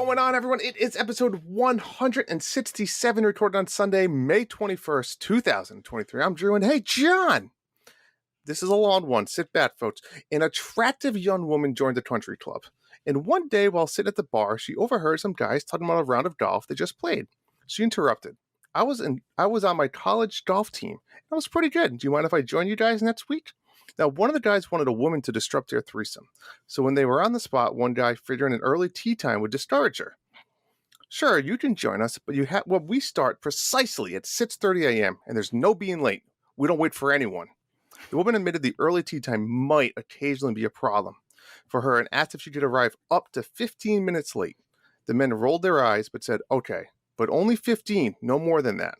going on, everyone? It is episode 167, recorded on Sunday, May 21st, 2023. I'm Drew, and hey, John! This is a long one. Sit back, folks. An attractive young woman joined the country club. And one day, while sitting at the bar, she overheard some guys talking about a round of golf they just played. She interrupted. I was on my college golf team. That was pretty good. Do you mind if I join you guys next week? Now, one of the guys wanted a woman to disrupt their threesome. So when they were on the spot, one guy figuring an early tea time would discourage her. Sure, you can join us, but we start precisely at 6:30 a.m., and there's no being late. We don't wait for anyone. The woman admitted the early tea time might occasionally be a problem for her and asked if she could arrive up to 15 minutes late. The men rolled their eyes but said, okay, but only 15, no more than that.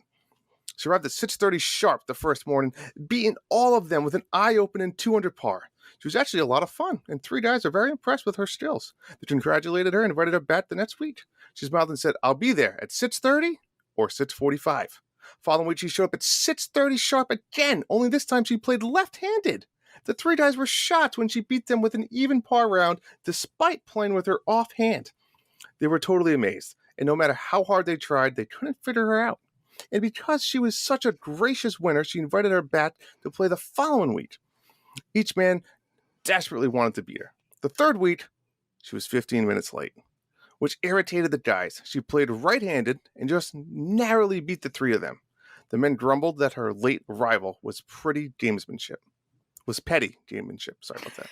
She arrived at 6:30 sharp the first morning, beating all of them with an eye-opening 200 par. She was actually a lot of fun, and three guys are very impressed with her skills. They congratulated her and invited her back the next week. She smiled and said, I'll be there at 6:30 or 6:45. Following week, she showed up at 6:30 sharp again, only this time she played left-handed. The three guys were shocked when she beat them with an even par round, despite playing with her offhand. They were totally amazed, and no matter how hard they tried, they couldn't figure her out. And because she was such a gracious winner, she invited her back to play the following week. Each man desperately wanted to beat her. The third week, she was 15 minutes late, which irritated the guys. She played right-handed and just narrowly beat the three of them. The men grumbled that her late arrival was petty gamesmanship. Sorry about that.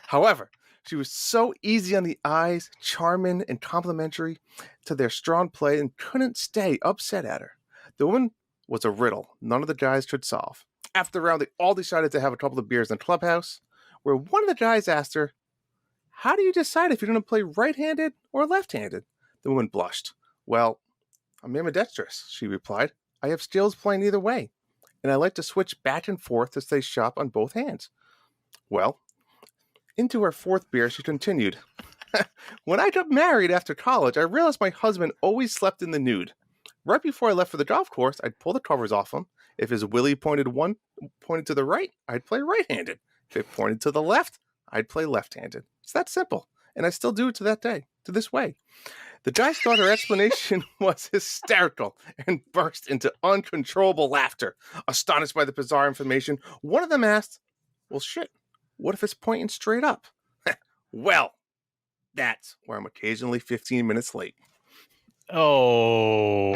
However, she was so easy on the eyes, charming and complimentary to their strong play, and couldn't stay upset at her. The woman was a riddle none of the guys could solve. After the round, they all decided to have a couple of beers in the clubhouse, where one of the guys asked her, how do you decide if you're going to play right-handed or left-handed? The woman blushed. Well, I'm ambidextrous, she replied. I have skills playing either way, and I like to switch back and forth to stay sharp on both hands. Well, into her fourth beer, she continued. When I got married after college, I realized my husband always slept in the nude. Right before I left for the golf course, I'd pull the covers off him. If his willy pointed to the right, I'd play right-handed. If it pointed to the left, I'd play left-handed. It's that simple, and I still do it to this way. The guys thought her explanation was hysterical and burst into uncontrollable laughter. Astonished by the bizarre information, one of them asked, well, shit, what if it's pointing straight up? Well, that's where I'm occasionally 15 minutes late. Oh.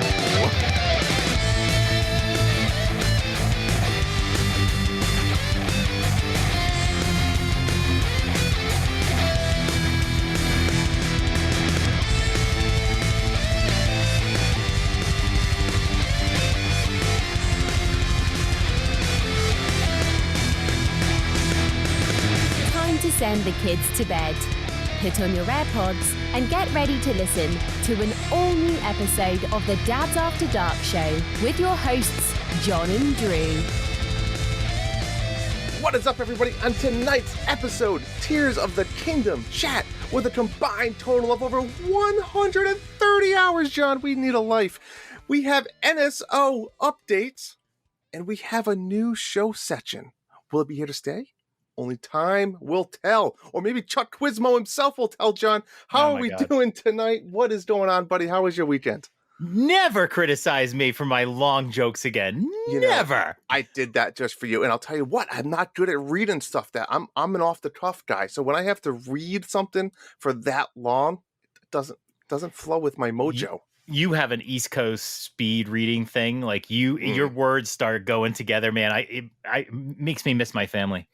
Time to send the kids to bed. Put on your AirPods and get ready to listen to an all-new episode of the Dads After Dark show with your hosts, John and Drew. What is up, everybody? On tonight's episode, Tears of the Kingdom chat with a combined total of over 130 hours, John. We need a life. We have NSO updates, and we have a new show section. Will it be here to stay? Only time will tell. Or maybe Chuck Quizmo himself will tell, John. How are we doing tonight? What is going on, buddy? How was your weekend? Never criticize me for my long jokes again. Never. I did that just for you. And I'll tell you what, I'm not good at reading stuff that I'm an off-the-cuff guy. So when I have to read something for that long, it doesn't flow with my mojo. You have an East Coast speed reading thing. Like your words start going together, man. It makes me miss my family.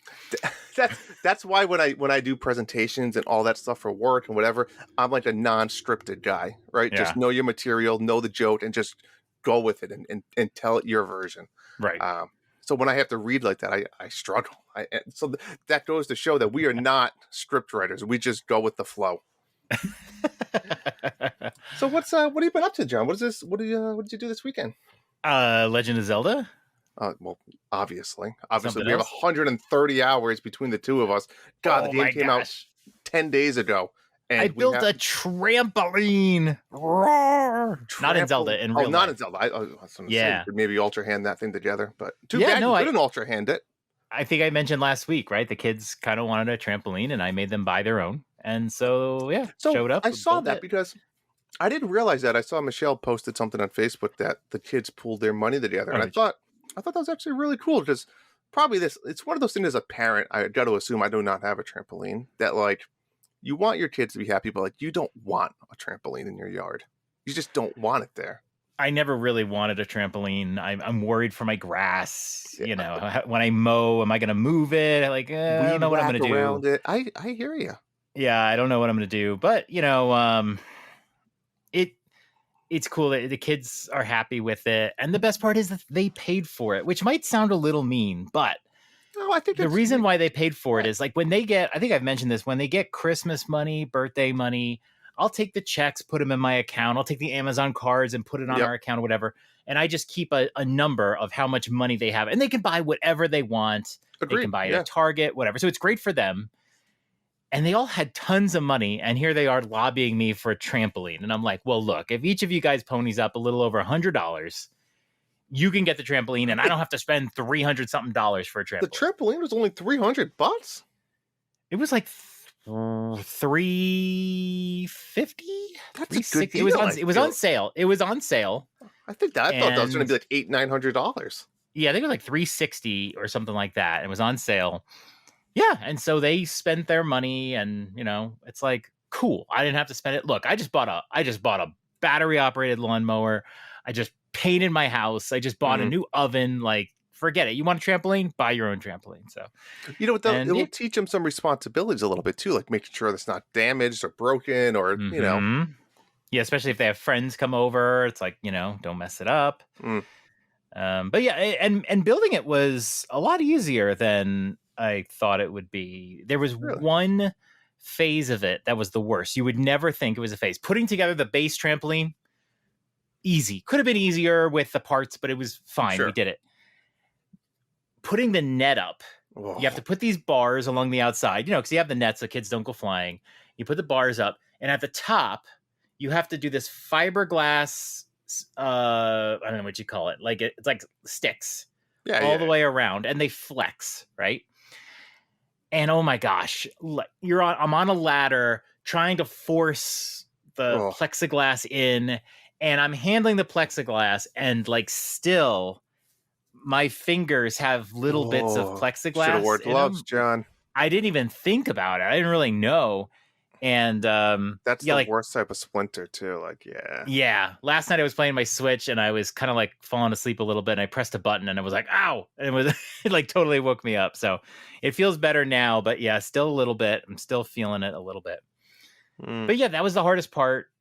That's why when I do presentations and all that stuff for work and whatever, I'm like a non-scripted guy, right? Yeah. Just know your material, know the joke, and just go with it and tell it your version. Right. So when I have to read like that, I struggle. So that goes to show that we are not script writers. We just go with the flow. So what have you been up to, John? What did you do this weekend? Legend of Zelda? Well, obviously Something we have 130 hours between the two of us. God, the game came out 10 days ago. And I built a trampoline. Not in Zelda, in real life. Not in Zelda. I was going to say you could maybe Ultra Hand that thing together, but too bad you couldn't Ultra Hand it. I think I mentioned last week, right? The kids kind of wanted a trampoline, and I made them buy their own. And so, showed up. I saw that because I didn't realize that. I saw Michelle posted something on Facebook that the kids pooled their money together, and Oh, I thought that was actually really cool because probably it's one of those things as a parent. I got to assume I do not have a trampoline. That like you want your kids to be happy, but like you don't want a trampoline in your yard. You just don't want it there. I never really wanted a trampoline. I'm worried for my grass. Yeah. You know, when I mow, am I going to move it? Like, I don't know what I'm going to do. Around it. I hear you. Yeah, I don't know what I'm going to do. But, it's cool that the kids are happy with it. And the best part is that they paid for it, which might sound a little mean, but No, I think the reason why they paid for it is like when they get, I think I've mentioned this, when they get Christmas money, birthday money, I'll take the checks, put them in my account. I'll take the Amazon cards and put it on our account or whatever. And I just keep a number of how much money they have. And they can buy whatever they want. Agreed. They can buy it at Target, whatever. So it's great for them. And they all had tons of money. And here they are lobbying me for a trampoline. And I'm like, well, look, if each of you guys ponies up a little over $100, you can get the trampoline. And I don't have to spend $300 something for a trampoline. The trampoline was only $300. It was like $350. That's a good deal. It was on sale. It was on sale. I think that I thought that was going to be like $800-900. Yeah, I think it was like $360 or something like that. It was on sale. Yeah, and so they spent their money, and it's like cool. I didn't have to spend it. Look, I just bought a battery operated lawnmower. I just painted my house. I just bought a new oven. Like, forget it. You want a trampoline? Buy your own trampoline. So, it will teach them some responsibilities a little bit too, like making sure it's not damaged or broken or Yeah, especially if they have friends come over. It's like don't mess it up. But yeah, and building it was a lot easier than I thought it would be. There was one phase of it that was the worst. You would never think it was a phase. Putting together the base trampoline, easy. Could have been easier with the parts, but it was fine. Sure. We did it. Putting the net up. You have to put these bars along the outside, because you have the net so kids don't go flying. You put the bars up, and at the top, you have to do this fiberglass, I don't know what you call it. Like it's like sticks all the way around, and they flex, right? And oh my gosh, I'm on a ladder trying to force the plexiglass in, and I'm handling the plexiglass, and like still my fingers have little bits of plexiglass. Should have worn gloves, John. I didn't even think about it. I didn't really know. And that's the worst type of splinter too. Like, yeah. Last night I was playing my Switch and I was kind of like falling asleep a little bit, and I pressed a button and I was like, ow, and it like totally woke me up. So it feels better now, but yeah, still a little bit. I'm still feeling it a little bit. But yeah, that was the hardest part.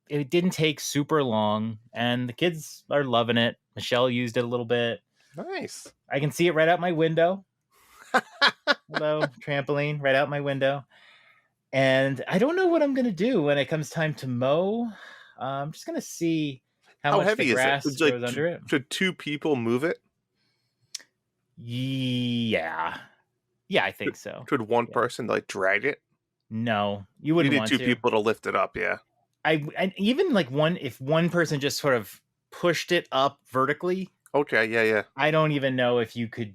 It didn't take super long, and the kids are loving it. Michelle used it a little bit. Nice. I can see it right out my window. Hello, trampoline, right out my window. And I don't know what I'm going to do when it comes time to mow. I'm just going to see how much heavy the grass is it? goes under it. Should two people move it? Yeah. Yeah, I think so. Could one person like drag it? No, you wouldn't want to. You need two people to lift it up, yeah. And even like if one person just sort of pushed it up vertically. Okay, yeah. I don't even know if you could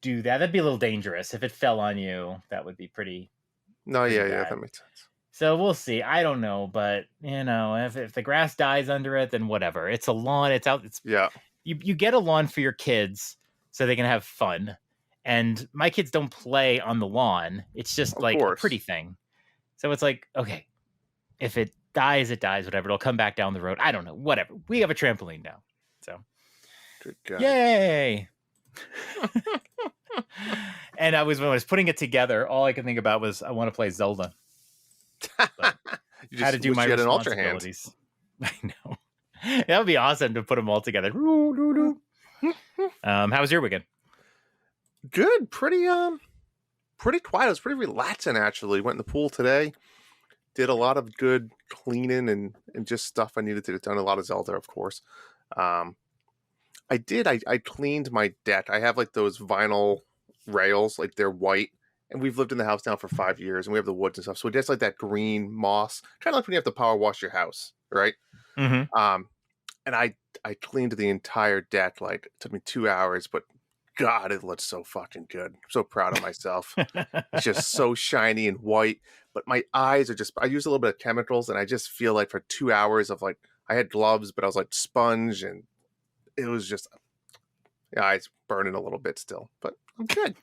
do that. That'd be a little dangerous. If it fell on you, that would be pretty... No, yeah, that makes sense. So we'll see. I don't know, but if the grass dies under it, then whatever. It's a lawn. It's out. You get a lawn for your kids so they can have fun. And my kids don't play on the lawn. It's just like a pretty thing. So it's like, okay, if it dies, it dies. Whatever. It'll come back down the road. I don't know. Whatever. We have a trampoline now. So, good God. Yay! And when I was putting it together, all I could think about was I want to play Zelda. You just had to do my responsibilities. I know. That would be awesome to put them all together. How was your weekend? Good. Pretty quiet. It was pretty relaxing, actually. Went in the pool today. Did a lot of good cleaning and just stuff I needed to get done. A lot of Zelda, of course. I cleaned my deck. I have like those vinyl rails, like they're white, and we've lived in the house now for 5 years, and we have the woods and stuff. So it gets like that green moss, kind of like when you have to power wash your house, right? Mm-hmm. And I cleaned the entire deck. Like, it took me 2 hours, but God, it looks so fucking good. I'm so proud of myself. It's just so shiny and white. but my eyes are just, I use a little bit of chemicals and I just feel like for 2 hours of like, I had gloves, but I was like sponge and it was just, yeah, eyes burning a little bit still, but I'm good.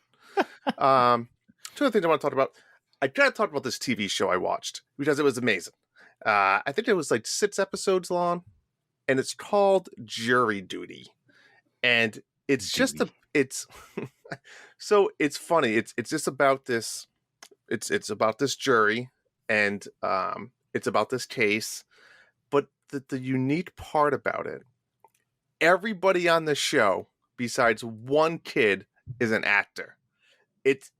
Two other things I want to talk about. I gotta talk about this TV show I watched because it was amazing. I think it was like 6 episodes long, and it's called Jury Duty. And it's just it's so it's funny. It's just about this. It's about this jury, and it's about this case. But the unique part about it, everybody on the show, besides one kid, is an actor.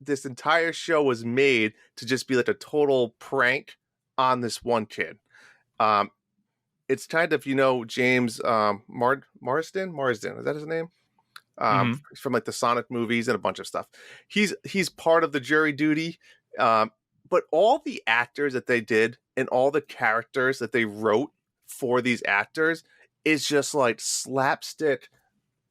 This entire show was made to just be like a total prank on this one kid. It's kind of, James Marsden, is that his name? From like the Sonic movies and a bunch of stuff. He's part of the Jury Duty. But all the actors that they did and all the characters that they wrote for these actors is just like slapstick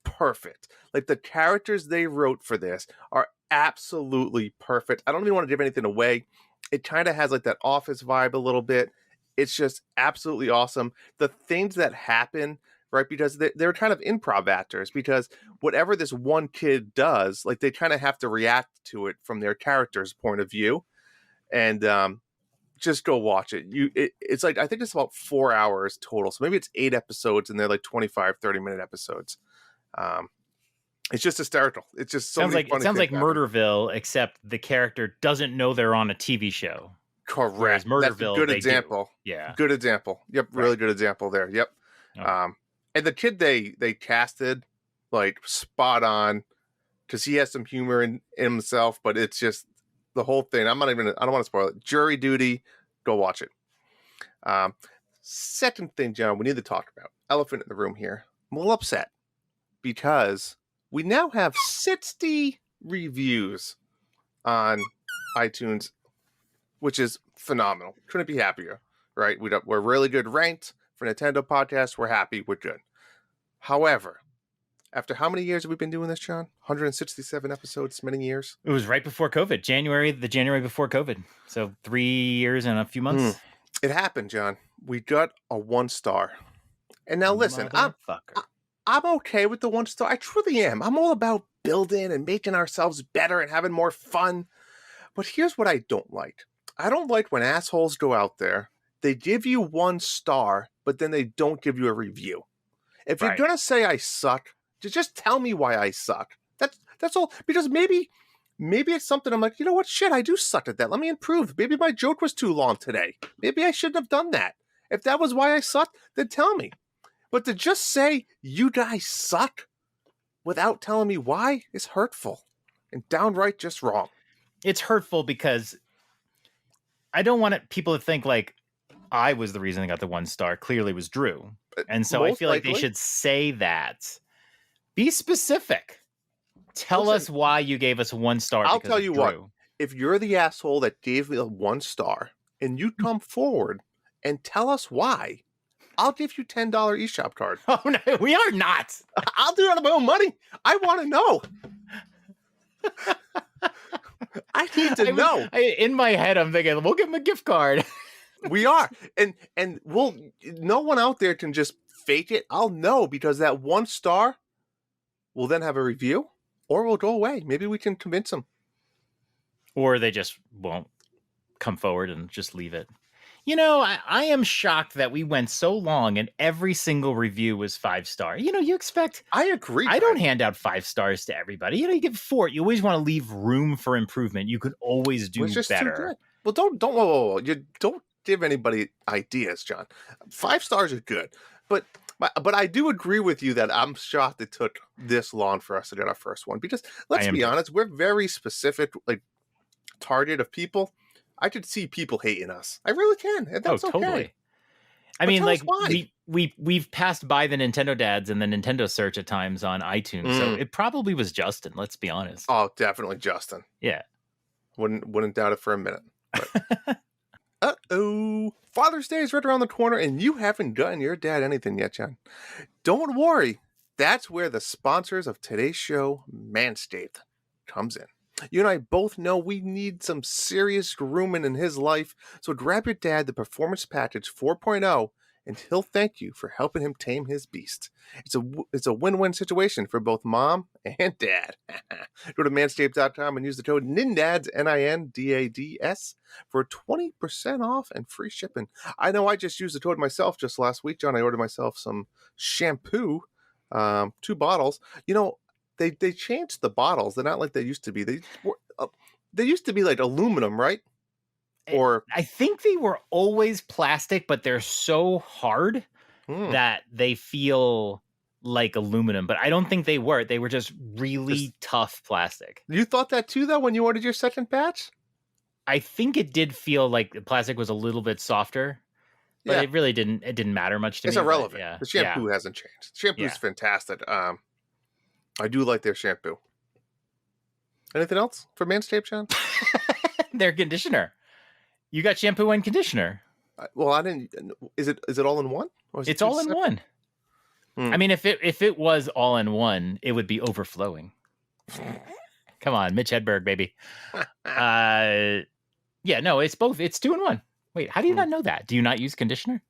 perfect. Like the characters they wrote for this are absolutely perfect. I don't even want to give anything away. It kind of has like that Office vibe a little bit. It's just absolutely awesome. The things that happen, right? Because they're kind of improv actors, because whatever this one kid does, like they kind of have to react to it from their character's point of view. And just go watch it. It's like, I think it's about 4 hours total. So maybe it's 8 episodes and they're like 25, 30-minute episodes. It's just hysterical. It's just so many funny It sounds like things happen. Murderville, except the character doesn't know they're on a TV show. Correct. Whereas Murderville, that's a good example. Yeah. Good example. Yep. Right. Really good example there. Yep. Okay. And the kid they casted like spot on, because he has some humor in himself, but it's just the whole thing. I don't want to spoil it. Jury Duty. Go watch it. Second thing, John, we need to talk about, elephant in the room here. I'm a little upset because we now have 60 reviews on iTunes, which is phenomenal. Couldn't be happier, right? We're really good ranked for Nintendo podcasts. We're happy. We're good. However, after how many years have we been doing this, John? 167 episodes, many years. It was right before COVID, the January before COVID. So 3 years and a few months. It happened, John. We got a 1 star. And now listen, I'm okay with the 1 star. I truly am. I'm all about building and making ourselves better and having more fun. But here's what I don't like. I don't like when assholes go out there, they give you 1 star, but then they don't give you a review. If you're going to say I suck, just tell me why I suck. That's all. Because maybe it's something I'm like, you know what? Shit, I do suck at that. Let me improve. Maybe my joke was too long today. Maybe I shouldn't have done that. If that was why I sucked, then tell me. But to just say you guys suck without telling me why is hurtful and downright just wrong. It's hurtful because I don't want people to think like I was the reason I got the 1 star. Clearly it was Drew. And so I feel like they should say that. Be specific. Tell us why you gave us 1 star. I'll tell you what. If you're the asshole that gave me the 1 star and you come forward and tell us why, I'll give you $10 eShop card. Oh, no, we are not. I'll do it out of my own money. I want to know. I need to know. In my head, I'm thinking, we'll give him a gift card. We are. And no one out there can just fake it. I'll know, because that 1 star will then have a review or will go away. Maybe we can convince them. Or they just won't come forward and just leave it. I am shocked that we went so long and every single review was 5-star. You expect... I agree. I don't hand out 5 stars to everybody. You give 4. You always want to leave room for improvement. You could always do better. Well, whoa. You don't give anybody ideas, John. 5 stars are good. But I do agree with you that I'm shocked it took this long for us to get our first one. Because let's be honest, we're very specific, like, target of people. I could see people hating us. I really can. And that's totally. Okay. I mean, like, we've passed by the Nintendo dads and the Nintendo search at times on iTunes. So it probably was Justin, let's be honest. Oh, definitely Justin. Yeah. Wouldn't doubt it for a minute. But... Uh-oh. Father's Day is right around the corner and you haven't gotten your dad anything yet, John. Don't worry. That's where the sponsors of today's show, Manscaped, comes in. You and I both know we need some serious grooming in his life, so grab your dad the Performance Package 4.0, and he'll thank you for helping him tame his beast. It's a win-win situation for both mom and dad. Go to manscaped.com and use the code NINDADS, NINDADS, for 20% off and free shipping. I know I just used the code myself just last week, John. I ordered myself some shampoo, 2 bottles. You know, they changed the bottles. They're not like they used to be. They used to be like aluminum, right? Or I think they were always plastic, but they're so hard that they feel like aluminum. But I don't think they were. They were just really tough plastic. You thought that too, though, when you ordered your second batch? I think it did feel like the plastic was a little bit softer, but it really didn't. It didn't matter much to me. It's irrelevant. Yeah. The shampoo hasn't changed. Shampoo is fantastic. I do like their shampoo. Anything else for Manscaped, John? Their conditioner. You got shampoo and conditioner. Well, I didn't. Is it all in one? Or is it's all in one. I mean, if it was all in one, it would be overflowing. Come on, Mitch Hedberg, baby. Yeah, no, it's both. It's 2 in 1. Wait, how do you not know that? Do you not use conditioner?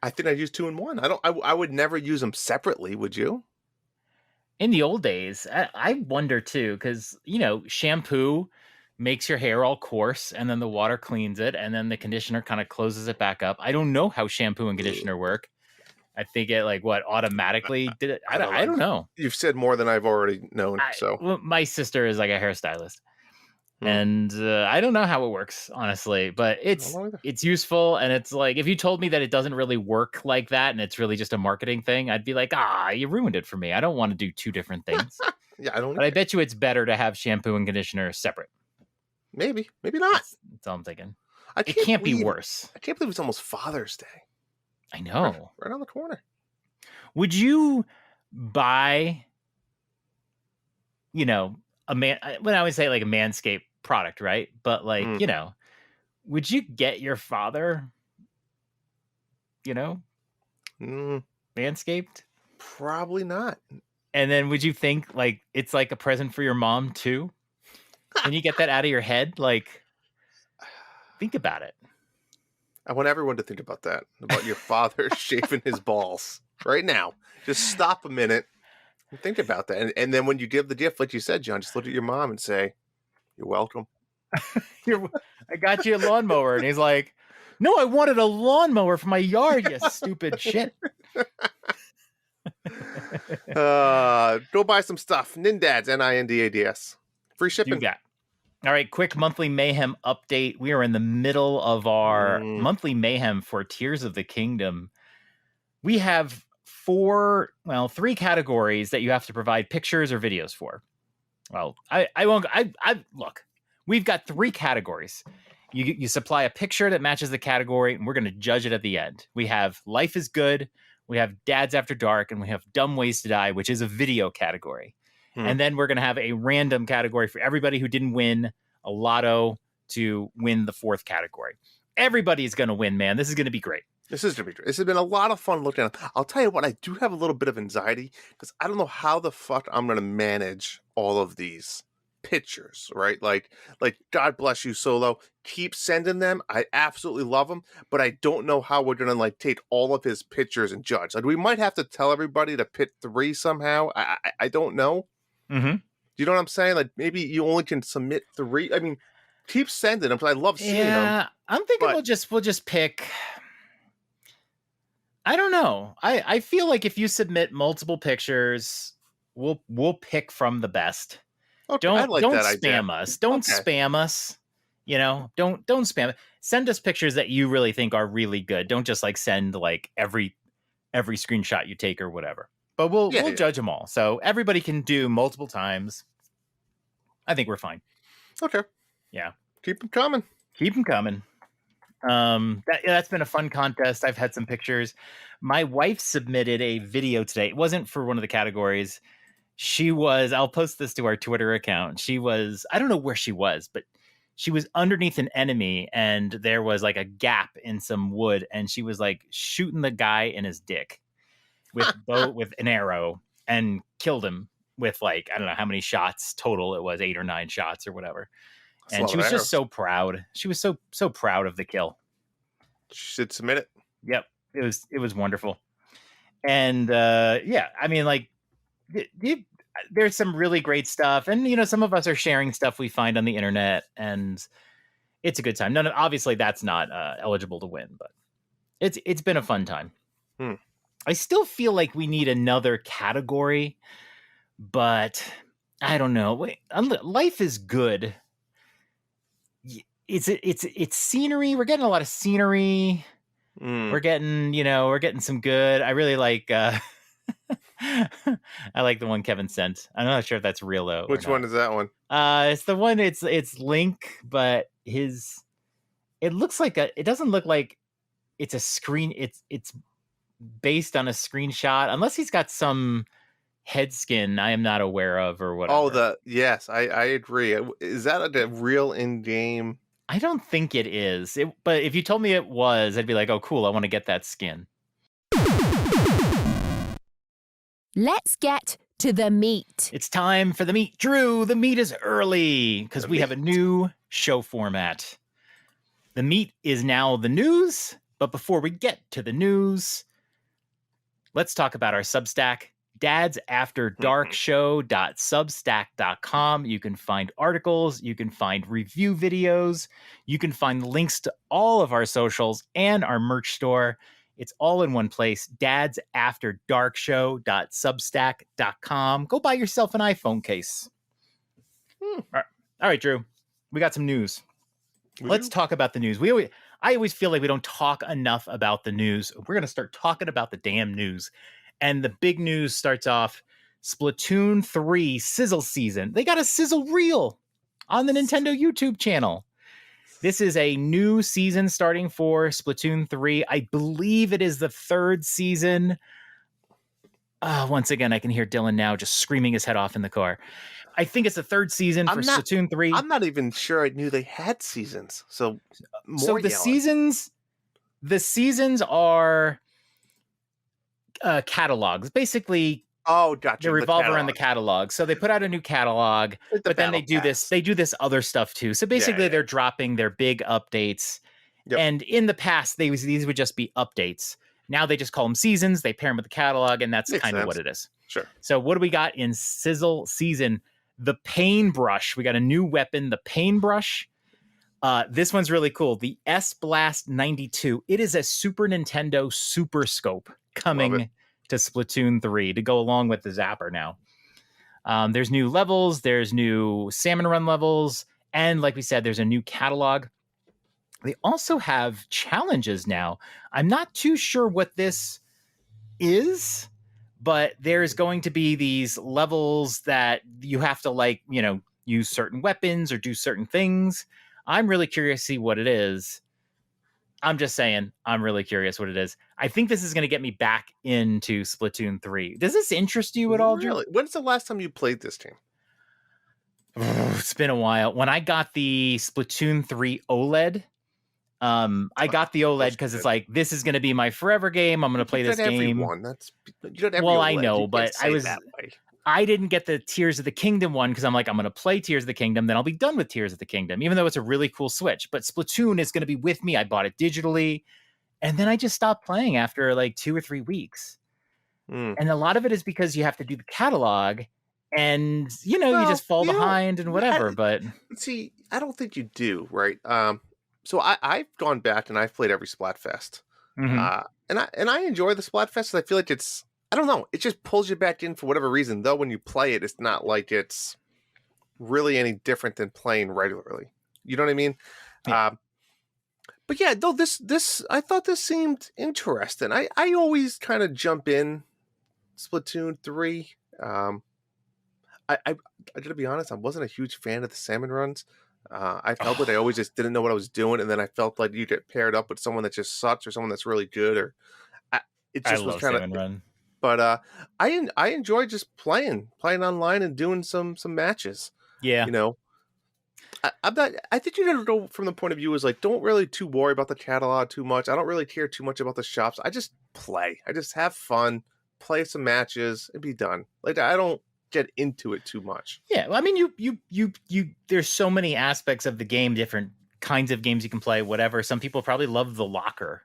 I think I use 2 in 1. I would never use them separately. Would you? In the old days, I wonder too, because shampoo makes your hair all coarse, and then the water cleans it, and then the conditioner kind of closes it back up. I don't know how shampoo and conditioner work. I think it automatically did it. I don't know. You've said more than I've already known. Well, my sister is like a hairstylist, and I don't know how it works, honestly. But it's useful, and it's like if you told me that it doesn't really work like that, and it's really just a marketing thing, I'd be like, you ruined it for me. I don't want to do 2 different things. Yeah, I don't. But I bet you it's better to have shampoo and conditioner separate. Maybe not. That's all I'm thinking. It can't be worse. I can't believe it's almost Father's Day. I know. Right on the corner. Would you buy, when I would say like a Manscaped product, right? But would you get your father, Manscaped? Probably not. And then would you think like it's like a present for your mom too? Can you get that out of your head? Like, think about it. I want everyone to think about that, about your father shaving his balls right now. Just stop a minute and think about that. And then when you give the gift, like you said, John, just look at your mom and say, "You're welcome." I got you a lawnmower. And he's like, "No, I wanted a lawnmower for my yard, you stupid shit." Go buy some stuff. Nindads, NINDADS. Free shipping. You got. All right, quick monthly mayhem update. We are in the middle of our monthly mayhem for Tears of the Kingdom. We have 3 categories that you have to provide pictures or videos for. Well, I won't. Look, we've got 3 categories. You supply a picture that matches the category, and we're going to judge it at the end. We have Life is Good, we have Dads After Dark, and we have Dumb Ways to Die, which is a video category. And then we're going to have a random category for everybody who didn't win a lotto to win the 4th category. Everybody's going to win, man. This is going to be great. This is going to be great. This has been a lot of fun looking at it. I'll tell you what, I do have a little bit of anxiety because I don't know how the fuck I'm going to manage all of these pictures, right? Like God bless you, Solo. Keep sending them. I absolutely love them, but I don't know how we're going to take all of his pictures and judge. Like we might have to tell everybody to pick 3 somehow. I don't know. Mm-hmm. You know what I'm saying? Like maybe you only can submit 3. I mean, keep sending them because I love seeing them. Yeah, I'm thinking we'll just pick. I don't know. I feel like if you submit multiple pictures, we'll pick from the best. Okay, don't that spam idea. us. Don't spam us. Don't spam. Send us pictures that you really think are really good. Don't just send every screenshot you take or whatever. But we'll judge them all. So everybody can do multiple times. I think we're fine. Okay. Yeah. Keep them coming. Keep them coming. That's been a fun contest. I've had some pictures. My wife submitted a video today. It wasn't for one of the categories. I'll post this to our Twitter account. I don't know where she was, but she was underneath an enemy and there was a gap in some wood and she was shooting the guy in his dick with an arrow and killed him with like, I don't know how many shots total it was, 8 or 9 shots or whatever. That's a And lot she of was arrows. just so proud. She was so proud of the kill. She should submit it. Yep. It was wonderful. And yeah, I mean, like, there's some really great stuff. And, you know, some of us are sharing stuff we find on the internet, and it's a good time. No, obviously that's not eligible to win, but it's been a fun time. I still feel like we need another category, but I don't know. Life is good. It's scenery. We're getting a lot of scenery. We're getting some good. I really like I like the one Kevin sent. I'm not sure if that's real though. Which one is that one? It's the one, it's Link, but it looks like it doesn't look like it's a screen. It's based on a screenshot, unless he's got some head skin I am not aware of or whatever. Yes, I agree. Is that a real in-game? I don't think it is. But if you told me it was, I'd be like, oh, cool, I want to get that skin. Let's get to the meat. It's time for the meat. Drew, the meat is early because we have a new show format. The meat is now the news, but before we get to the news, let's talk about our Substack, dadsafterdarkshow.substack.com. You can find articles, you can find review videos, you can find links to all of our socials and our merch store. It's all in one place, dadsafterdarkshow.substack.com. Go buy yourself an iPhone case. All right, Drew, we got some news. Let's talk about the news. I always feel like we don't talk enough about the news. We're going to start talking about the damn news. And the big news starts off, Splatoon 3 Sizzle Season. They got a sizzle reel on the Nintendo YouTube channel. This is a new season starting for Splatoon 3. I believe it is the 3rd season. Once again, I can hear Dylan now just screaming his head off in the car. I think it's the 3rd season for Splatoon 3. I'm not even sure I knew they had seasons. So the seasons are catalogs. Basically, gotcha. They revolve around the catalog. So they put out a new catalog, but then they do this other stuff too. So basically they're dropping their big updates. Yep. And in the past, these would just be updates. Now they just call them seasons. They pair them with the catalog, and that's kind of what it is. Sure. So what do we got in Sizzle Season? The Paintbrush. We got a new weapon, the Paintbrush. This one's really cool. The S-Blast 92. It is a Super Nintendo Super Scope coming to Splatoon 3 to go along with the Zapper now. There's new levels. There's new Salmon Run levels. And like we said, there's a new catalog. They also have challenges now. I'm not too sure what this is, but there's going to be these levels that you have to use certain weapons or do certain things. I'm really curious to see what it is. I'm just saying, I'm really curious what it is. I think this is going to get me back into Splatoon 3. Does this interest you at all, Drew? Really? When's the last time you played this game? It's been a while. When I got the Splatoon 3 OLED, I got the OLED because it's like, this is going to be my forever game. I'm going to play this game. I know, but I didn't get the Tears of the Kingdom one because I'm like, I'm going to play Tears of the Kingdom, then I'll be done with Tears of the Kingdom, even though it's a really cool Switch. But Splatoon is going to be with me. I bought it digitally, and then I just stopped playing after like 2 or 3 weeks. And a lot of it is because you have to do the catalog, and you just fall behind and whatever. But see, I don't think you do, right? So I've gone back and I've played every Splatfest, and I enjoy the Splatfest. I feel like I don't know. It just pulls you back in for whatever reason. Though when you play it, it's not like it's really any different than playing regularly. You know what I mean? Yeah. But yeah, though this I thought this seemed interesting. I always kind of jump in Splatoon 3. I gotta be honest, I wasn't a huge fan of the salmon runs. I felt that I always just didn't know what I was doing, and then I felt like you get paired up with someone that just sucks or someone that's really good, or it just was kind of. Run. But I enjoy just playing online and doing some matches. Yeah, I'm not. I think you gotta go from the point of view is like, don't really too worry about the catalog too much. I don't really care too much about the shops. I just play. I just have fun, play some matches, and be done. Like I don't. get into it too much. Yeah, well, I mean, you there's so many aspects of the game, different kinds of games you can play, whatever. Some people probably love the locker,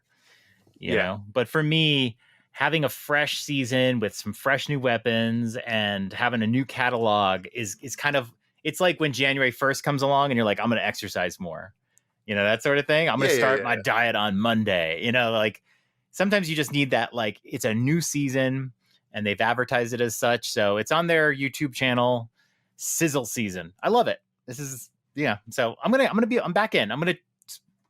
you know, but for me, having a fresh season with some fresh new weapons and having a new catalog is kind of, it's like when January 1st comes along and you're like, I'm going to exercise more, you know, that sort of thing. I'm going to start my diet on Monday, you know, like sometimes you just need that, like it's a new season and they've advertised it as such. So it's on their YouTube channel, Sizzle Season. I love it. This is, yeah. So I'm back in. I'm going to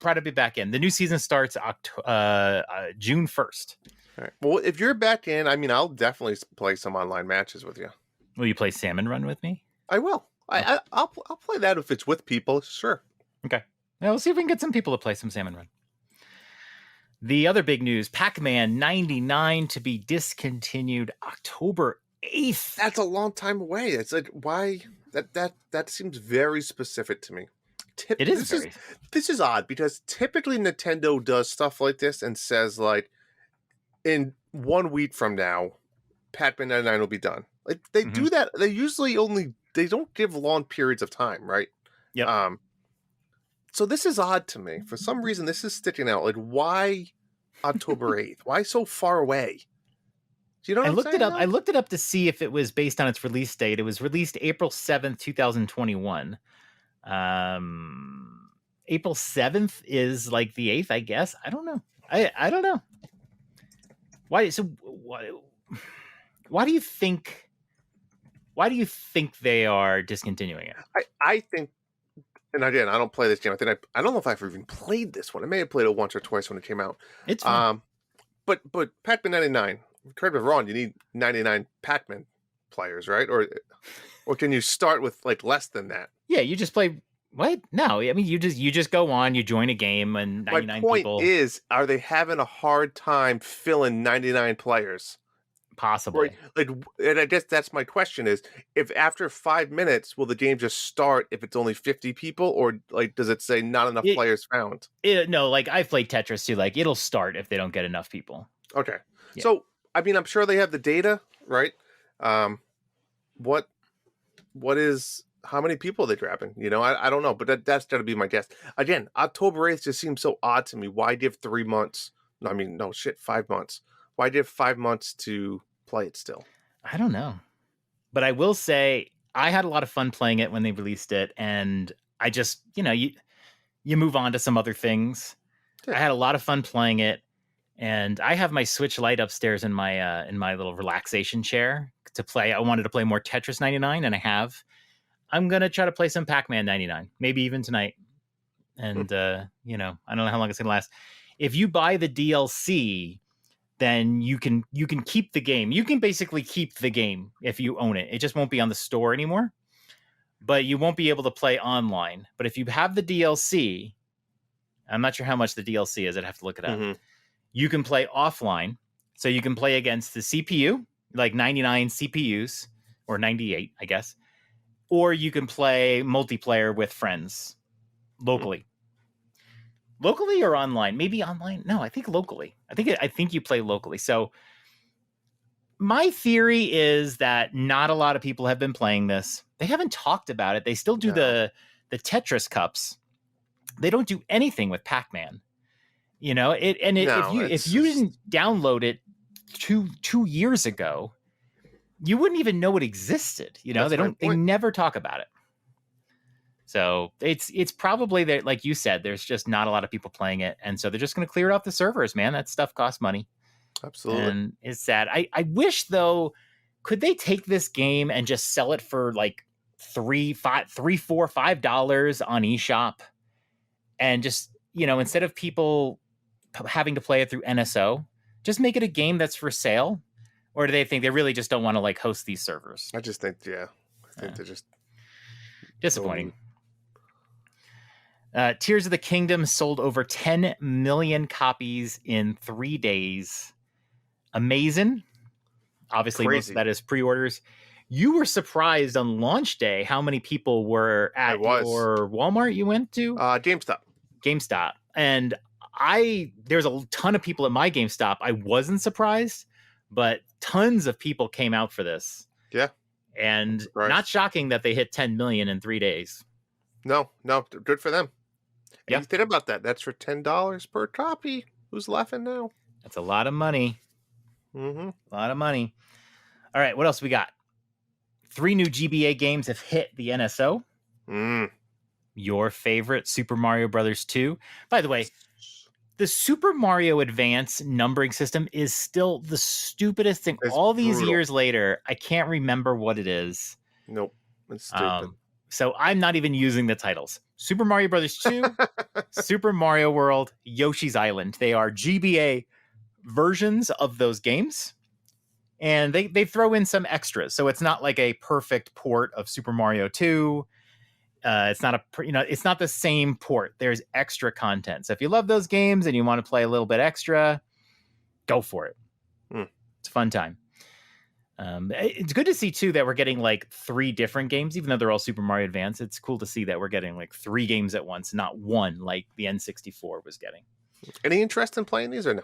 try to be back in. The new season starts June 1st. All right. Well, if you're back in, I mean, I'll definitely play some online matches with you. Will you play Salmon Run with me? I will. Oh. I'll play that if it's with people. Sure. Okay. Now we'll see if we can get some people to play some Salmon Run. The other big news: Pac-Man 99 to be discontinued October 8th. That's a long time away. It's like, why? That seems very specific to me. It is very. This is odd because typically Nintendo does stuff like this and says like, in 1 week from now, Pac-Man 99 will be done. Like they do that. They usually they don't give long periods of time, right? Yeah. So this is odd to me. For some reason, this is sticking out. Like, why October 8th? Why so far away? Do you know what I'm saying? I looked it up to see if it was based on its release date. It was released April 7th, 2021. April 7th is like the 8th, I guess. I don't know. I don't know. Why do you think they are discontinuing it? I think, and again, I don't play this game. I don't know if I've even played this one. I may have played it once or twice when it came out. It's fun. But Pac-Man 99, correct me if I'm wrong, you need 99 Pac-Man players, right? Or can you start with like less than that? Yeah, you just play. What? No, I mean you just go on, you join a game, and 99 My point people. is, are they having a hard time filling 99 players? Possibly. Like, and I guess that's my question: is if after 5 minutes will the game just start if it's only 50 people, or like does it say not enough players found? No, like I've played Tetris too. Like it'll start if they don't get enough people. Okay, yeah. So I mean, I'm sure they have the data, right? What is? How many people are they grabbing? You know, I don't know, but that's got to be my guess. Again, October 8th just seems so odd to me. Why give 3 months? I mean, no shit, 5 months. Why give 5 months to play it still? I don't know. But I will say I had a lot of fun playing it when they released it. And I just, you know, you move on to some other things. Yeah. I had a lot of fun playing it. And I have my Switch Lite upstairs in my little relaxation chair to play. I wanted to play more Tetris 99, and I have. I'm going to try to play some Pac-Man 99, maybe even tonight. And, you know, I don't know how long it's going to last. If you buy the DLC, then you can keep the game. You can basically keep the game if you own it. It just won't be on the store anymore. But you won't be able to play online. But if you have the DLC, I'm not sure how much the DLC is. I'd have to look it up. Mm-hmm. You can play offline. So you can play against the CPU, like 99 CPUs, or 98, I guess. Or you can play multiplayer with friends locally. Mm-hmm. Locally or online? Maybe online. No, I think locally. I think you play locally. So my theory is that not a lot of people have been playing this. They haven't talked about it. They still do the Tetris Cups. They don't do anything with Pac-Man. You know, if you didn't download it two years ago, you wouldn't even know it existed. You know, they never talk about it. So it's probably that, like you said, there's just not a lot of people playing it. And so they're just going to clear it off the servers, man. That stuff costs money. Absolutely. And it's sad. I wish though, could they take this game and just sell it for like $3, $4, $5 on eShop? And just, you know, instead of people having to play it through NSO, just make it a game that's for sale. Or do they think they really just don't want to like host these servers? I just think, they're just disappointing. Tears of the Kingdom sold over 10 million copies in 3 days. Amazing. Obviously, most of that is pre-orders. You were surprised on launch day how many people were at your Walmart you went to? GameStop. And there's a ton of people at my GameStop. I wasn't surprised, but tons of people came out for this. Yeah. And not shocking that they hit 10 million in 3 days. No, good for them. Yeah. You think about that. That's for $10 per copy. Who's laughing now? That's a lot of money. Mm-hmm. A lot of money. All right, what else we got? 3 new GBA games have hit the NSO. Your favorite, Super Mario Brothers 2. By the way, the Super Mario Advance numbering system is still the stupidest thing. It's all these brutal. years later, I can't remember what it is. Nope. It's stupid. So I'm not even using the titles. Super Mario Brothers 2, Super Mario World, Yoshi's Island. They are GBA versions of those games. And they throw in some extras. So it's not like a perfect port of Super Mario 2. It's not it's not the same port. There's extra content. So if you love those games and you want to play a little bit extra, go for it. It's a fun time. It's good to see too that we're getting like 3 different games, even though they're all Super Mario Advance. It's cool to see that we're getting like 3 games at once, not one like the N64 was getting. Any interest in playing these or no?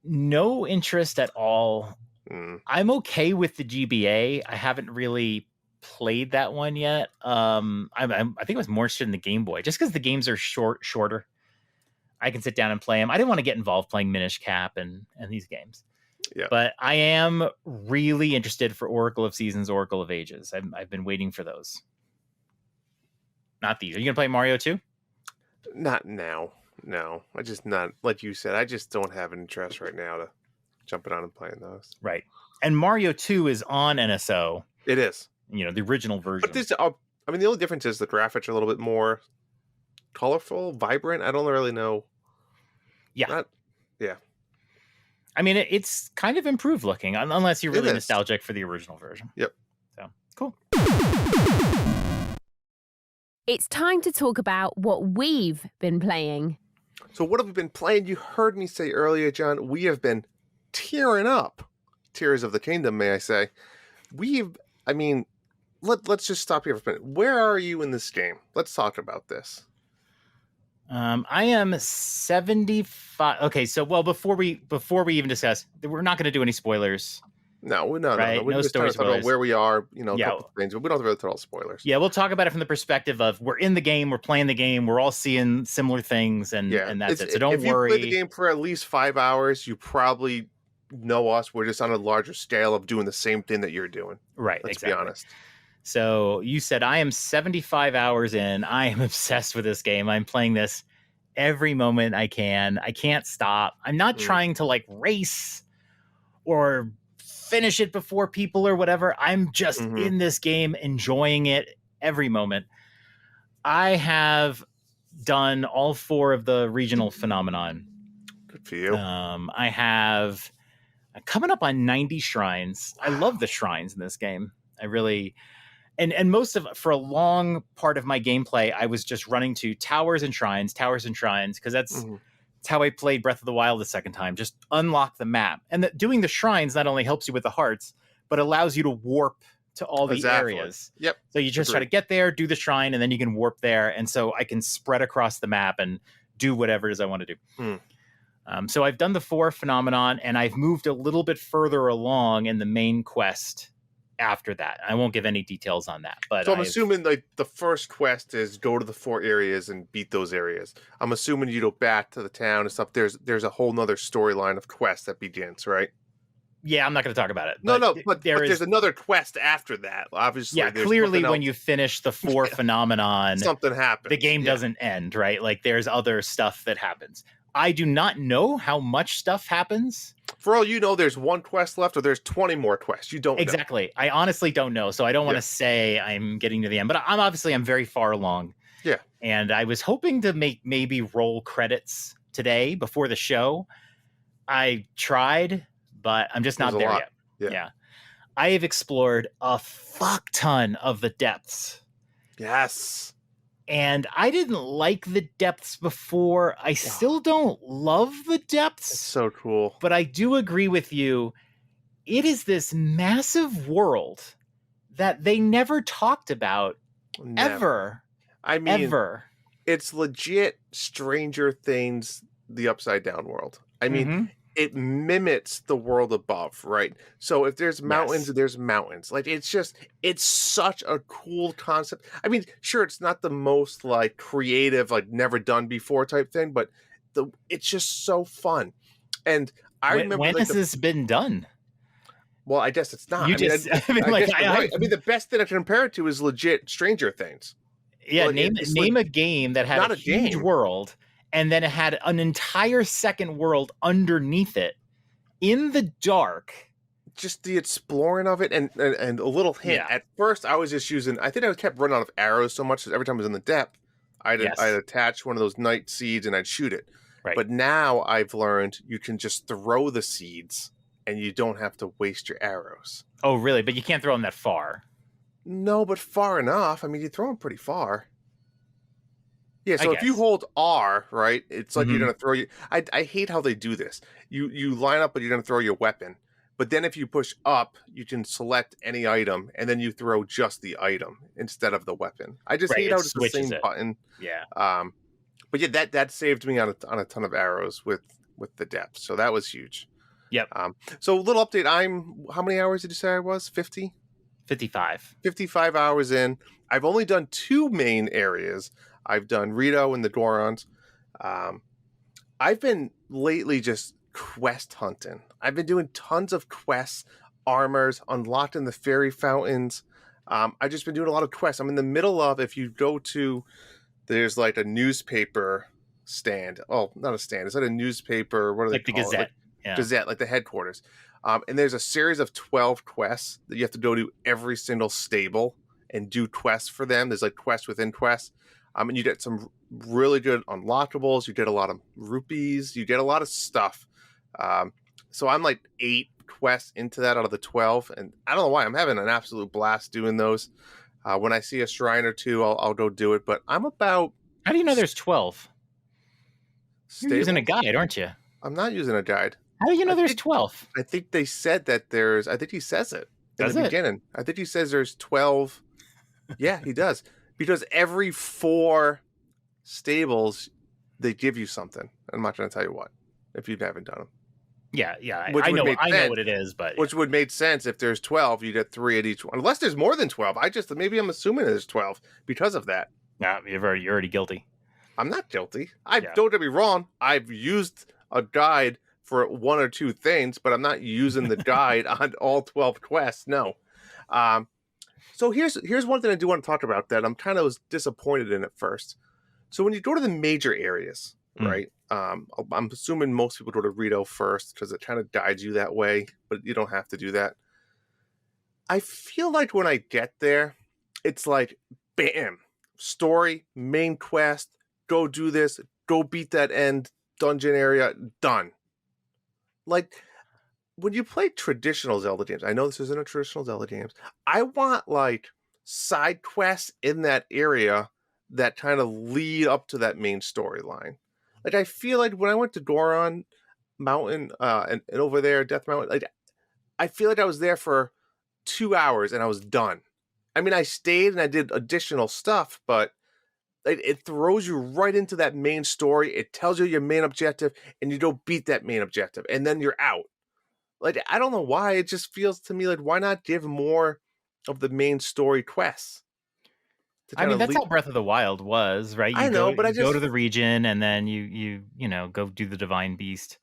No interest at all. I'm okay with the GBA. I haven't really played that one yet. I think I was more interested in the Game Boy, just because the games are shorter. I can sit down and play them. I didn't want to get involved playing Minish Cap and these games. Yeah. But I am really interested for Oracle of Seasons, Oracle of Ages. I've been waiting for those. Not these. Are you gonna play Mario 2? Not now. No, I just not like you said. I just don't have an interest right now to jumping on and playing those. Right. And Mario 2 is on NSO. It is. The original version. But this, the only difference is the graphics are a little bit more colorful, vibrant. I don't really know. Yeah. Yeah. I mean, it's kind of improved looking, unless you're really nostalgic for the original version. Yep. So, cool. It's time to talk about what we've been playing. So what have we been playing? You heard me say earlier, John, we have been tearing up. Tears of the Kingdom, may I say. Let's just stop here for a minute. Where are you in this game? Let's talk about this. I am 75. Okay, so before we even discuss, we're not going to do any spoilers. No. Right? We're No just story talking about spoilers. where we are, a couple of things, but we don't have to really tell all spoilers. Yeah, we'll talk about it from the perspective of we're in the game, we're playing the game, we're all seeing similar things, and that's it. So don't worry. If you played the game for at least 5 hours, you probably know us. We're just on a larger scale of doing the same thing that you're doing. Right, Let's exactly. be honest. So you said I am 75 hours in. I am obsessed with this game. I'm playing this every moment I can. I can't stop. I'm not trying to like race or finish it before people or whatever. I'm just in this game, enjoying it every moment. I have done all 4 of the regional phenomenon. Good for you. I have coming up on 90 shrines. I love the shrines in this game. I really, and most of, for a long part of my gameplay, I was just running to towers and shrines, because that's how I played Breath of the Wild the second time. Just unlock the map. And doing the shrines not only helps you with the hearts, but allows you to warp to all the areas. Yep. So you just try to get there, do the shrine, and then you can warp there. And so I can spread across the map and do whatever it is I want to do. So I've done the 4 phenomenon, and I've moved a little bit further along in the main quest after that. I won't give any details on that. But so I'm assuming like the first quest is go to the 4 areas and beat those areas. I'm assuming you go back to the town and stuff. There's a whole nother storyline of quests that begins, right? Yeah, I'm not going to talk about it. But there's another quest after that. Obviously, yeah. Clearly, when you finish the 4 phenomenon, something happens. The game doesn't end, right? Like there's other stuff that happens. I do not know how much stuff happens. For all you know, there's 1 quest left, or there's 20 more quests. You don't know. Exactly. I honestly don't know, so I don't want to say I'm getting to the end. But I'm very far along. Yeah. And I was hoping to maybe roll credits today before the show. I tried, but I'm just not there yet. Yeah. I have explored a fuck ton of the depths. Yes. And I didn't like the depths before. I still don't love the depths. It's so cool. But I do agree with you. It is this massive world that they never talked about ever. I mean, ever. It's legit Stranger Things, the Upside Down world. I mean, it mimics the world above, right? So if there's mountains, Yes. there's mountains. Like it's such a cool concept. I mean, sure, it's not the most like creative, like never done before type thing, but it's just so fun. And I remember When like has this been done? well, I guess it's not. You I mean, just, I mean, I like, guess you're right. I mean, the best thing I can compare it to is legit Stranger Things. yeah, Like, it's like, name a game that had not a a huge game. world and then it had an entire second world underneath it in the dark. Just the exploring of it and a little hint. Yeah. At first, I was just using. I think I kept running out of arrows so much that every time I was in the depth, I'd attach one of those night seeds and I'd shoot it. Right. But now I've learned you can just throw the seeds and you don't have to waste your arrows. Oh, really? But you can't throw them that far. No, but far enough. I mean, you throw them pretty far. Yeah, so if you guess. hold R, right, it's like you're Mhm. gonna throw you. I hate how they do this. You line up, but you're gonna throw your weapon. But then if you push up, you can select any item, and then you throw just the item instead of the weapon. I just Right, hate it how it's the switches same it. button. Yeah. But yeah, that saved me on a ton of arrows with the depth, so that was huge. Yep. So a little update. How many hours did you say I was? 50? 55. 55 hours in. I've only done 2 main areas. I've done Rito and the Gorons. I've been lately just quest hunting. I've been doing tons of quests, armors, unlocking the fairy fountains. I've just been doing a lot of quests. I'm in the middle of, if you go to, there's like a newspaper stand. Oh, not a stand. It's like a newspaper. What do Like they the call it? Gazette. Like, Gazette, like the headquarters. And there's a series of 12 quests that you have to go to every single stable and do quests for them. There's like quests within quests. And you get some really good unlockables. You get a lot of rupees. You get a lot of stuff. So I'm like 8 quests into that out of the 12. And I don't know why. I'm having an absolute blast doing those. When I see a shrine or two, I'll go do it. But I'm about... How do you know there's 12? You're using a stables? guide, aren't you? I'm not using a guide. How do you know there's 12? I think they said that there's... I think he says it in Does the it? beginning. I think he says there's 12. Yeah, he does. Because every 4 stables, they give you something. I'm not going to tell you what, if you haven't done them. Yeah. Which I would know make I know sense. what it is, but Which would make sense if there's 12, you get 3 at each one. Unless there's more than 12. Maybe I'm assuming there's 12 because of that. nah, you're already guilty. I'm not guilty. Yeah. Don't get me wrong. I've used a guide for 1 or 2 things, but I'm not using the guide on all 12 quests. No. So here's one thing I do want to talk about that I'm kind of was disappointed in at first. So when you go to the major areas, right? I'm assuming most people go to Rito first because it kind of guides you that way, but you don't have to do that. I feel like when I get there, it's like, bam, story, main quest, go do this, go beat that end dungeon area, done. Like, when you play traditional Zelda games, I know this isn't a traditional Zelda games, I want, like, side quests in that area that kind of lead up to that main storyline. Like, I feel like when I went to Goron Mountain and over there, Death Mountain, like, I feel like I was there for 2 hours and I was done. I mean, I stayed and I did additional stuff, but it throws you right into that main story. It tells you your main objective, and you don't beat that main objective, and then you're out. Like, I don't know why. It just feels to me like, why not give more of the main story quests? I mean, that's how Breath of the Wild was, right? I know, but I go to the region and then you go do the Divine Beast.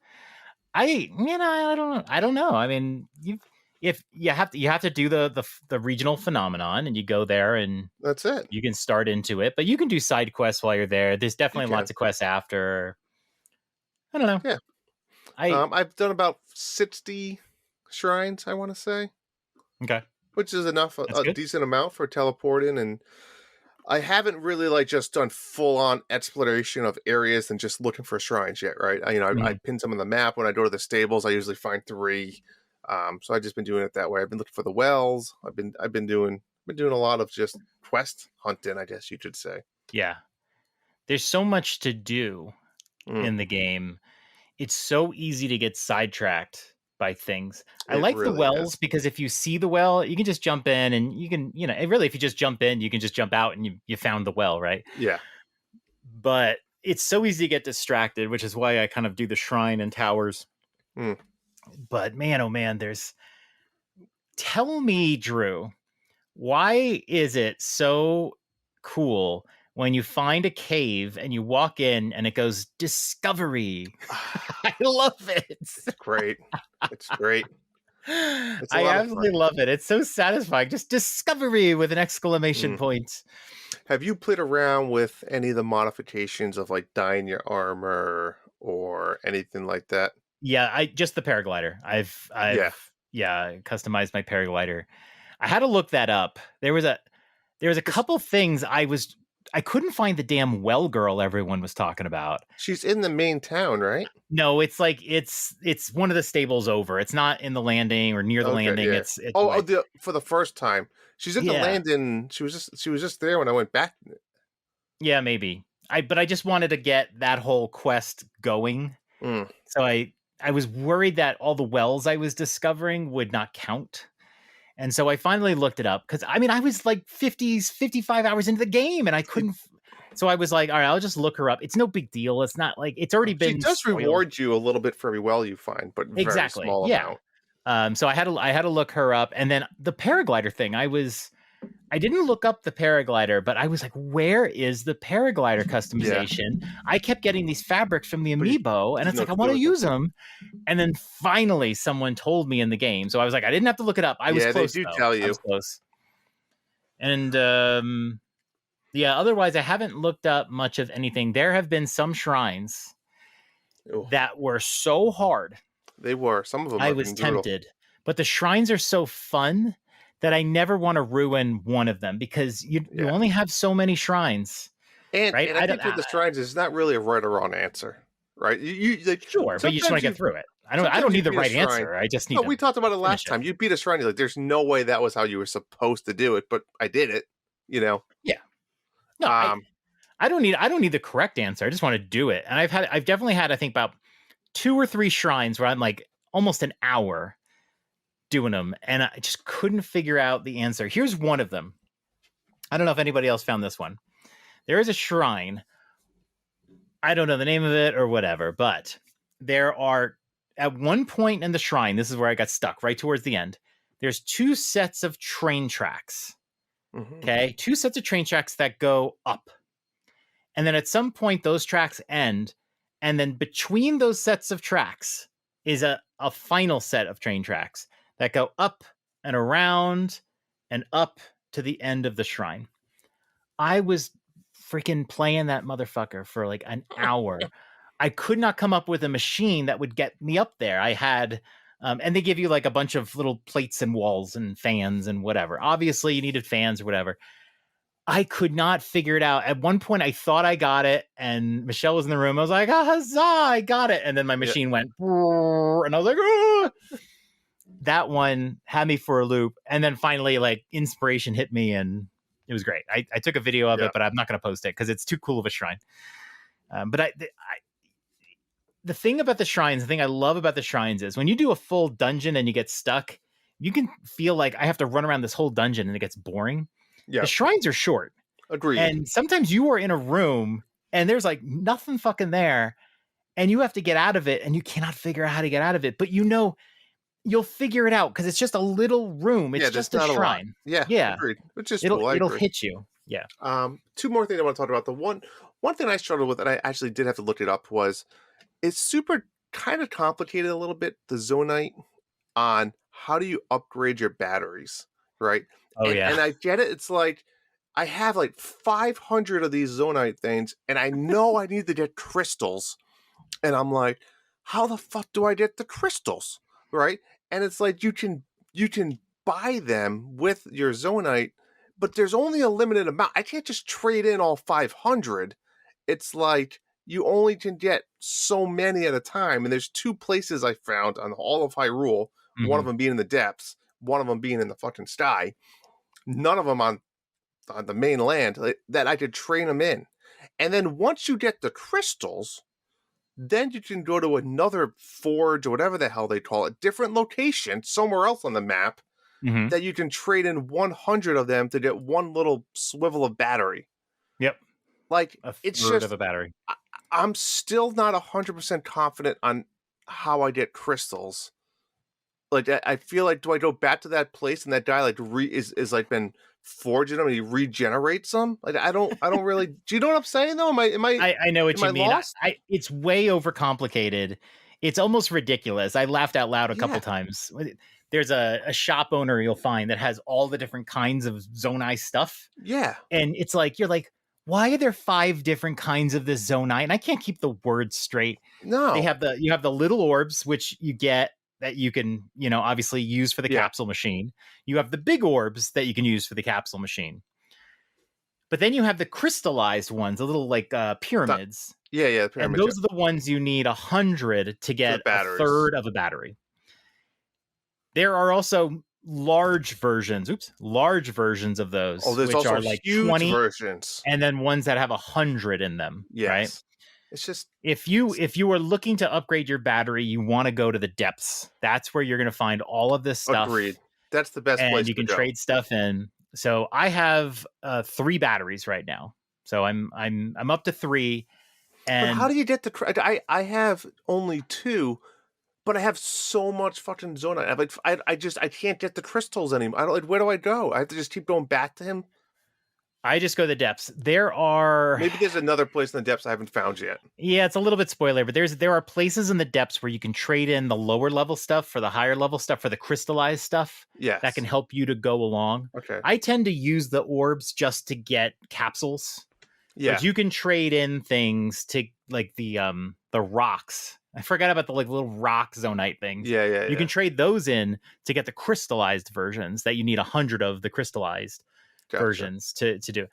I don't know. I mean, if you have to do the regional phenomenon and you go there and that's it. You can start into it, but you can do side quests while you're there. There's definitely lots of quests after. I don't know. Yeah. I've done about 60 shrines, I want to say. Okay. Which is enough, a decent amount for teleporting, and I haven't really like just done full on exploration of areas and just looking for shrines yet, right? I pin some on the map. When I go to the stables, I usually find 3. So I've just been doing it that way. I've been looking for the wells. I've been doing a lot of just quest hunting, I guess you could say. Yeah. There's so much to do in the game. It's so easy to get sidetracked by things. I like the wells because if you see the well, you can just jump in and you can, really, if you just jump in, you can just jump out and you found the well, right? Yeah. But it's so easy to get distracted, which is why I kind of do the shrine and towers Mm. But man, oh man, tell me, Drew, why is it so cool when you find a cave and you walk in and it goes discovery? I love it. It's great. It's great. It's a I lot of fun. absolutely love it. It's so satisfying. Just discovery with an exclamation point. Have you played around with any of the modifications of like dyeing your armor or anything like that? Yeah, I just the paraglider. Yeah. Yeah, customized my paraglider. I had to look that up. There was a couple things I couldn't find the damn well girl everyone was talking about. She's in the main town, right? No, it's like it's one of the stables over. It's not in the landing or near the Okay, landing. yeah. It's Oh, like, for the first time. She's at the yeah. landing. She was just there when I went back. Yeah, maybe. But I just wanted to get that whole quest going. Mm. So I was worried that all the wells I was discovering would not count. And so I finally looked it up because I mean I was like 55 hours into the game and I couldn't. So I was like, all right, I'll just look her up. It's no big deal. It's not like it's already been. She does spoiled. reward you a little bit for every well you find, but very small amount. So I had to look her up, and then the paraglider thing. I didn't look up the paraglider, but I was like, where is the paraglider customization? I kept getting these fabrics from the amiibo, and it's like I want to use them. And then finally, someone told me in the game, so I was like, I didn't have to look it up. I was close. They do though. tell you. I was close. And yeah, otherwise, I haven't looked up much of anything. There have been some shrines that were so hard. They were. Some of them. I was tempted, but the shrines are so fun that I never want to ruin one of them because you only have so many shrines. And, right? and I think with the shrines, it's not really a right or wrong answer, right? Sure, but you just want to get through it. I don't need the right answer. I just need. No, we talked about it last time. You beat a shrine. You're like, there's no way that was how you were supposed to do it, but I did it. You know. Yeah. No, I don't need the correct answer. I just want to do it. And I've definitely had, I think, about 2 or 3 shrines where I'm like almost an hour doing them, and I just couldn't figure out the answer. Here's one of them. I don't know if anybody else found this one. There is a shrine. I don't know the name of it or whatever, but there are, at one point in the shrine, this is where I got stuck right towards the end. There's 2 sets of train tracks. Okay, 2 sets of train tracks that go up. And then at some point, those tracks end. And then between those sets of tracks is a final set of train tracks that go up and around and up to the end of the shrine. I was freaking playing that motherfucker for like an hour. I could not come up with a machine that would get me up there. I had... and they give you like a bunch of little plates and walls and fans and whatever. Obviously, you needed fans or whatever. I could not figure it out. At one point, I thought I got it, and Michelle was in the room. I was like, huzzah, I got it. And then my machine went, and I was like, ah! That one had me for a loop. And then finally, like, inspiration hit me, and it was great. I took a video of it, but I'm not going to post it because it's too cool of a shrine. But the thing about the shrines, the thing I love about the shrines is when you do a full dungeon and you get stuck, you can feel like I have to run around this whole dungeon and it gets boring. Yeah. The shrines are short. Agreed. And sometimes you are in a room and there's like nothing fucking there and you have to get out of it and you cannot figure out how to get out of it. But you know, you'll figure it out because it's just a little room. It's just a shrine. Yeah. Agreed. Which is it'll cool. hit you. Yeah. 2 more things I want to talk about. The one thing I struggled with, and I actually did have to look it up, was it's super kind of complicated a little bit, the Zonite, on how do you upgrade your batteries, right? And I get it. It's like, I have like 500 of these Zonite things, and I know I need to get crystals. And I'm like, how the fuck do I get the crystals, right? And it's like, you can buy them with your Zonite, but there's only a limited amount. I can't just trade in all 500. It's like, you only can get so many at a time. And there's 2 places I found on all of Hyrule, one of them being in the depths, one of them being in the fucking sky, none of them on the main land, that I could train them in. And then once you get the crystals, then you can go to another forge or whatever the hell they call it, different location, somewhere else on the map, that you can trade in 100 of them to get one little swivel of battery. Yep. Like, it's just of a battery. I'm still not 100% confident on how I get crystals. Like, I feel like, do I go back to that place and that guy like is like been forging them and he regenerates them? Like, I don't really. Do you know what I'm saying though? I know what am I you mean. lost? It's way overcomplicated. It's almost ridiculous. I laughed out loud a couple Yeah. times. There's a shop owner you'll find that has all the different kinds of Zonai stuff. Yeah. And it's like, you're like, why are there 5 different kinds of this Zonai? And I can't keep the words straight. No. You have the little orbs, which you get that you can, obviously use for the capsule machine. You have the big orbs that you can use for the capsule machine. But then you have the crystallized ones, the little like pyramids. Yeah, and those are the ones you need 100 to get a third of a battery. There are also large versions of those. Oh, there's which also are like huge 20 versions. and then ones that have 100 in them. Yes. Right? It's just, if you are looking to upgrade your battery, you want to go to the depths. That's where you're going to find all of this stuff. Agreed. That's the best place and you can trade stuff in. So I have 3 batteries right now. So I'm up to 3. And but how do you get the? I have only 2, but I have so much fucking Zonai. I can't get the crystals anymore. I don't. Like, where do I go? I have to just keep going back to him. I just go to the depths. There are maybe there's another place in the depths I haven't found yet. Yeah, it's a little bit spoiler, but there are places in the depths where you can trade in the lower level stuff for the higher level stuff for the crystallized stuff. Yes. That can help you to go along. Okay. I tend to use the orbs just to get capsules. Yeah. But you can trade in things to like the rocks. I forgot about the like little rock zonite things. Yeah. You can trade those in to get the crystallized versions that you need 100 of the crystallized versions to do.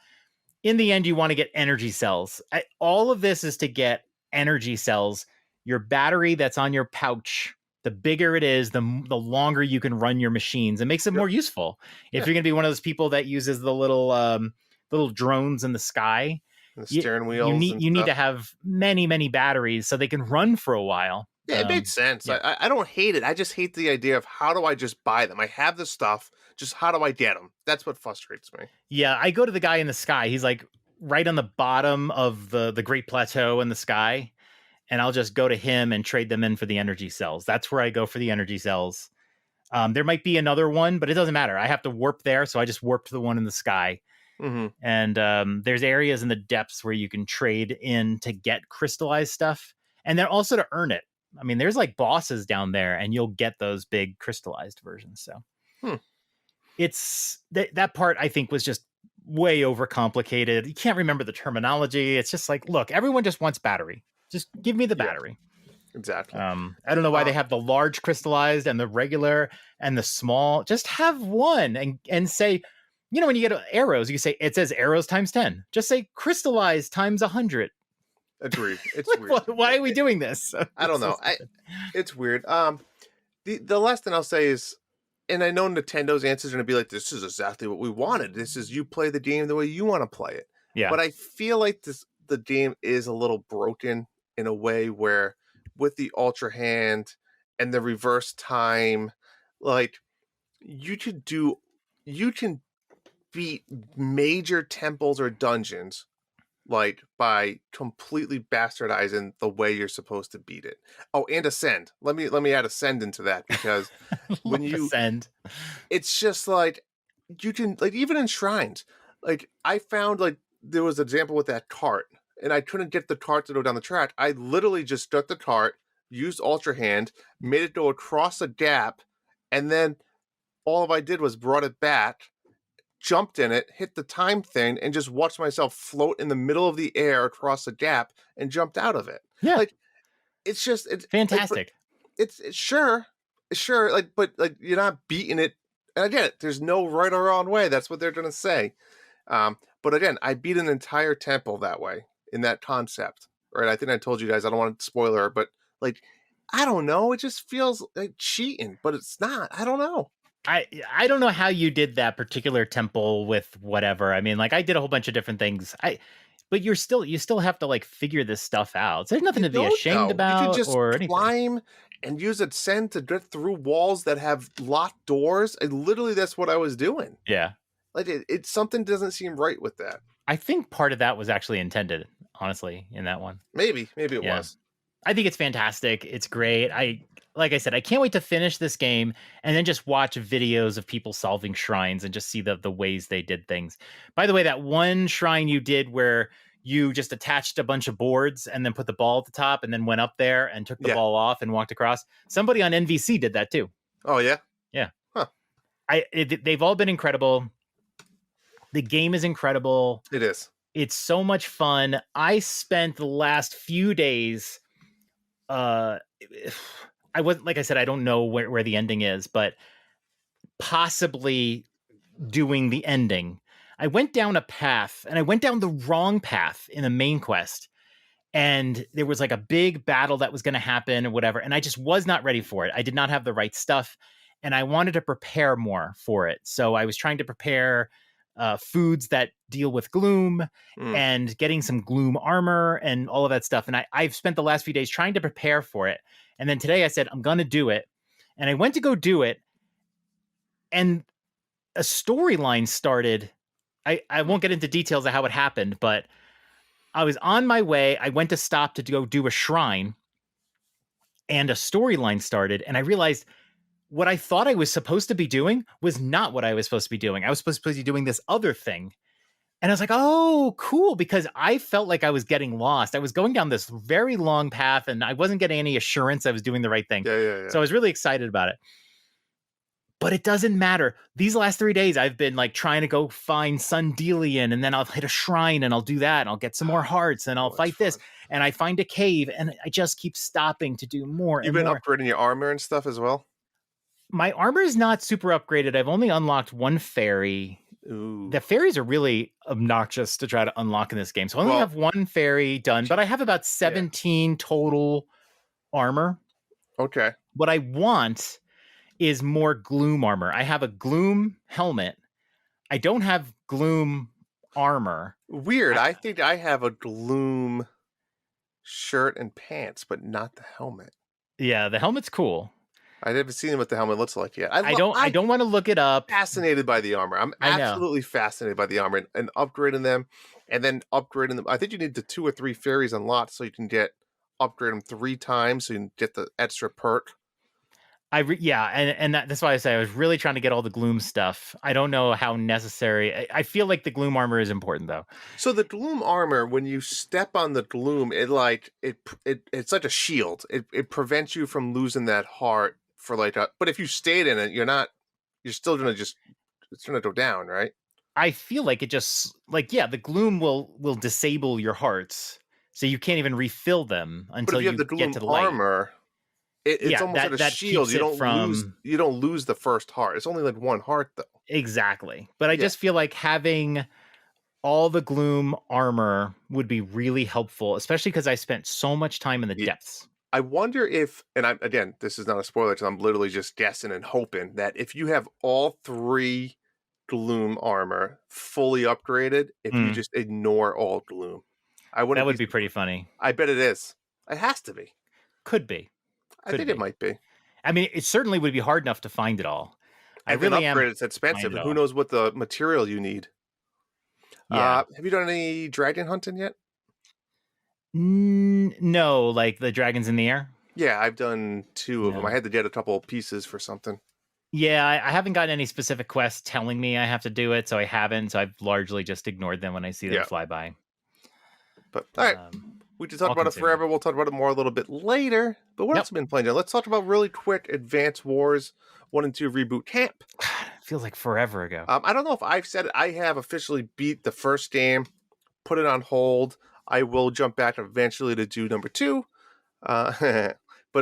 In the end, you want to get energy cells. All of this is to get energy cells. Your battery that's on your pouch, the bigger it is, the longer you can run your machines. It makes it more useful. If you're going to be one of those people that uses the little drones in the sky, the steering wheels. You need to have many batteries so they can run for a while. Yeah, it made sense. Yeah. I don't hate it. I just hate the idea of how do I just buy them? I have the stuff. Just how do I get them? That's what frustrates me. Yeah, I go to the guy in the sky. He's like right on the bottom of the Great Plateau in the sky. And I'll just go to him and trade them in for the energy cells. That's where I go for the energy cells. There might be another one, but it doesn't matter. I have to warp there, so I just warp to the one in the sky. Mm-hmm. And there's areas in the depths where you can trade in to get crystallized stuff. And then also to earn it. I mean, there's like bosses down there, and you'll get those big crystallized versions. So it's that part, I think, was just way overcomplicated. You can't remember the terminology. It's just like, look, everyone just wants battery. Just give me the battery. Exactly. I don't know why they have the large crystallized and the regular and the small. Just have one and say, when you get arrows, you say it says arrows times 10. Just say crystallized times 100. Agreed. It's like, weird. Why are we doing this? I don't know. It's weird. The last thing I'll say is, and I know Nintendo's answer is going to be like, this is exactly what we wanted. This is you play the game the way you want to play it. Yeah. But I feel like the game is a little broken in a way where with the Ultra Hand and the reverse time, like you can beat major temples or dungeons like by completely bastardizing the way you're supposed to beat it. Oh, and ascend. Let me add ascend into that, because when you ascend, it's just like you can, like, even in shrines, like I found like there was an example with that cart and I couldn't get the cart to go down the track. I literally just stuck the cart, used Ultra Hand, made it go across a gap, and then all I did was brought it back, jumped in it, hit the time thing, and just watched myself float in the middle of the air across a gap and jumped out of it. Yeah. Like, it's fantastic. Like, it's sure. Like, but like, you're not beating it. And I get it. There's no right or wrong way. That's what they're going to say. But again, I beat an entire temple that way in that concept. Right. I think I told you guys, I don't want to spoiler, but like, I don't know. It just feels like cheating, but it's not. I don't know. I don't know how you did that particular temple with whatever. I mean, like I did a whole bunch of different things. But you still have to like figure this stuff out. So there's nothing to be ashamed about. You can just or anything. climb and use ascend to get through walls that have locked doors. And literally, that's what I was doing. Yeah, like it's something doesn't seem right with that. I think part of that was actually intended, honestly, in that one. Maybe it was. I think it's fantastic. It's great. Like I said, I can't wait to finish this game and then just watch videos of people solving shrines and just see the ways they did things. By the way, that one shrine you did where you just attached a bunch of boards and then put the ball at the top and then went up there and took the ball off and walked across. Somebody on NVC did that too. Oh yeah? Yeah. Huh. They've all been incredible. The game is incredible. It is. It's so much fun. I spent the last few days I wasn't, like I said, I don't know where the ending is, but possibly doing the ending. I went down a path and I went down the wrong path in the main quest. And there was like a big battle that was going to happen or whatever. And I just was not ready for it. I did not have the right stuff and I wanted to prepare more for it. So I was trying to prepare foods that deal with gloom and getting some gloom armor and all of that stuff. And I've spent the last few days trying to prepare for it. And then today I said, I'm going to do it. And I went to go do it. And a storyline started. I won't get into details of how it happened, but I was on my way. I went to stop to go do a shrine and a storyline started. And I realized what I thought I was supposed to be doing was not what I was supposed to be doing. I was supposed to be doing this other thing. And I was like, oh, cool. Because I felt like I was getting lost. I was going down this very long path and I wasn't getting any assurance I was doing the right thing. Yeah. So I was really excited about it. But it doesn't matter. These last 3 days, I've been like trying to go find Sundelian and then I'll hit a shrine and I'll do that and I'll get some more hearts and I'll fight this. And I find a cave and I just keep stopping to do more. You've been upgrading your armor and stuff as well? My armor is not super upgraded. I've only unlocked one fairy. Ooh. The fairies are really obnoxious to try to unlock in this game. So I only have one fairy done, but I have about 17 total armor. Okay. What I want is more gloom armor. I have a gloom helmet. I don't have gloom armor. Weird. I think I have a gloom shirt and pants, but not the helmet. Yeah, the helmet's cool. I haven't seen what the helmet looks like yet. I don't want to look it up. Fascinated by the armor. I'm absolutely fascinated by the armor and upgrading them and then upgrading them. I think you need the 2 or 3 fairies unlocked so you can upgrade them 3 times so you can get the extra perk. That's why I say I was really trying to get all the gloom stuff. I don't know how necessary. I feel like the gloom armor is important though. So the gloom armor, when you step on the gloom, it's like a shield. It prevents you from losing that heart for but if you stayed in it, you're still gonna it's gonna go down, right? I feel like it just the gloom will disable your hearts, so you can't even refill them until you get to the light. Armor. It's almost like a shield. You don't lose the first heart. It's only like 1 heart though. Exactly. But I just feel like having all the gloom armor would be really helpful, especially because I spent so much time in the depths. I wonder if, and again, this is not a spoiler because I'm literally just guessing and hoping that if you have all 3 gloom armor fully upgraded, if you just ignore all gloom, that would be pretty funny. I bet it is. It has to be. Could be. I think it might be. I mean, it certainly would be hard enough to find it all. I really am. It's expensive. Who knows what the material you need? Yeah. Have you done any dragon hunting yet? No, like the dragons in the air. Yeah, I've done 2 of them. I had to get a couple of pieces for something. Yeah, I haven't gotten any specific quests telling me I have to do it, so I haven't. So I've largely just ignored them when I see them fly by. But all right. We could talk about it forever. We'll talk about it more a little bit later. But what else have you been playing? Let's talk about really quick Advance Wars 1 and 2 Reboot Camp. Feels like forever ago. I don't know if I've said it. I have officially beat the first game, put it on hold. I will jump back eventually to do number 2. But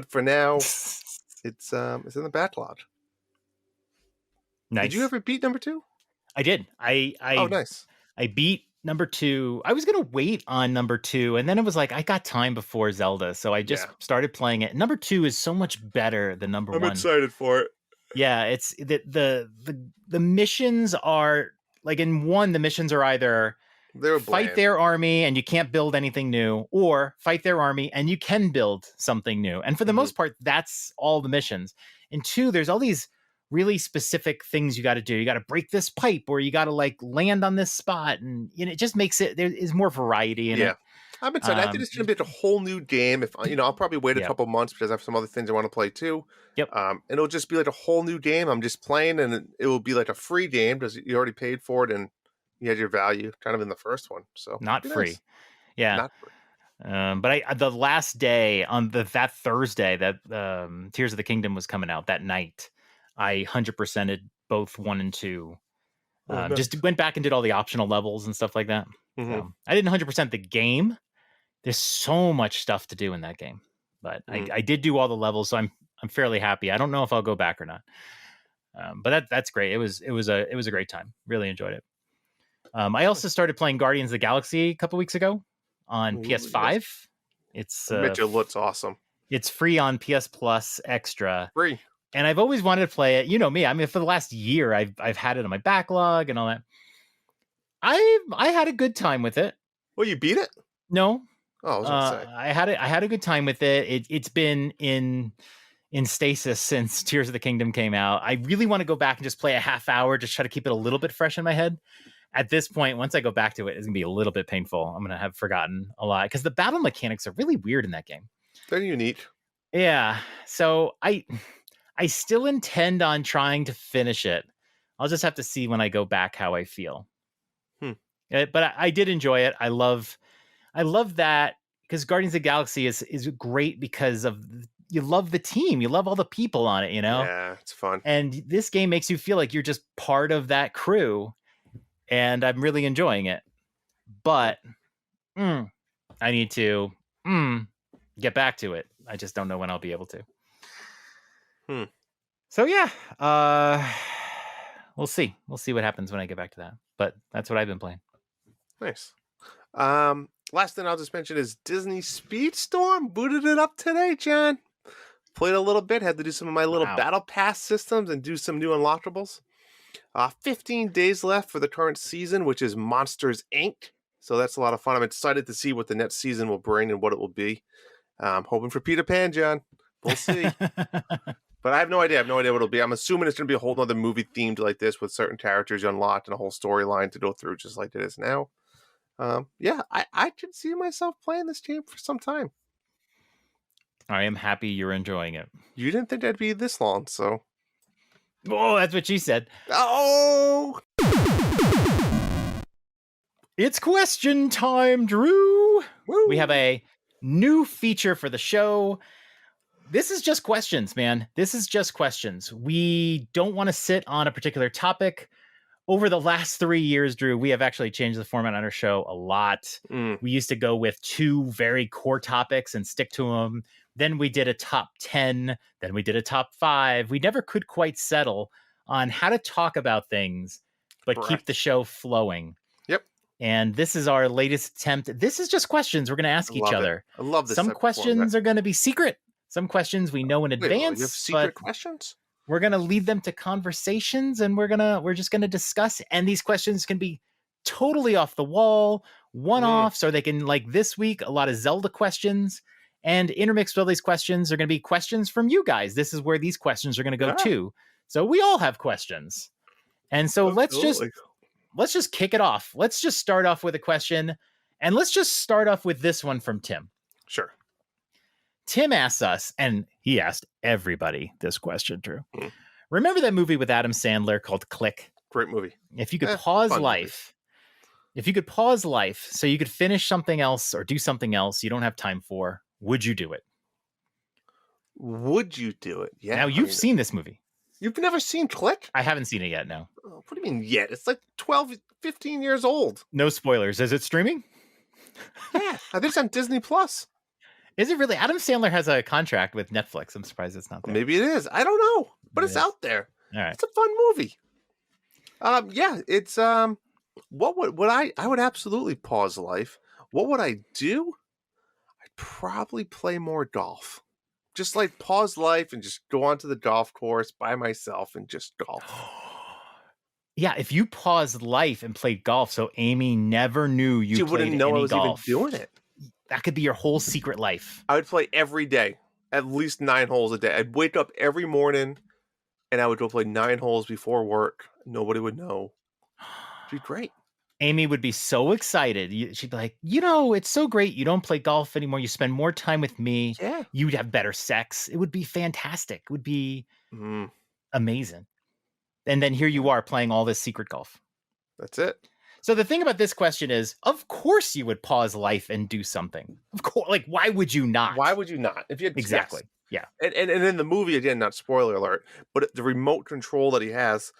for now, it's in the backlog. Nice. Did you ever beat number 2? I did. Oh, nice. I beat number 2. I was going to wait on number 2. And then it was like, I got time before Zelda. So I just started playing it. Number 2 is so much better than number 1. I'm excited for it. Yeah. It's the missions are like in 1, the missions are either fight their army and you can't build anything new, or fight their army and you can build something new. And for the most part, that's all the missions. In 2, there's all these really specific things you got to do. You got to break this pipe, or you got to like land on this spot, and it just makes it, there is more variety in it. I'm excited. I think it's going to be a whole new game. If I'll probably wait a couple months because I have some other things I want to play too. Yep. And it'll just be like a whole new game. I'm just playing, and it will be like a free game because you already paid for it and you had your value kind of in the first one. So not free. Nice. Yeah. Not free. But the last day on that Thursday that Tears of the Kingdom was coming out that night, I 100%ed both 1 and 2. Nice. Just went back and did all the optional levels and stuff like that. Mm-hmm. I didn't 100% the game. There's so much stuff to do in that game, but I did do all the levels, so I'm fairly happy. I don't know if I'll go back or not, but that's great. It was a great time. Really enjoyed it. I also started playing Guardians of the Galaxy a couple weeks ago on PS5. Yes. It's it looks awesome. It's free on PS Plus Extra. Free. And I've always wanted to play it. You know me. I mean, for the last year, I've had it on my backlog and all that. I had a good time with it. Well, you beat it? No. Oh, I was gonna say. I had a good time with it. It's been in stasis since Tears of the Kingdom came out. I really want to go back and just play a half hour, just try to keep it a little bit fresh in my head. At this point, once I go back to it, it's gonna be a little bit painful. I'm gonna have forgotten a lot because the battle mechanics are really weird in that game. They're unique. Yeah. So I still intend on trying to finish it. I'll just have to see when I go back how I feel. But I did enjoy it. I love that because Guardians of the Galaxy is great because of you love the team. You love all the people on it, Yeah, it's fun. And this game makes you feel like you're just part of that crew. And I'm really enjoying it. But I need to get back to it. I just don't know when I'll be able to. So yeah, we'll see. We'll see what happens when I get back to that. But that's what I've been playing. Nice. Last thing I'll just mention is Disney Speedstorm. Booted it up today, John. Played a little bit. Had to do some of my little battle pass systems and do some new unlockables. 15 days left for the current season, which is Monsters, Inc. So that's a lot of fun. I'm excited to see what the next season will bring and what it will be. I'm hoping for Peter Pan, John. We'll see. But I have no idea. what it'll be. I'm assuming it's going to be a whole other movie themed like this with certain characters unlocked and a whole storyline to go through just like it is now. Yeah, I could see myself playing this game for some time. I am happy you're enjoying it. You didn't think that'd be this long, so... Oh, that's what she said. Oh! It's question time, Drew. Woo. We have a new feature for the show. This is just questions, man. This is just questions. We don't want to sit on a particular topic. Over the last 3 years, Drew, we have actually changed the format on our show a lot. We used to go with 2 very core topics and stick to them. Then we did a top 10. Then we did a top 5. We never could quite settle on how to talk about things, but keep the show flowing. Yep. And this is our latest attempt. This is just questions we're going to ask each other. I love this. Some questions are going to be secret. Some questions we know in advance. You have secret questions? We're going to lead them to conversations, and we're just going to discuss. And these questions can be totally off the wall, one-offs, or they can, like this week, a lot of Zelda questions. And intermixed with all these questions are going to be questions from you guys. This is where these questions are going to go too. So we all have questions. And so let's just kick it off. Let's just start off with a question. And let's just start off with this one from Tim. Sure. Tim asks us, and he asked everybody this question, Drew. Remember that movie with Adam Sandler called Click? Great movie. If you could pause life, so you could finish something else or do something else you don't have time for, would you do it? Would you do it? Yeah. Now, you've seen this movie. You've never seen Click? I haven't seen it yet, no. Oh, what do you mean yet? It's like 12, 15 years old. No spoilers. Is it streaming? Yeah. I think it's on Disney Plus. Is it really? Adam Sandler has a contract with Netflix. I'm surprised it's not there. Maybe it is. I don't know. But it's out there. All right. It's a fun movie. Yeah, it's what would I would absolutely pause life. What would I do? I'd probably play more golf. Just like pause life and just go onto the golf course by myself and just golf. Yeah, if you paused life and played golf, so Amy never knew you played wouldn't know any I was golf. even doing it. That could be your whole secret life. I would play every day, at least 9 holes a day. I'd wake up every morning and I would go play 9 holes before work. Nobody would know. It'd be great. Amy would be so excited. She'd be like, it's so great. You don't play golf anymore. You spend more time with me. Yeah. You'd have better sex. It would be fantastic. It would be amazing. And then here you are playing all this secret golf. That's it. So the thing about this question is, of course you would pause life and do something. Of course. Like, why would you not? Why would you not? If you had, Exactly. Yes. Yeah. And in the movie, again, not spoiler alert, but the remote control that he has,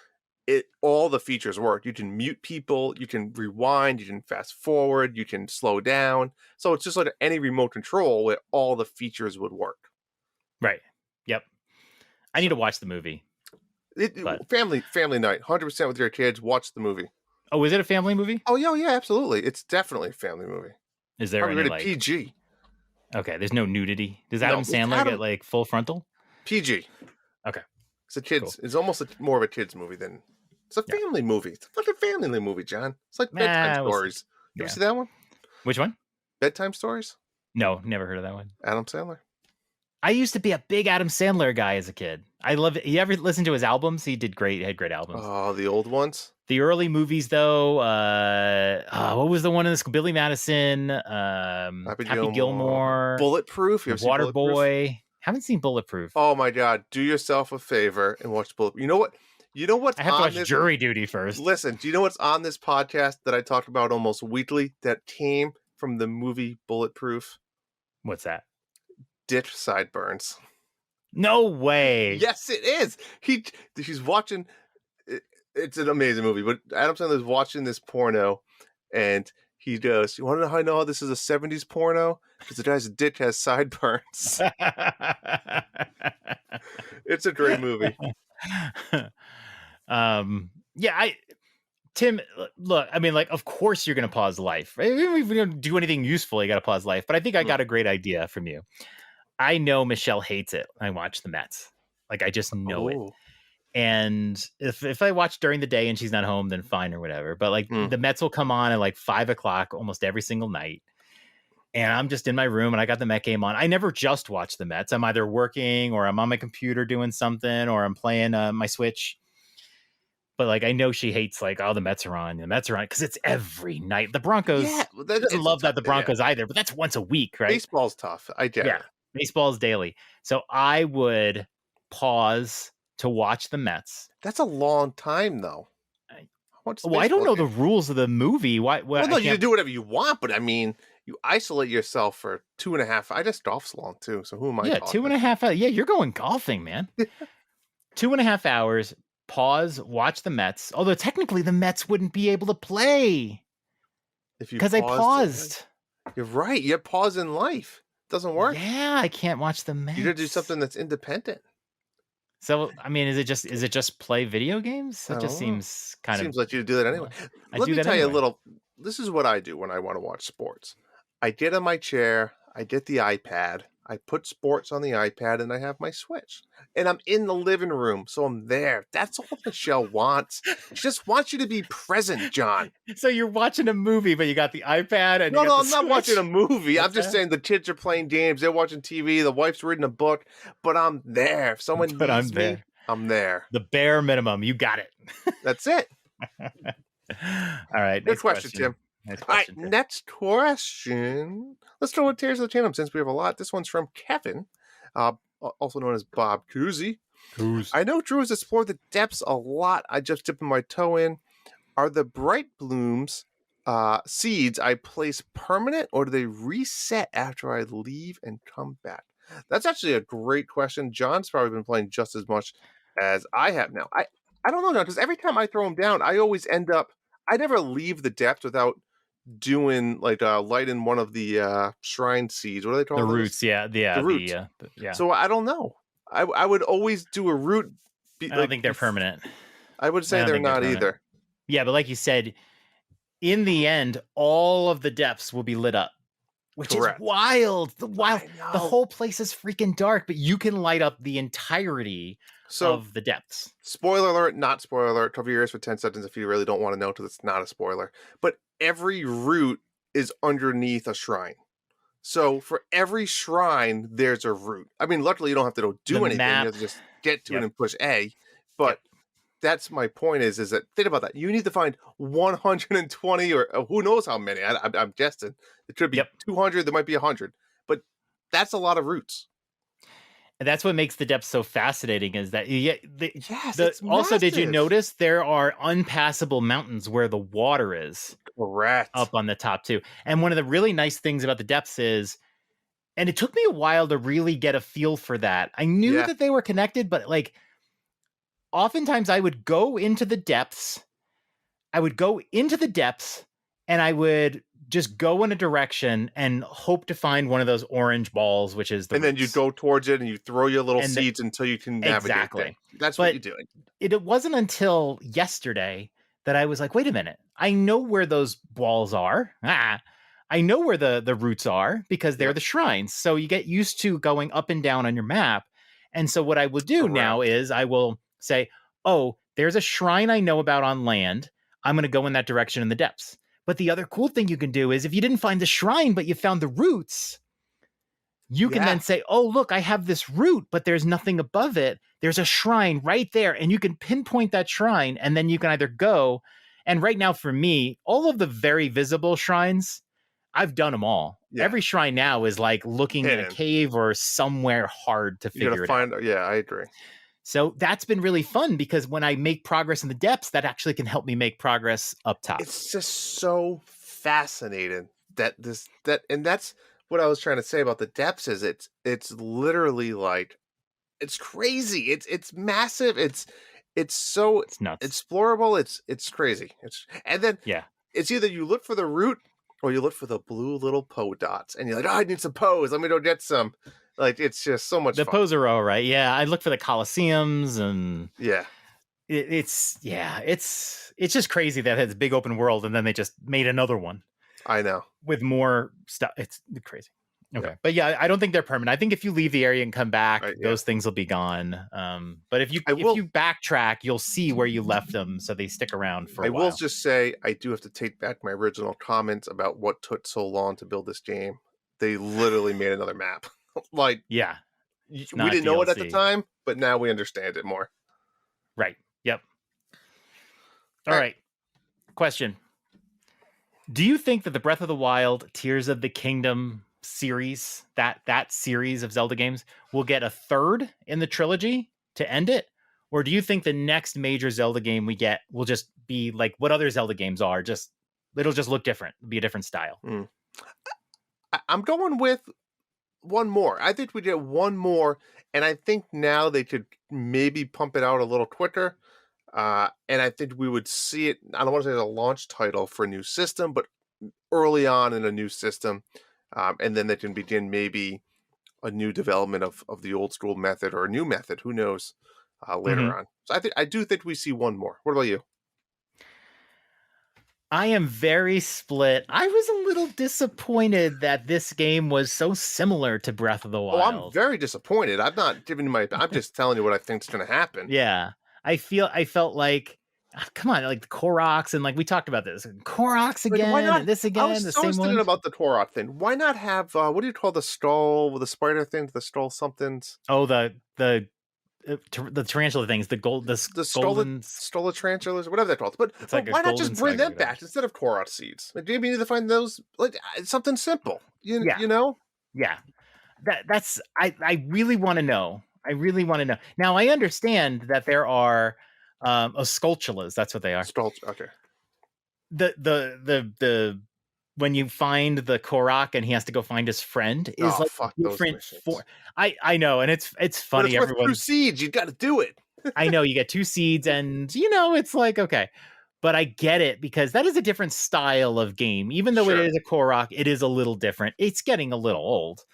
all the features work. You can mute people, you can rewind, you can fast forward, you can slow down. So it's just like any remote control where all the features would work. Right. Yep. I need to watch the movie. Family night, 100% with your kids. Watch the movie. Oh, is it a family movie? Oh yeah, absolutely. It's definitely a family movie. Is there any like PG? Okay, there's no nudity. Does Adam Sandler get like full frontal? PG. Okay. It's a kids. Cool. It's almost more of a kids movie than it's a family movie. It's a fucking family movie, John. It's like bedtime stories. You ever see that one? Which one? Bedtime stories? No, never heard of that one. Adam Sandler. I used to be a big Adam Sandler guy as a kid. I love it. You ever listen to his albums? He did great. He had great albums. Oh, the old ones. The early movies, though. What was the one in this? Billy Madison. Happy Gilmore. Bulletproof. You ever seen Bulletproof? Waterboy. Haven't seen Bulletproof. Oh my God! Do yourself a favor and watch Bulletproof. You know what? I have to watch Jury Duty first. Listen, do you know what's on this podcast that I talk about almost weekly that came from the movie Bulletproof? What's that? Ditch sideburns. No way. Yes, it is. She's watching. It's an amazing movie, but Adam Sandler's watching this porno, and he goes, "You want to know how I know this is a '70s porno? Because the guy's dick has sideburns." It's a great movie. Tim, look, I mean, like, of course you're going to pause life. Right? Even if you don't do anything useful, you got to pause life. But I think I got a great idea from you. I know Michelle hates it when I watch the Mets. Like, I just know it. And if I watch during the day and she's not home, then fine or whatever. But like the Mets will come on at like 5:00 almost every single night. And I'm just in my room and I got the Met game on. I never just watch the Mets. I'm either working or I'm on my computer doing something or I'm playing my Switch. But like, I know she hates like, oh, the Mets are on. The Mets are on because it's every night. The Broncos doesn't love that the Broncos either, but that's once a week, right? Baseball's tough. I get it. Baseball's daily. So I would pause to watch the Mets. That's a long time, though. I don't know the rules of the movie. Why? Well, no, you can do whatever you want, but I mean, you isolate yourself for 2.5. I just golf's long too, so who am I? Yeah, 2.5 hours. Yeah, you're going golfing, man. 2.5 hours. Pause. Watch the Mets. Although technically, the Mets wouldn't be able to play because I paused. You're right. You pause in life. It doesn't work. Yeah, I can't watch the Mets. You got to do something that's independent. So, I mean, is it just play video games? That just seems seems like you do that anyway. Let me tell you a little. This is what I do when I want to watch sports. I get in my chair, I get the iPad, I put sports on the iPad, and I have my Switch. And I'm in the living room, so I'm there. That's all Michelle wants. She just wants you to be present, John. So you're watching a movie, but you got the iPad and no, I'm not watching a movie. I'm just saying the kids are playing games, they're watching TV, the wife's reading a book, but I'm there. If someone needs me, I'm there. The bare minimum. You got it. That's it. All right. Good question, Tim. Nice question, all right, next question. Let's throw a tears of the tandem since we have a lot. This one's from Kevin, also known as Bob Cousy. I know Drew has explored the depths a lot. I just dipped my toe in. Are the bright blooms seeds I place permanent, or do they reset after I leave and come back? That's actually a great question. John's probably been playing just as much as I have now. I don't know now, because every time I throw them down, I always end up, I never leave the depth without doing like lighting one of the shrine seeds. What are they called? The roots, the roots. Yeah. So I don't know. I would always do a root. I don't think they're permanent. I would say they're not either. Yeah, but like you said, in the end, all of the depths will be lit up, which is wild. The whole place is freaking dark, but you can light up the entirety of the depths. Spoiler alert, not spoiler alert. Cover your ears for 10 seconds if you really don't want to know, because it's not a spoiler. But every root is underneath a shrine. So for every shrine, there's a root. I mean, luckily you don't have to do anything. You have to just get to it and push A. But that's my point is that think about that. You need to find 120 or who knows how many. I'm guessing it could be Yep. 200. There might be 100, but that's a lot of routes. And that's what makes the depths so fascinating is that Yes, it's also, did you massive. notice there are unpassable mountains where the water is Correct. up on the top too? And one of the really nice things about the depths is, and it took me a while to really get a feel for that. I knew Yeah. that they were connected, but like oftentimes I would go into the depths. And I would just go in a direction and hope to find one of those orange balls, which is the And then you roots. go towards it and you throw your little And seeds until you can navigate Exactly. there. That's But what you're doing. It wasn't until yesterday that I was like, wait a minute. I know where those balls are. I know where the roots are because they're Yep. the shrines. So you get used to going up and down on your map. And so what I will do now is I will say, oh, there's a shrine I know about on land. I'm going to go in that direction in the depths. But the other cool thing you can do is if you didn't find the shrine, but you found the roots, you can then say, oh, look, I have this root, but there's nothing above it. There's a shrine right there. And you can pinpoint that shrine. And then you can either go. And right now for me, all of the very visible shrines, I've done them all. Yeah. Every shrine now is like looking in a cave or somewhere hard to figure it out. Yeah, I agree. So that's been really fun because when I make progress in the depths, that actually can help me make progress up top. It's just so fascinating and that's what I was trying to say about the depths is it's literally like it's crazy. It's massive. It's so It's nuts. explorable. It's crazy. And then it's either you look for the root or you look for the blue little Poe dots and you're like, oh, I need some Poes. Let me go get some. Like, it's just so much fun. The Poes are all right. Yeah, I look for the Colosseums and it's just crazy that it has a big open world and then they just made another one. I know. With more stuff. It's crazy. Okay. But yeah, I don't think they're permanent. I think if you leave the area and come back, those things will be gone. But if you backtrack, you'll see where you left them, so they stick around for a while. I will just say I do have to take back my original comments about what took so long to build this game. They literally made another map. Like, we didn't know it at the time, but now we understand it more. Right. Yep. All right. Question. Do you think that the Breath of the Wild, Tears of the Kingdom series, that series of Zelda games, will get a third in the trilogy to end it? Or do you think the next major Zelda game we get will just be like what other Zelda games are? It'll just look different. It'll be a different style. I'm going with one more. I think we get one more, and I think now they could maybe pump it out a little quicker. And I think we would see it, I don't want to say as a launch title for a new system, but early on in a new system. And then they can begin maybe a new development of the old school method or a new method, who knows, later on. So I do think we see one more. What about you? I am very split. I was a little disappointed that this game was so similar to Breath of the Wild. Oh, I'm very disappointed. I'm not giving you I'm just telling you what I think is going to happen. Yeah. I felt like, come on, like the Koroks and like we talked about this. Koroks again, why not? And this again, I was the so same one. about the Korok thing. Why not have, what do you call the skull with the spider things, the skull somethings? Oh, the tarantula things, the golden tarantulas, whatever they're called. But like why not just bring them back instead of Korok seeds? Like, maybe you need to find those, like something simple. You know? Yeah. That's I really want to know. Now I understand that there are sculptulas. That's what they are. Okay. The when you find the Korok and he has to go find his friend is different. I know, and it's funny. But it's with 2 seeds. You got to do it. I know you get 2 seeds, and it's like okay, but I get it because that is a different style of game. Even though it is a Korok, it is a little different. It's getting a little old.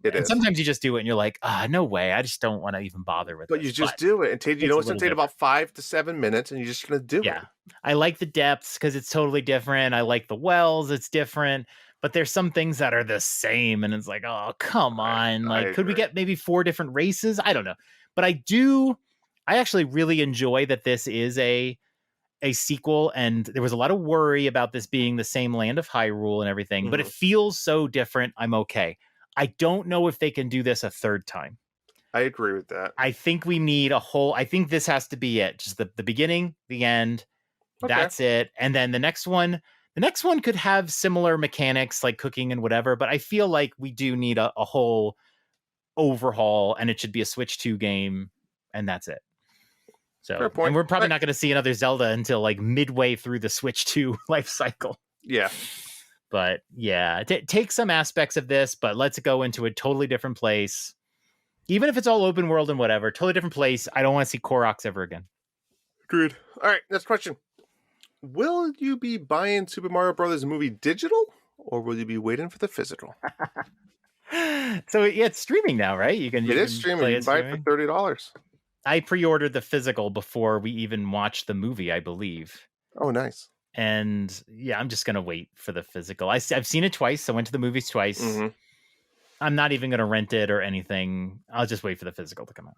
And sometimes you just do it and you're like, no way. I just don't want to even bother with it. But you just do it. And it's going to take about 5 to 7 minutes and you're just going to do it. Yeah. I like the depths because it's totally different. I like the wells. It's different. But there's some things that are the same. And it's like, oh, come on. Like, could we get maybe 4 different races? I don't know. But I actually really enjoy that this is a sequel. And there was a lot of worry about this being the same land of Hyrule and everything. But it feels so different. I'm okay. I don't know if they can do this a third time. I agree with that. I think we need a whole. I think this has to be it. Just the beginning, the end. Okay. That's it. And then the next one could have similar mechanics like cooking and whatever. But I feel like we do need a whole overhaul, and it should be a Switch 2 game, and that's it. So, Fair point. And we're probably not going to see another Zelda until like midway through the Switch 2 life cycle. Yeah. But yeah, take some aspects of this, but let's go into a totally different place. Even if it's all open world and whatever, totally different place. I don't want to see Koroks ever again. Agreed. All right, next question. Will you be buying Super Mario Brothers movie digital, or will you be waiting for the physical? So yeah, it's streaming now, right? It is streaming. You can buy it for $30. I pre-ordered the physical before we even watched the movie, I believe. Oh, nice. And yeah, I'm just going to wait for the physical. I've seen it twice. I went to the movies twice. Mm-hmm. I'm not even going to rent it or anything. I'll just wait for the physical to come out.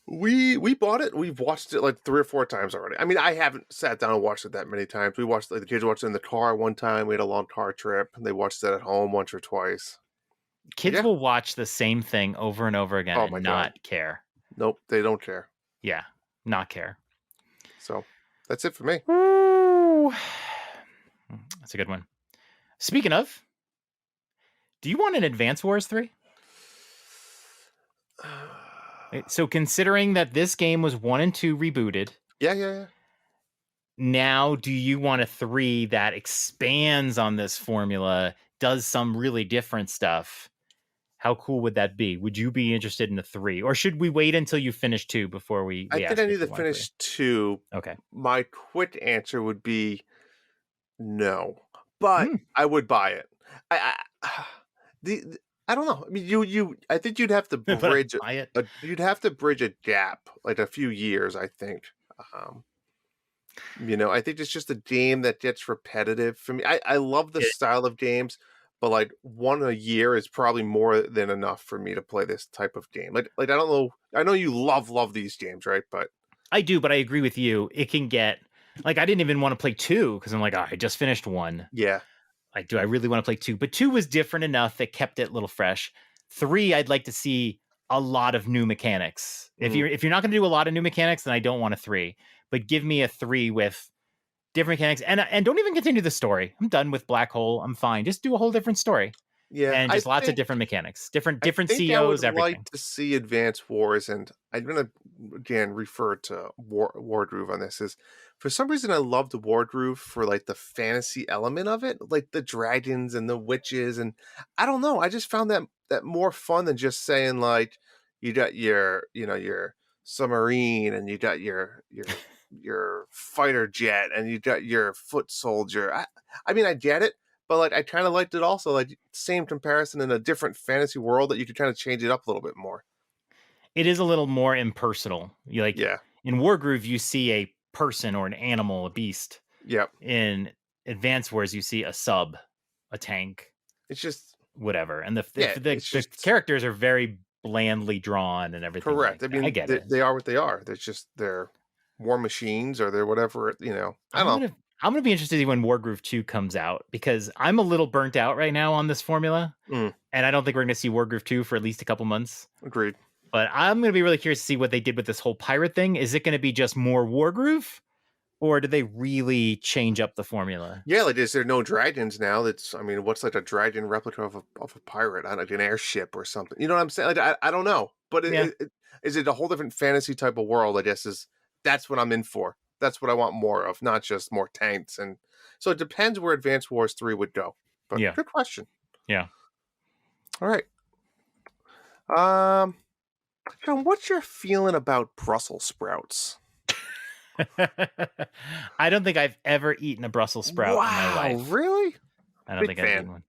We bought it. We've watched it like 3 or 4 times already. I mean, I haven't sat down and watched it that many times. We watched, like, the kids watched it in the car one time. We had a long car trip, and they watched it at home once or twice. Kids will watch the same thing over and over again and not care. Nope, they don't care. Yeah, not care. So that's it for me. Ooh. That's a good one. Speaking of, do you want an Advance Wars 3? So considering that this game was 1 and 2 rebooted. Yeah. Now, do you want a 3 that expands on this formula, does some really different stuff? How cool would that be? Would you be interested in a 3? Or should we wait until you finish 2 before we I think I need to finish 2. Okay. My quick answer would be no. But I would buy it. I don't know. I mean, I think you'd have to bridge you'd have to bridge a gap, like a few years, I think. I think it's just a game that gets repetitive for me. I love the style of games, but like 1 a year is probably more than enough for me to play this type of game. Like I don't know. I know you love these games, right? But I do, but I agree with you. It can get like I didn't even want to play 2 because I'm like, I just finished 1. Yeah. Like, do I really want to play 2? But 2 was different enough that kept it a little fresh. 3, I'd like to see a lot of new mechanics. If you're not going to do a lot of new mechanics, then I don't want a 3. But give me a 3 with different mechanics, and don't even continue the story. I'm done with Black Hole. I'm fine. Just do a whole different story. Yeah, and just lots of different mechanics, different CEOs. I would everything. like to see Advance Wars, and I'm gonna again refer to War Groove on this. Is for some reason I love the War Groove for like the fantasy element of it, like the dragons and the witches, and I don't know. I just found that more fun than just saying like you got your submarine and you got your fighter jet and you got your foot soldier. I mean, I get it. But like, I kind of liked it also, like same comparison in a different fantasy world that you could kind of change it up a little bit more. It is a little more impersonal. In Wargroove, you see a person or an animal, a beast. Yep. In Advance Wars, you see a sub, a tank. It's just whatever, and the characters are very blandly drawn and everything. Correct. Like I mean, I get it. They are what they are. They're war machines or they're whatever. I don't know. I'm going to be interested when Wargroove 2 comes out because I'm a little burnt out right now on this formula. And I don't think we're going to see Wargroove 2 for at least a couple months. Agreed. But I'm going to be really curious to see what they did with this whole pirate thing. Is it going to be just more Wargroove? Or did they really change up the formula? Yeah, like is there no dragons now? What's like a dragon replica of a pirate on like an airship or something? You know what I'm saying? Like, I don't know. But is it a whole different fantasy type of world? I guess that's what I'm in for. That's what I want more of, not just more tanks. And so it depends where Advance Wars 3 would go. But good question. Yeah. All right. John, what's your feeling about Brussels sprouts? I don't think I've ever eaten a Brussels sprout in my life. Really? I don't think I've eaten one.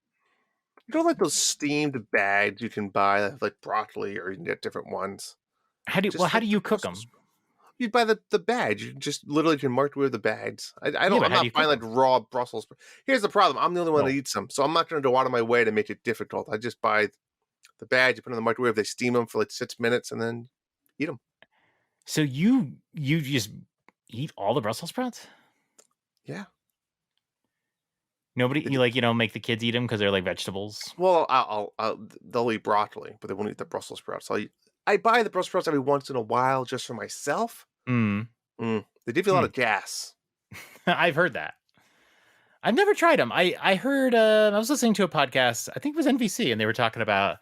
You know, like those steamed bags you can buy, like broccoli, or you can get different ones. How do you cook them? You buy the bags. You just literally can microwave the bags. I'm not buying like raw Brussels. Here's the problem. I'm the only one that eats them, so I'm not going to go out of my way to make it difficult. I just buy the bags. You put them in the microwave. They steam them for like 6 minutes, and then eat them. So you just eat all the Brussels sprouts? Yeah. Nobody, make the kids eat them because they're like vegetables. Well, they'll eat broccoli, but they won't eat the Brussels sprouts. I buy the Brussels sprouts every once in a while just for myself. Mm. They give you a lot of gas. I've heard that. I've never tried them. I heard, I was listening to a podcast, I think it was NBC, and they were talking about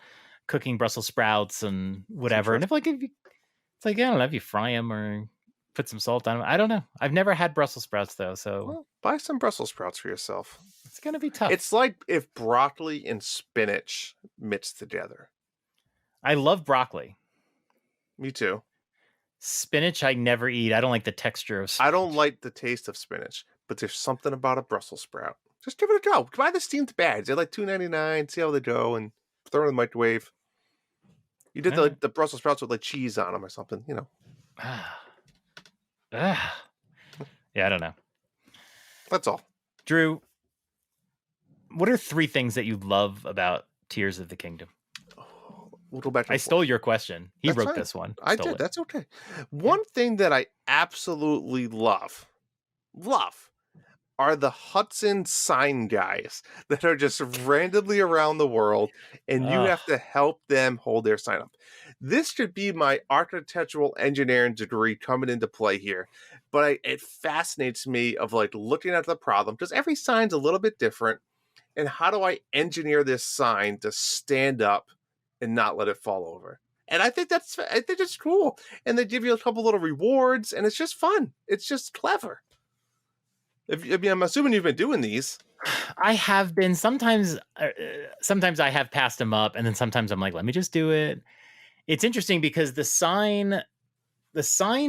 cooking Brussels sprouts and whatever. And it's like, I don't know, if you fry them or put some salt on them. I don't know. I've never had Brussels sprouts, though, so... Well, buy some Brussels sprouts for yourself. It's going to be tough. It's like if broccoli and spinach mixed together. I love broccoli. Me too. Spinach, I never eat. I don't like the texture of spinach. I don't like the taste of spinach, but there's something about a Brussels sprout. Just give it a go. Buy the steamed bags. They're like $2.99. See how they go and throw them in the microwave. You did the Brussels sprouts with like cheese on them or something, you know. Yeah, I don't know. That's all. Drew, what are 3 things that you love about Tears of the Kingdom? We'll go back to I stole your question. He wrote this one. I did. That's okay. One thing that I absolutely love are the Hudson sign guys that are just randomly around the world, and you have to help them hold their sign up. This should be my architectural engineering degree coming into play here, but it fascinates me of like looking at the problem because every sign's a little bit different, and how do I engineer this sign to stand up and not let it fall over? And I think that's cool. And they give you a couple little rewards, and it's just fun. It's just clever. I'm assuming you've been doing these. I have been. Sometimes I have passed them up, and then sometimes I'm like, let me just do it. It's interesting because the sign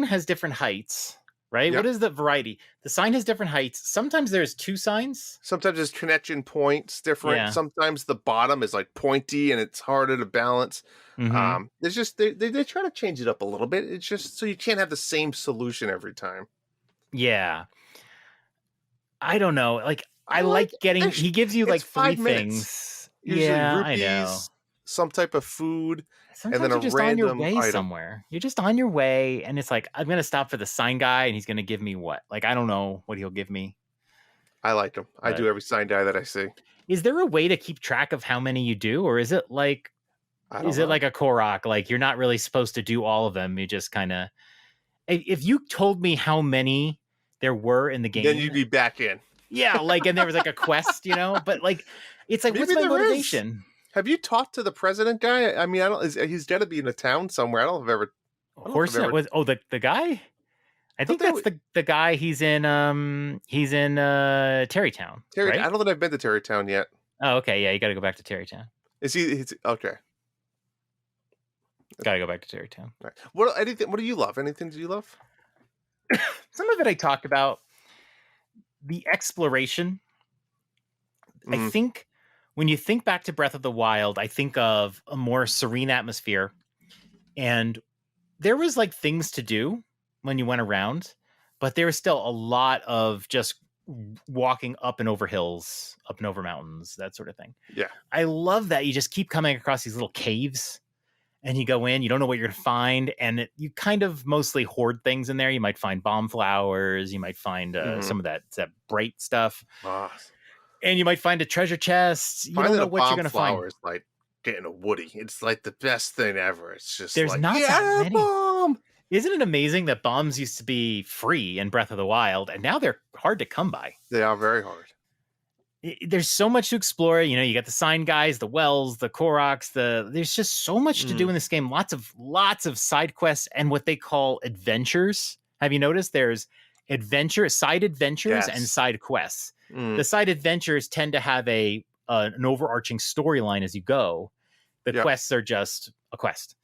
has different heights, right? Yep. What is the variety? The sign has different heights. Sometimes there's 2 signs. Sometimes there's connection points different. Yeah. Sometimes the bottom is like pointy and it's harder to balance. Mm-hmm. There's just they try to change it up a little bit. It's just so you can't have the same solution every time. Yeah. I don't know. Like I like getting. He gives you like 3 things. Usually yeah, rupees, I know. Some type of food. Sometimes and then you're just on your way item. somewhere. You're just on your way, and it's like, I'm going to stop for the sign guy, and he's going to give me what? Like, I don't know what he'll give me. I like him. I do every sign guy that I see. Is there a way to keep track of how many you do, or is it like, it like a Korok? Like, you're not really supposed to do all of them. You just kind of... If you told me how many there were in the game... Then you'd be back in. Yeah, like, and there was like a quest, you know? But like, it's like, maybe what's my motivation? Have you talked to the president guy? I mean, he's got to be in a town somewhere. I don't know if I've ever. The guy? I think that's the guy. He's in Terrytown. Right? I don't think I've been to Terrytown yet. Oh, okay. Yeah, you got to go back to Terrytown. He's okay. Got to go back to Terrytown. Right. What do you love? Anything do you love? Some of it I talked about. The exploration. I think when you think back to Breath of the Wild, I think of a more serene atmosphere, and there was like things to do when you went around, but there was still a lot of just walking up and over hills, up and over mountains, that sort of thing. Yeah. I love that you just keep coming across these little caves, and you go in, you don't know what you're going to find, and you kind of mostly hoard things in there. You might find bomb flowers, you might find some of that bright stuff. And you might find a treasure chest. You don't know what you're going to find. Flowers, like getting a Woody. It's like the best thing ever. It's just there's like, not that many. Bomb! Isn't it amazing that bombs used to be free in Breath of the Wild, and now they're hard to come by? They are very hard. There's so much to explore. You know, you got the sign guys, the wells, the Koroks. There's just so much to do in this game. Lots of side quests and what they call adventures. Have you noticed? There's side adventures, and side quests. The side adventures tend to have an overarching storyline as you go. The quests are just a quest.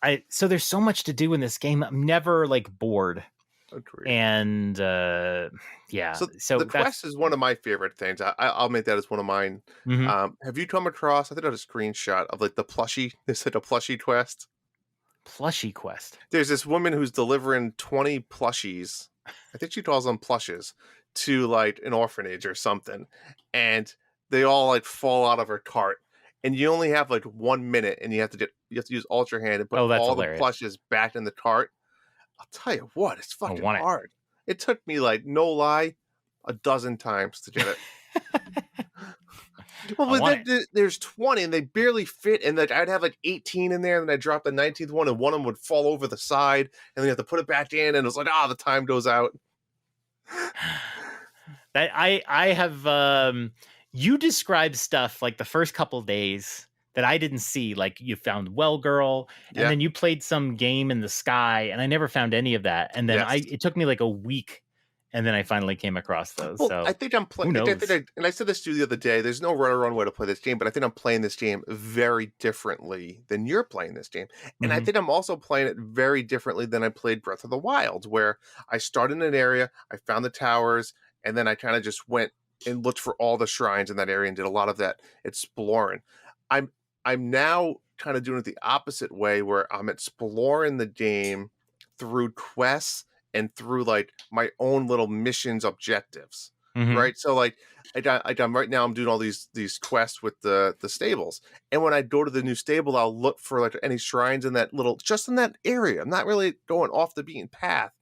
Yeah. So there's so much to do in this game. I'm never like bored. Agreed. And So the quest is one of my favorite things. I'll make that as one of mine. Mm-hmm. Have you come across? I think I had a screenshot of like the plushie. This is a plushie quest. Plushie quest. There's this woman who's delivering 20 plushies. I think she calls them plushes to like an orphanage or something, and they all like fall out of her cart. And you only have like 1 minute, and you have to use Ultra Hand and put all hilarious. The plushes back in the cart. I'll tell you what, it's fucking hard. It took me like, no lie, 12 times to get it. Well, I want but it. then there's 20 and they barely fit, and like I'd have like 18 in there, and then I dropped the 19th one, and one of them would fall over the side, and then you have to put it back in, and it was like, the time goes out. That I have you described stuff like the first couple days that I didn't see. Like you found Well Girl, and Yeah. then you played some game in the sky, and I never found any of that. And then Yes. it took me like a week, and then I finally came across those. Well, So I think I'm who playing. knows? And I said this to you the other day. There's no right or wrong way to play this game, but I think I'm playing this game very differently than you're playing this game. And I Mhm. think I'm also playing it very differently than I played Breath of the Wild, where I started in an area, I found the towers, and then I kind of just went and looked for all the shrines in that area and did a lot of that exploring. I'm I'm now kind of doing it the opposite way, where I'm exploring the game through quests and through like my own little missions objectives, Mhm. right? So like I'm right now I'm doing all these quests with the stables, and when I go to the new stable, I'll look for like any shrines in that little, just in that area. I'm not really going off the beaten path.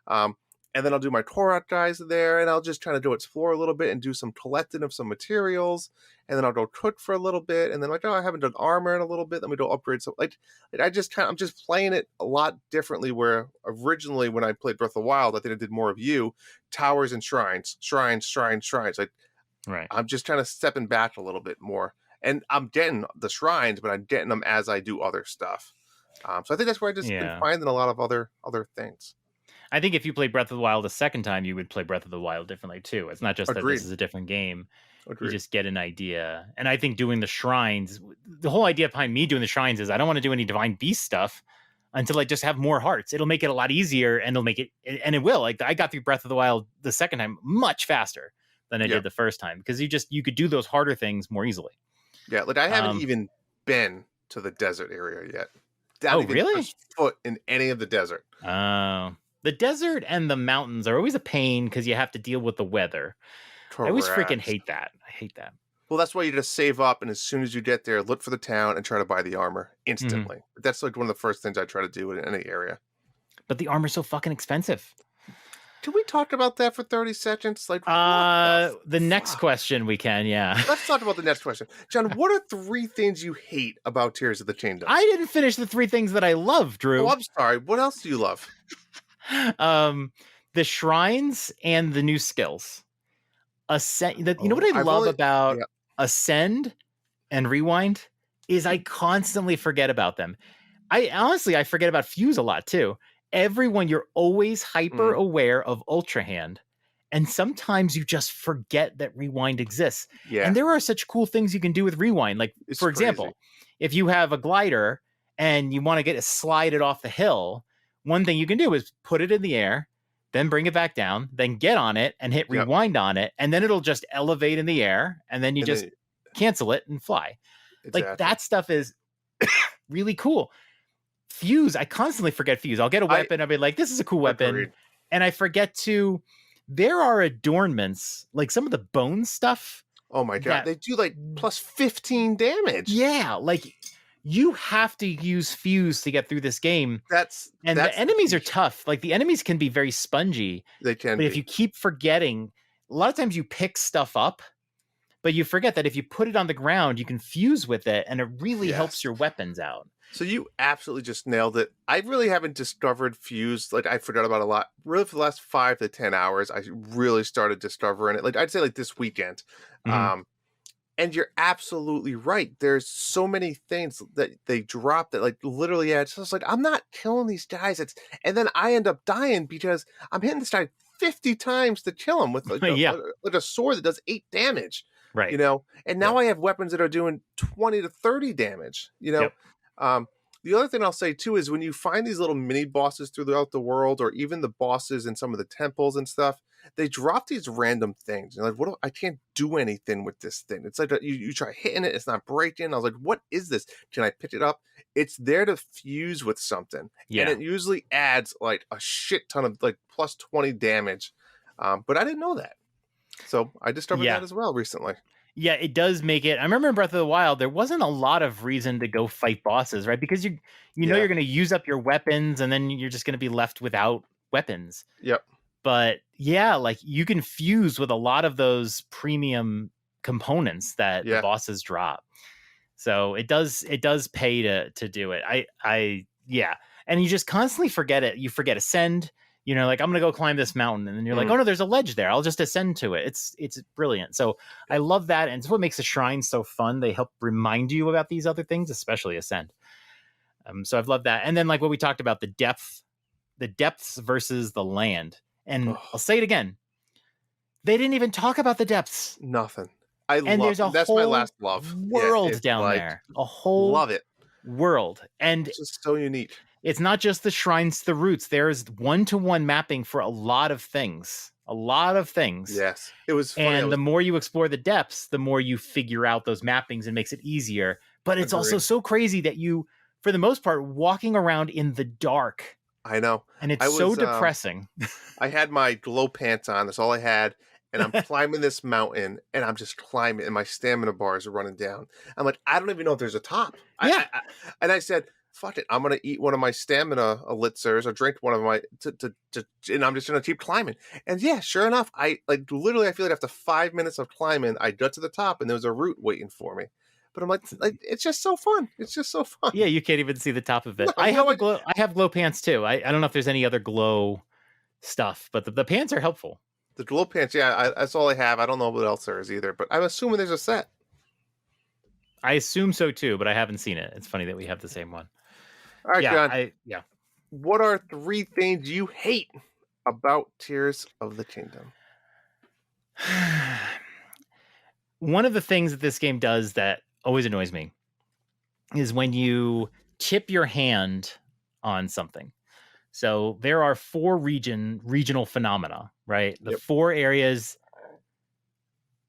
um and then I'll do my Korok guys there, and I'll just try to go explore a little bit and do some collecting of some materials, and then I'll go cook for a little bit, and then like, I haven't done armor in a little bit, then we go upgrade. So like I'm just playing it a lot differently, where originally when I played Breath of the Wild, I think I did more of you, towers and shrines. Like Right. I'm just kind of stepping back a little bit more, and I'm getting the shrines, but I'm getting them as I do other stuff. So I think that's where I just been Yeah. finding a lot of other things. I think if you played Breath of the Wild a second time, you would play Breath of the Wild differently too. It's not just that this Agreed. is a different game. You Agreed. just get an idea. And I think doing the shrines, the whole idea behind me doing the shrines is I don't want to do any divine beast stuff until I just have more hearts. It'll make it a lot easier, and it'll make it, and it will. Like I got through Breath of the Wild the second time much faster than I Yeah. did the first time, because you could do those harder things more easily. Yeah, like I haven't Um, even been to the desert area yet. Oh, Not even really? touched foot in any of the desert. The desert and the mountains are always a pain because you have to deal with the weather. I always freaking Correct. hate that. I hate that. Well, that's why you just save up, and as soon as you get there, look for the town and try to buy the armor Mm-hmm. instantly. That's like one of the first things I try to do in any area. But the armor's so fucking expensive. Can we talk about that for 30 seconds? Like, The next fuck? question we can, yeah. Let's talk about the next question. John, what are 3 things you hate about Tears of the Kingdom? I didn't finish the 3 things that I love, Drew. Oh, I'm sorry. What else do you love? The shrines and the new skills. Ascend. You know what I I've love only- about yeah. Ascend and Rewind is I constantly forget about them. I forget about Fuse a lot too. Everyone, you're always hyper aware of Ultra Hand, and sometimes you just forget that Rewind exists. Yeah. And there are such cool things you can do with Rewind. Like, It's for example, crazy. if you have a glider and you want to slide it off the hill, one thing you can do is put it in the air, then bring it back down, then get on it and hit Yep. rewind on it, and then it'll just elevate in the air, and then you And just then- cancel it and fly. Exactly. Like, that stuff is really cool. Fuse, I constantly forget Fuse. I'll get a weapon, I'll be like, this is a cool weapon. Agreed. And I forget to, there are adornments, like some of the bone stuff. Oh my god, that- they do like plus 15 damage. Yeah, like you have to use Fuse to get through this game. That's The enemies are tough. Like the enemies can be very spongy, They can but be. if you keep forgetting, a lot of times you pick stuff up, but you forget that if you put it on the ground, you can fuse with it, and it really helps Yes. your weapons out. So you absolutely just nailed it. I really haven't discovered Fuse. Like I forgot about a lot. Really, for the last 5 to 10 hours, I really started discovering it. Like I'd say, like this weekend. Mhm. And you're absolutely right. There's so many things that they drop that, like, literally, it's just like I'm not killing these guys. And then I end up dying because I'm hitting this guy 50 times to kill him with like, Yeah. like a sword that does 8 damage. Right. You know, and now I have weapons that are doing 20 to 30 damage. You know. Yep. The other thing I'll say too is when you find these little mini bosses throughout the world, or even the bosses in some of the temples and stuff, they drop these random things. You're like, I can't do anything with this thing. It's like you try hitting it, it's not breaking. I was like, what is this? Can I pick it up? It's there to fuse with something. Yeah. And it usually adds like a shit ton of like plus 20 damage. But I didn't know that. So I discovered that as well recently. Yeah, it does make it. I remember in Breath of the Wild, there wasn't a lot of reason to go fight bosses, right? Because you know you're going to use up your weapons, and then you're just going to be left without weapons. Yep. But yeah, like you can fuse with a lot of those premium components that the bosses drop. So it does pay to do it. Yeah. And you just constantly forget it. You forget ascend, like I'm going to go climb this mountain. And then you're like, oh no, there's a ledge there. I'll just ascend to it. It's brilliant. So I love that. And it's what makes the shrines so fun. They help remind you about these other things, especially ascend. So I've loved that. And then like what we talked about, the depths versus the land. And I'll say it again. They didn't even talk about the depths. Nothing. That's my last love. World down there. A whole love it. World. And it's just so unique. It's not just the shrines to the roots. There's one-to-one mapping for a lot of things. Yes. It was fun. And the more you explore the depths, the more you figure out those mappings and makes it easier. But it's also so crazy that you, for the most part, walking around in the dark. I know. And it's so depressing. I had my glow pants on. That's all I had. And I'm climbing this mountain, and I'm just climbing, and my stamina bars are running down. I'm like, I don't even know if there's a top. Yeah. And I said, fuck it, I'm going to eat one of my stamina elixirs or drink one of my, and I'm just going to keep climbing. And yeah, sure enough, I feel like after 5 minutes of climbing, I got to the top, and there was a route waiting for me. But I'm like, it's just so fun. It's just so fun. Yeah, you can't even see the top of it. No, I have glow pants too. I don't know if there's any other glow stuff, but the pants are helpful. The glow pants, that's all I have. I don't know what else there is either, but I'm assuming there's a set. I assume so too, but I haven't seen it. It's funny that we have the same one. All right, John. What are 3 things you hate about Tears of the Kingdom? One of the things that this game does that always annoys me is when you tip your hand on something. So there are 4 regional phenomena, right? The 4 areas.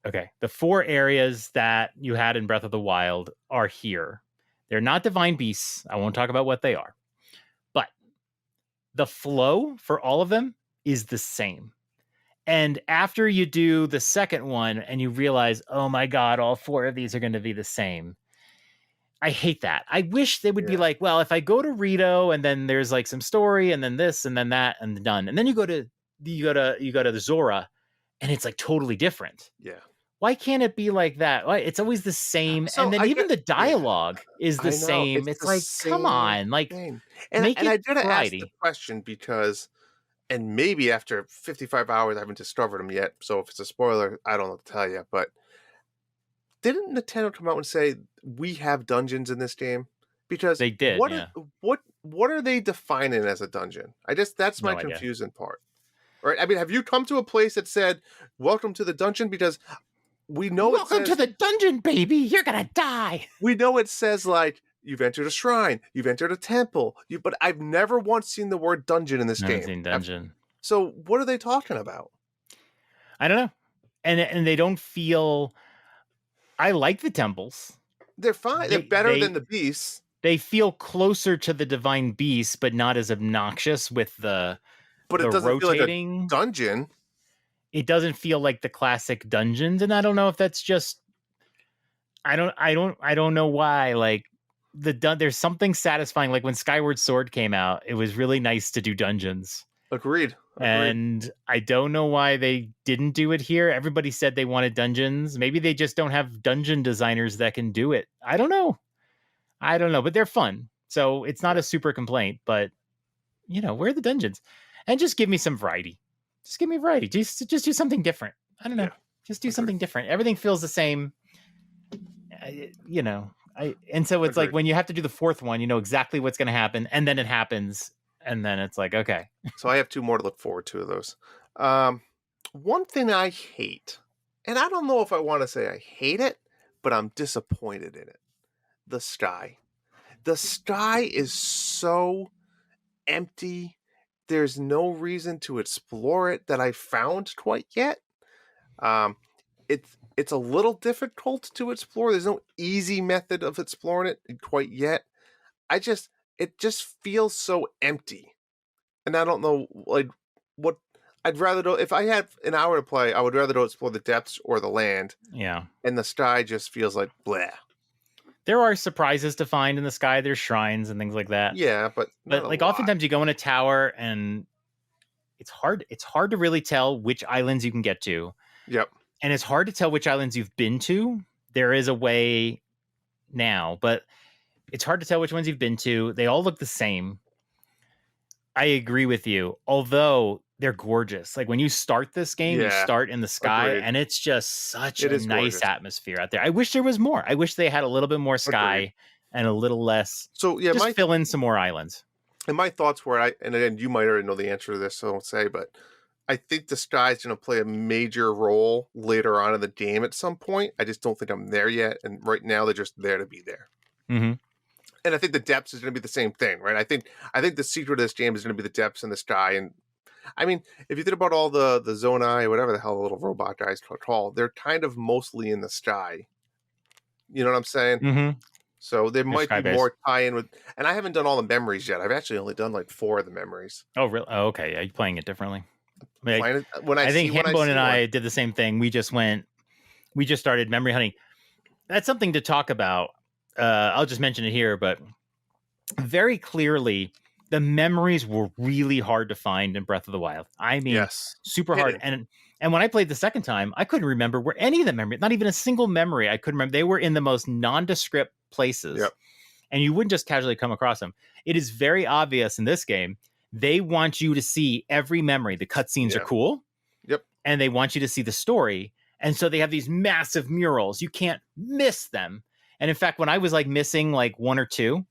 Okay. The 4 areas that you had in Breath of the Wild are here. They're not divine beasts. I won't talk about what they are, but the flow for all of them is the same. And after you do the second one and you realize, oh my God, all 4 of these are going to be the same. I hate that. I wish they would be like, well, if I go to Rito and then there's like some story and then this and then that and done. And then you go to the Zora and it's like totally different. Yeah. Why can't it be like that? It's always the same. So and then even the dialogue is the same. It's like, come on, like and make I it did variety. Ask the question because, and maybe after 55 hours, I haven't discovered them yet. So if it's a spoiler, I don't know what to tell you, but didn't Nintendo come out and say we have dungeons in this game? Because they did. What are they defining as a dungeon? That's my confusing part. Right? I mean, have you come to a place that said "Welcome to the dungeon"? Because we know welcome to the dungeon, baby. You're gonna die. We know it says like you've entered a shrine, you've entered a temple. But I've never once seen the word dungeon in this game. Seen dungeon. So what are they talking about? I don't know. And they don't feel. I like the temples. They're fine. They're better than the beasts. They feel closer to the divine beasts, but not as obnoxious with the. But it doesn't rotating. Feel like a dungeon. It doesn't feel like the classic dungeons, and I don't know if that's just. I don't know why. Like there's something satisfying. Like when Skyward Sword came out, it was really nice to do dungeons. Agreed. And I don't know why they didn't do it here. Everybody said they wanted dungeons. Maybe they just don't have dungeon designers that can do it. I don't know, but they're fun. So it's not a super complaint, but where are the dungeons? And just give me some variety. Just give me variety. Just do something different. I don't know. Yeah. Just do something different. Everything feels the same. And so it's like when you have to do the 4th one, you know exactly what's going to happen. And then it happens. And then it's like, okay. So I have 2 more to look forward to of those. One thing I hate, and I don't know if I want to say I hate it, but I'm disappointed in it. The sky. The sky is so empty. There's no reason to explore it that I found quite yet. It's a little difficult to explore. There's no easy method of exploring it quite yet. It just feels so empty. And I don't know what I'd rather do. If I had an hour to play, I would rather go explore the depths or the land. Yeah. And the sky just feels like bleh. There are surprises to find in the sky. There's shrines and things like that. Yeah, but like oftentimes you go in a tower and it's hard to really tell which islands you can get to. Yep. And it's hard to tell which islands you've been to. There is a way now, but it's hard to tell which ones you've been to. They all look the same. I agree with you. Although they're gorgeous. Like when you start this game, you start in the sky and it's just such a nice gorgeous atmosphere out there. I wish there was more. I wish they had a little bit more sky and a little less. So yeah, just fill in some more islands. And my thoughts were, and again, you might already know the answer to this, so I won't say, but I think the sky is going to play a major role later on in the game at some point. I just don't think I'm there yet. And right now they're just there to be there. Mm-hmm. And I think the depths is going to be the same thing, right? I think the secret of this game is going to be the depths in the sky. And I mean, if you think about all the Zonai, whatever the hell the little robot guys called, they're kind of mostly in the sky. You know what I'm saying? Mm-hmm. So there might be more tie-in with, and I haven't done all the memories yet. I've actually only done like 4 of the memories. Oh, really? Oh, okay. Are you playing it differently? Like, I think Hambone and I did the same thing. We just started memory hunting. That's something to talk about. I'll just mention it here, but very clearly, the memories were really hard to find in Breath of the Wild. I mean, super hard. And when I played the second time, I couldn't remember where any of the memories, not even a single memory I couldn't remember. They were in the most nondescript places. Yep. And you wouldn't just casually come across them. It is very obvious in this game. They want you to see every memory. The cutscenes are cool. Yep. And they want you to see the story. And so they have these massive murals. You can't miss them. And in fact, when I was like missing like 1 or 2,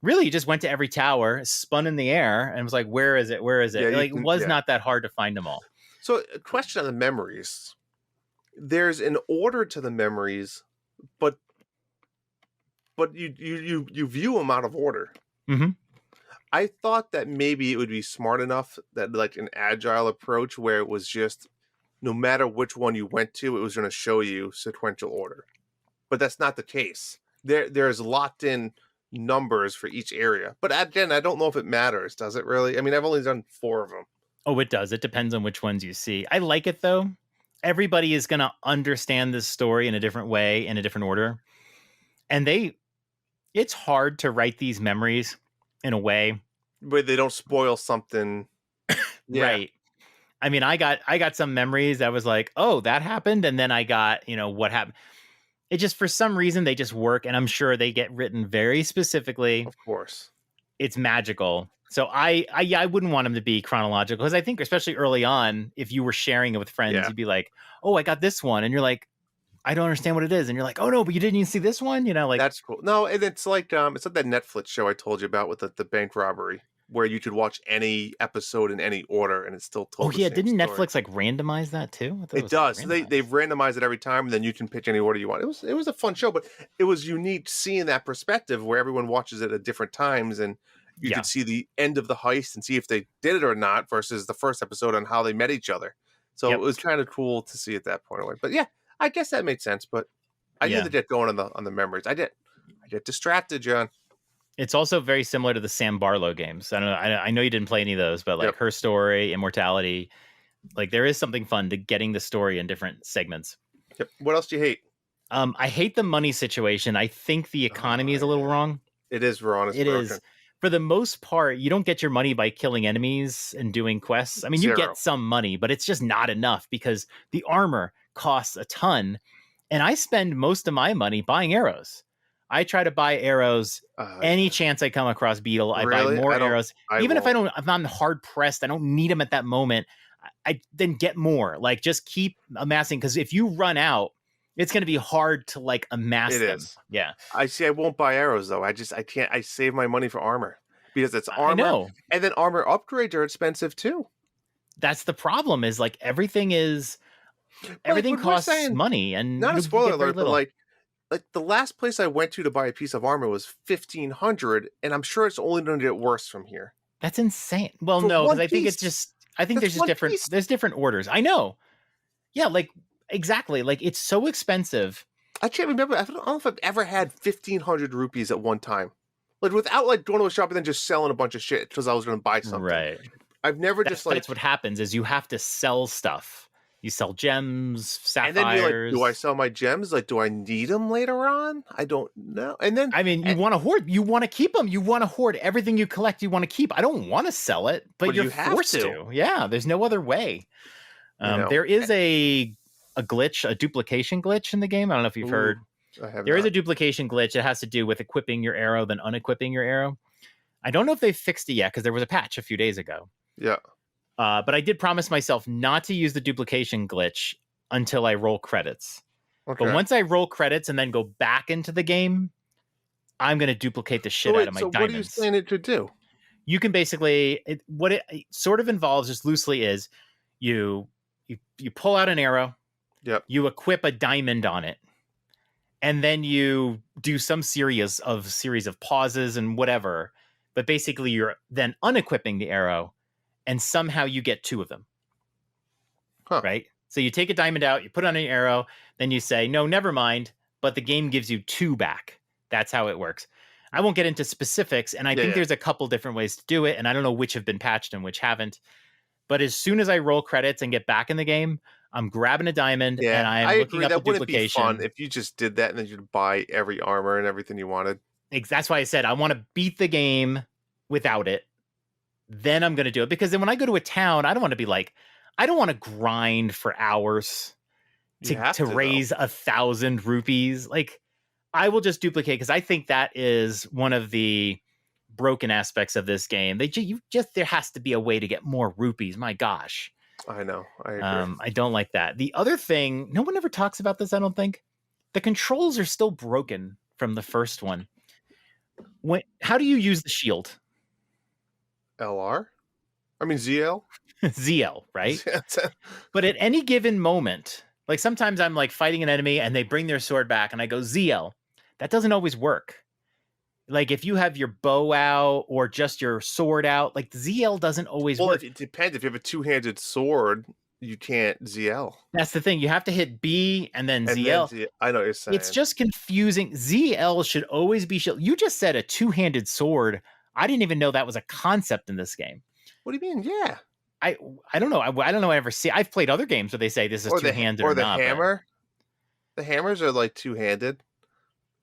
really you just went to every tower, spun in the air, and was like, where is it? Where is it? Yeah, it was not that hard to find them all. So a question on the memories. There's an order to the memories, but you view them out of order. Mm-hmm. I thought that maybe it would be smart enough that like an agile approach where it was just no matter which one you went to, it was going to show you sequential order. But that's not the case. There's locked in numbers for each area. But again, I don't know if it matters. Does it really? I mean, I've only done 4 of them. Oh, it does. It depends on which ones you see. I like it though. Everybody is going to understand this story in a different way, in a different order. And it's hard to write these memories in a way where they don't spoil something. Right. I mean, I got some memories that was like, oh, that happened. And then I got, what happened. It just, for some reason, they just work. And I'm sure they get written very specifically. Of course. It's magical. So I wouldn't want them to be chronological, because I think especially early on, if you were sharing it with friends, you'd be like, oh, I got this one. And you're like, I don't understand what it is. And you're like, oh no, but you didn't even see this one. Like that's cool. No, and it's like that Netflix show I told you about with the bank robbery, where you could watch any episode in any order and it's still told. Oh yeah, didn't Netflix like randomize that too? It does. Like they've randomized it every time, and then you can pitch any order you want. It was a fun show, but it was unique seeing that perspective where everyone watches it at different times, and you could see the end of the heist and see if they did it or not versus the first episode on how they met each other. So it was kind of cool to see at that point away. But yeah, I guess that made sense. But I knew the get going on the memories. I get distracted, John. It's also very similar to the Sam Barlow games. I don't know. I know you didn't play any of those, but like Her Story, Immortality, like there is something fun to getting the story in different segments. Yep. What else do you hate? I hate the money situation. I think the economy is a little wrong. It is wrong. It is. For the most part, you don't get your money by killing enemies and doing quests. I mean, you get some money, but it's just not enough because the armor costs a ton. And I spend most of my money buying arrows. I try to buy arrows any chance I come across Beetle. I buy more arrows. Even if I'm not hard pressed, I don't need them at that moment. I then get more. Like just keep amassing, because if you run out, it's going to be hard to like amass them. Is. Yeah. I won't buy arrows though. I can't. I save my money for armor because it's armor. I know. And then armor upgrades are expensive too. That's the problem. Is like everything costs money, and not a spoiler alert, but like the last place I went to buy a piece of armor was $1,500, and I'm sure it's only going to get worse from here. That's insane. Well, no, because I think there's just different. Piece. There's different orders. I know. Yeah, like exactly. Like it's so expensive. I can't remember. I don't know if I've ever had 1,500 rupees at one time, like without like going to a shop and then just selling a bunch of shit because I was going to buy something. Right. I've never That's what happens is you have to sell stuff. You sell gems, sapphires. And then you're like, do I sell my gems? Like, do I need them later on? I don't know. And then, I mean, you want to hoard. You want to keep them. You want to hoard everything you collect. You want to keep. I don't want to sell it, but you're forced to. Yeah, there's no other way. There is a a glitch, a duplication glitch in the game. I don't know if you've heard. There is a duplication glitch. It has to do with equipping your arrow, then unequipping your arrow. I don't know if they've fixed it yet because there was a patch a few days ago. Yeah. But I did promise myself not to use the duplication glitch until I roll credits. Okay. But once I roll credits and then go back into the game, I'm going to duplicate the shit out of my diamonds. What are you saying it to do? You can basically, what it sort of involves, just loosely, is you pull out an arrow, you equip a diamond on it, and then you do some series of pauses and whatever. But basically, you're then unequipping the arrow, and somehow you get 2 of them. Right? So you take a diamond out, you put on an arrow, then you say, no, never mind, but the game gives you 2 back. That's how it works. I won't get into specifics, and I think there's a couple different ways to do it, and I don't know which have been patched and which haven't. But as soon as I roll credits and get back in the game, I'm grabbing a diamond, and I'm looking up the duplication. That wouldn't be fun if you just did that and then you'd buy every armor and everything you wanted. That's why I said I want to beat the game without it. Then I'm going to do it. Because then when I go to a town, I don't want to be like, I don't want to grind for hours to raise 1,000 rupees. Like, I will just duplicate, because I think that is one of the broken aspects of this game. There has to be a way to get more rupees. My gosh. I know. I agree. I don't like that. The other thing, no one ever talks about this, I don't think. The controls are still broken from the first one. How do you use the shield? LR? I mean ZL? ZL, right? But at any given moment, like sometimes I'm like fighting an enemy and they bring their sword back and I go ZL. That doesn't always work. Like if you have your bow out or just your sword out, like ZL doesn't always work. Well, it depends. If you have a 2-handed sword, you can't ZL. That's the thing. You have to hit B and then ZL. I know what you're saying. It's just confusing. ZL should always be shield. You just said a 2-handed sword. I didn't even know that was a concept in this game. What do you mean? Yeah. I don't know. I don't know. I ever see. I've played other games where they say this is 2-handed or not. Or the hammer. The hammers are like 2-handed.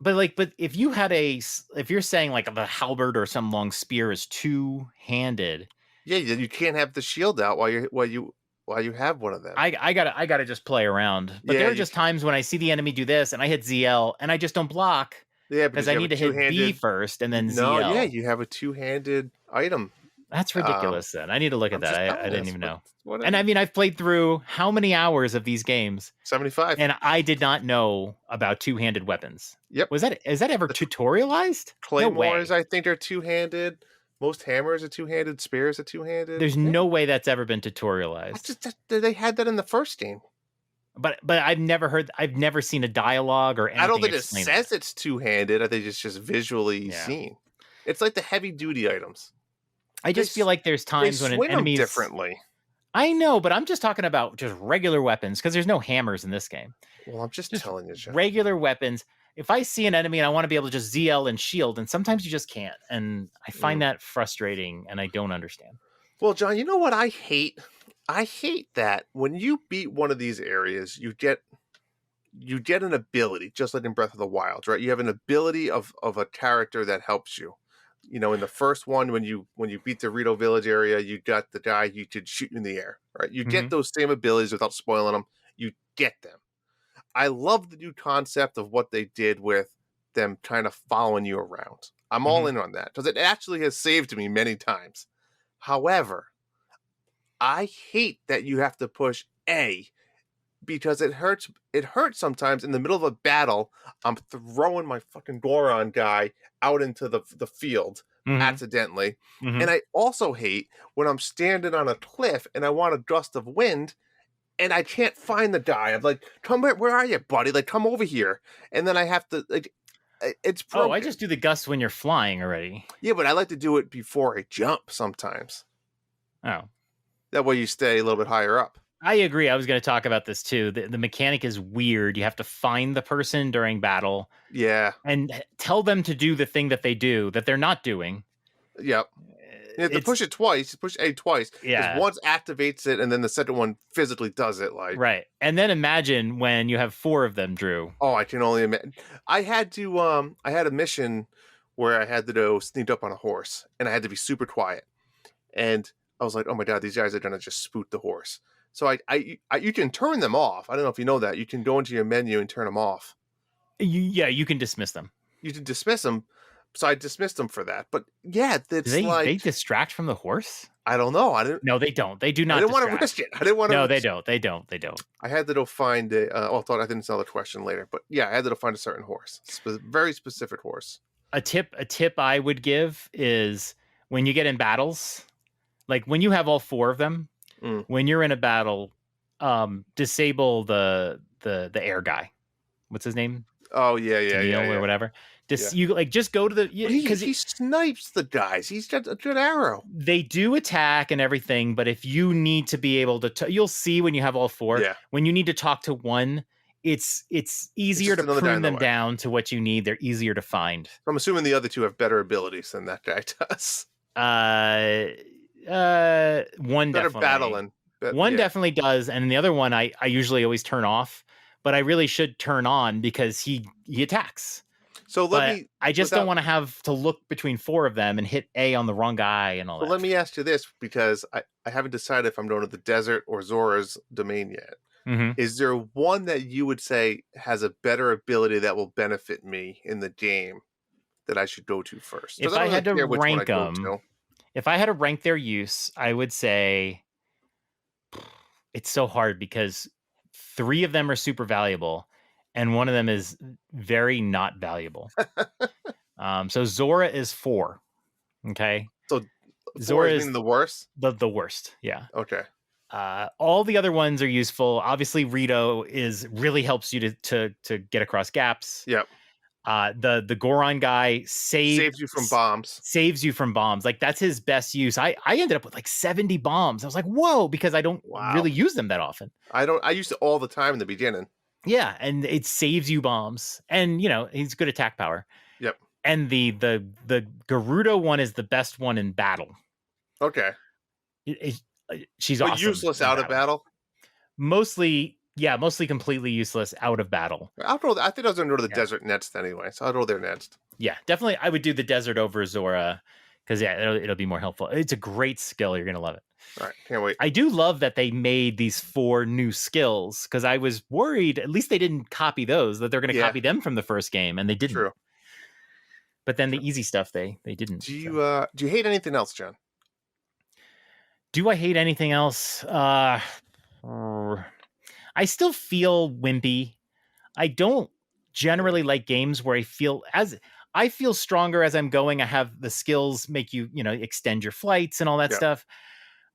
But if you're saying like the halberd or some long spear is 2-handed. Yeah, you can't have the shield out while you have one of them. I gotta just play around. But there are just times when I see the enemy do this and I hit ZL and I just don't block. Yeah, because I need to hit B first and then ZL. No, yeah, you have a 2-handed item. That's ridiculous. Then I need to look at that. I didn't even know. And I mean, I've played through how many hours of these games? 75. And I did not know about 2-handed weapons. Yep. Is that ever tutorialized? Claymores, I think, are 2-handed. Most hammers are 2-handed. Spears are 2-handed. There's no way that's ever been tutorialized. They had that in the first game. But I've never seen a dialogue or anything. I don't think it says it's 2-handed. I think it's just visually seen. It's like the heavy duty items. I just feel like there's times when an enemy differently. I know, but I'm just talking about just regular weapons because there's no hammers in this game. Well, I'm just telling you, John. Regular weapons. If I see an enemy and I want to be able to just ZL and shield, and sometimes you just can't, and I find that frustrating, and I don't understand. Well, John, you know what I hate? I hate that when you beat one of these areas, you get an ability, just like in Breath of the Wild, right? You have an ability of a character that helps you. You know, in the first one, when you beat the Rito Village area, you got the guy you could shoot in the air, right? You get those same abilities without spoiling them. You get them. I love the new concept of what they did with them kind of following you around. I'm all in on that because it actually has saved me many times. However, I hate that you have to push A because it hurts. It hurts sometimes in the middle of a battle. I'm throwing my fucking Goron guy out into the field accidentally. And I also hate when I'm standing on a cliff and I want a gust of wind and I can't find the guy. I'm like, where are you, buddy? Like, come over here. And then I have to, like, it's broken. Oh, I just do the gust when you're flying already. Yeah, but I like to do it before I jump sometimes. Oh. That way you stay a little bit higher up. I agree. I was going to talk about this too. The mechanic is weird. You have to find the person during battle. Yeah. And tell them to do the thing that they do that they're not doing. Yep. You have to push it twice. Push A twice. Yeah. Because once activates it and then the second one physically does it. Like right. And then imagine when you have 4 of them, Drew. Oh, I can only imagine. I had a mission where I had to go sneak up on a horse and I had to be super quiet. And I was like, oh my God, these guys are going to just spook the horse. So you can turn them off. I don't know if you know that. You can go into your menu and turn them off. You can dismiss them. You can dismiss them. So I dismissed them for that. But yeah, it's They distract from the horse? I don't know. I didn't. No, they don't. They do not. I didn't distract. want to risk it. I didn't want to. No, they don't. They don't. They don't. I had to go find a. I thought I didn't sell the question later, but yeah, I had to go find a certain horse, very specific horse. A tip I would give is when you get in battles, like when you have all 4 of them, when you're in a battle, disable the air guy. What's his name? Oh yeah, or whatever. You just go to the because he snipes the guys. He's got a good arrow. They do attack and everything, but if you need to be able to, you'll see when you have all 4. Yeah. When you need to talk to one, it's easier to prune them down to what you need. They're easier to find. I'm assuming the other 2 have better abilities than that guy does. One better definitely battling. One definitely does, and the other one I usually always turn off, but I really should turn on because he attacks. So I just don't want to have to look between 4 of them and hit A on the wrong guy and all that. Let me ask you this, because I haven't decided if I'm going to the desert or Zora's domain yet. Mm-hmm. Is there one that you would say has a better ability that will benefit me in the game that I should go to first? If I had to rank them, if I had to rank their use, I would say it's so hard because 3 of them are super valuable and one of them is very not valuable. So Zora is 4. Okay. So Zora is the worst? The worst. Yeah. Okay. All the other ones are useful. Obviously, Rito really helps you to get across gaps. Yep. The Goron guy saves you from bombs. Saves you from bombs. Like that's his best use. I ended up with like 70 bombs. I was like, whoa, because I don't really use them that often. I used it all the time in the beginning. Yeah, and it saves you bombs. And he's good attack power. Yep. And the Gerudo one is the best one in battle. Okay. She's awesome. Useless out of battle? Mostly completely useless out of battle. I think I was going to go to the desert next anyway, so I'll go there next. Yeah, definitely. I would do the desert over Zora because it'll be more helpful. It's a great skill. You're going to love it. All right, can't wait. I do love that they made these 4 new skills because I was worried, at least they didn't copy those, that they're going to copy them from the first game, and they didn't. True. But then the easy stuff, they didn't. Do you hate anything else, John? Do I hate anything else? I still feel wimpy. I don't generally like games where I feel stronger as I'm going. I have the skills make you, extend your flights and all that stuff.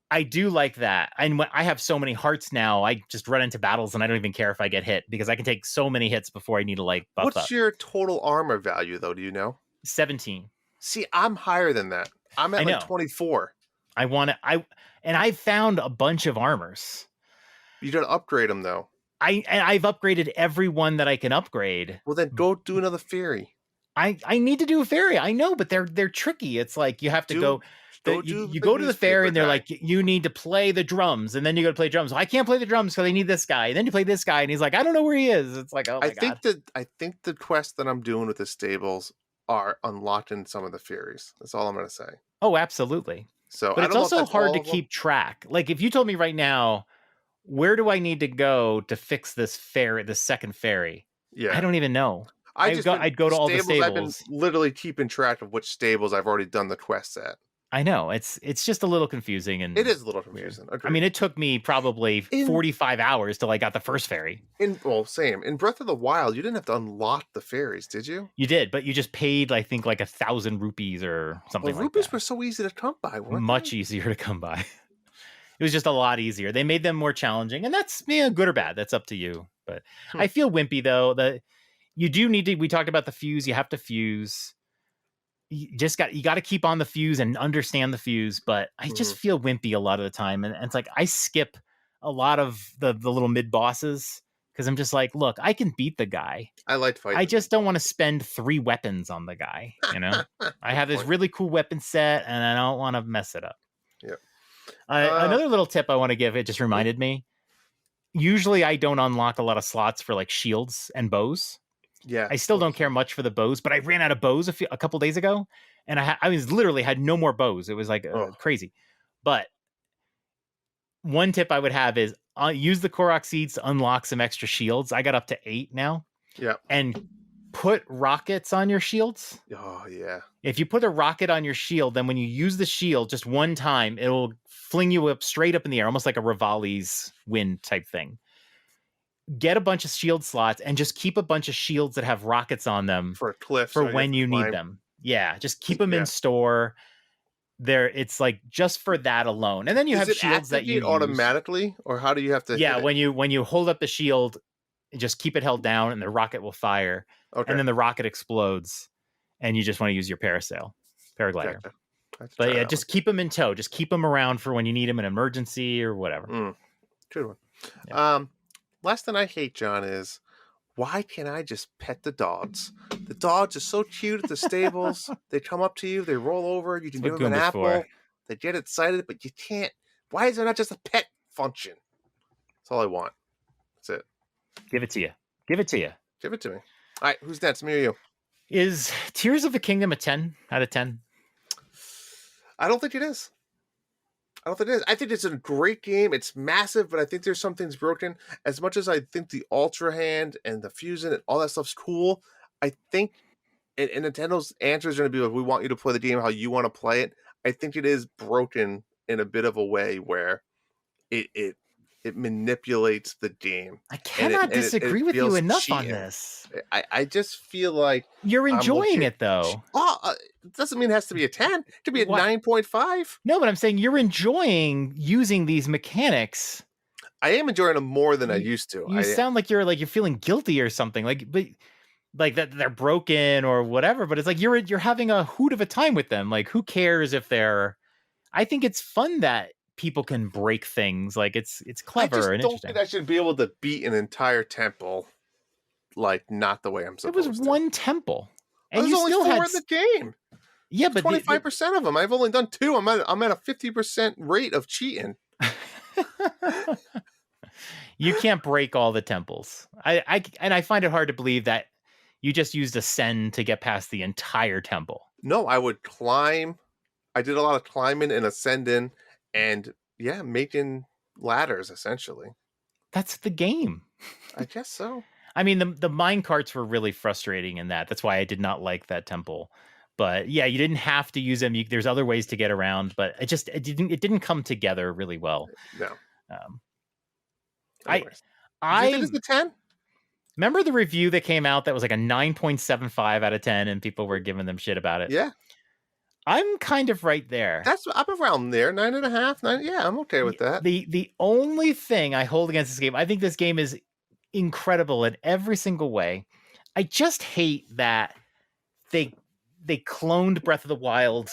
I do like that. And when I have so many hearts now, I just run into battles and I don't even care if I get hit because I can take so many hits before I need to buff up. What's your total armor value though? Do you know? 17. See, I'm higher than that. I'm at like 24. I found a bunch of armors. You gotta upgrade them though. I've upgraded every one that I can upgrade. Well, then go do another fairy. I need to do a fairy. I know, but they're tricky. It's like you have to go. You go to the fairy and they're like, you need to play the drums, and then you go to play drums. Well, I can't play the drums because I need this guy. And then you play this guy, and he's like, I don't know where he is. It's like, oh my god. I think the quest that I'm doing with the stables are unlocking some of the fairies. That's all I'm gonna say. Oh, absolutely. So, but it's also hard to keep track. Like if you told me right now, where do I need to go to fix this second fairy? Yeah, I don't even know. I'd go to all the stables. I've been literally keeping track of which stables I've already done the quests at. I know it's just a little confusing, and it is a little confusing. I mean, it took me probably 45 hours till I got the first fairy. Same in Breath of the Wild, you didn't have to unlock the fairies, did you? You did, but you just paid, I think, like 1,000 rupees or something like that. Rupees were so easy to come by, weren't Much they? easier to come by. It was just a lot easier. They made them more challenging, and that's good or bad. That's up to you. But I feel wimpy though. That you do need to. We talked about the fuse. You have to fuse. You got to keep on the fuse and understand the fuse. But I just feel wimpy a lot of the time, and it's like I skip a lot of the little mid bosses because I'm just like, look, I can beat the guy. I like fighting. I just don't want to spend 3 weapons on the guy. I have this really cool weapon set, and I don't want to mess it up. Yep. Another little tip I want to give, it just reminded me. Usually I don't unlock a lot of slots for like shields and bows. Yeah. I still don't care much for the bows, but I ran out of bows a couple days ago, and I was literally had no more bows. It was like crazy. But one tip I would have is use the Korok seeds to unlock some extra shields. I got up to 8 now. Yeah. And put rockets on your shields. Oh, yeah. If you put a rocket on your shield, then when you use the shield just one time, it'll fling you up straight up in the air, almost like a Rivali's wind type thing. Get a bunch of shield slots and just keep a bunch of shields that have rockets on them for a cliff for when you need them. Yeah, just keep them in store. There, it's like just for that alone, and then you have shields that you automatically, or how do you have to? Yeah, when you hold up the shield, just keep it held down, and the rocket will fire, and then the rocket explodes, and you just want to use your paraglider. Gotcha. But yeah, just keep them in tow. Just keep them around for when you need them in emergency or whatever. Good one. Yeah. Last thing I hate, John, is why can't I just pet the dogs? The dogs are so cute at the stables. They come up to you, they roll over, you can give them an apple. They get excited, but you can't. Why is there not just a pet function? That's all I want. That's it. Give it to you. Give it to you. Give it to me. All right, who's next? Me or you? Is Tears of the Kingdom a 10 out of 10? I don't think it is. I think it's a great game. It's massive, but I think there's some things broken. As much as I think the Ultra Hand and the Fusion and all that stuff's cool, I think and Nintendo's answer is going to be, we want you to play the game how you want to play it. I think it is broken in a bit of a way where it manipulates the game. I cannot disagree with you enough cheating. On this. I just feel like you're enjoying it though. It doesn't mean it has to be a 10. It could be a 9.5. No, but I'm saying you're enjoying using these mechanics. I am enjoying them more than I used to. You sound like you're feeling guilty or something. Like that they're broken or whatever, but it's like you're having a hoot of a time with them. Like, who cares if they're? I think it's fun that people can break things. Like, it's clever and interesting. I don't think I should be able to beat an entire temple, like, not the way I'm supposed to. It was one temple, and there's only 4 in the game. Yeah, but 25% of them. I've only done 2. I'm at a 50% rate of cheating. You can't break all the temples. I find it hard to believe that you just used ascend to get past the entire temple. No, I would climb. I did a lot of climbing and ascending and making ladders essentially. That's the game. I guess so. I mean, the mine carts were really frustrating in that. That's why I did not like that temple. But yeah, you didn't have to use them. There's other ways to get around, but it didn't come together really well. No. I think it's a 10? Remember the review that came out that was like a 9.75 out of 10, and people were giving them shit about it. Yeah. I'm kind of right there. I'm around there, 9.5, 9. Yeah, I'm okay with that. The only thing I hold against this game, I think this game is incredible in every single way. I just hate that they cloned Breath of the Wild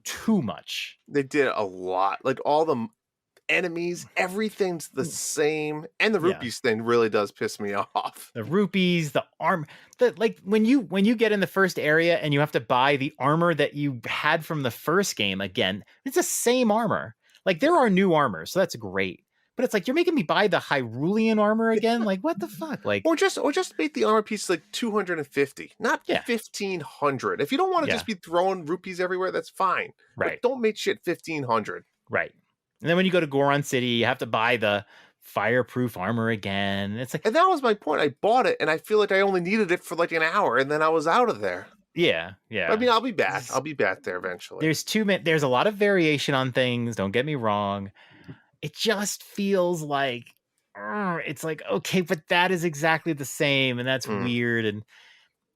too much. They did a lot. Like, all the enemies, everything's the same. And the rupees thing really does piss me off. The rupees, the armor, when you get in the first area and you have to buy the armor that you had from the first game again, it's the same armor. Like, there are new armors, so that's great. But it's like, you're making me buy the Hyrulean armor again? Like, what the fuck? Like, or just make the armor piece like 250, not 1,500. If you don't want to just be throwing rupees everywhere, that's fine. Right. But don't make shit 1,500. Right. And then when you go to Goron City, you have to buy the fireproof armor again. It's like, and that was my point. I bought it, and I feel like I only needed it for like an hour, and then I was out of there. Yeah. I mean, I'll be back. I'll be back there eventually. There's a lot of variation on things. Don't get me wrong. It just feels like, it's like, okay, but that is exactly the same, and that's weird, and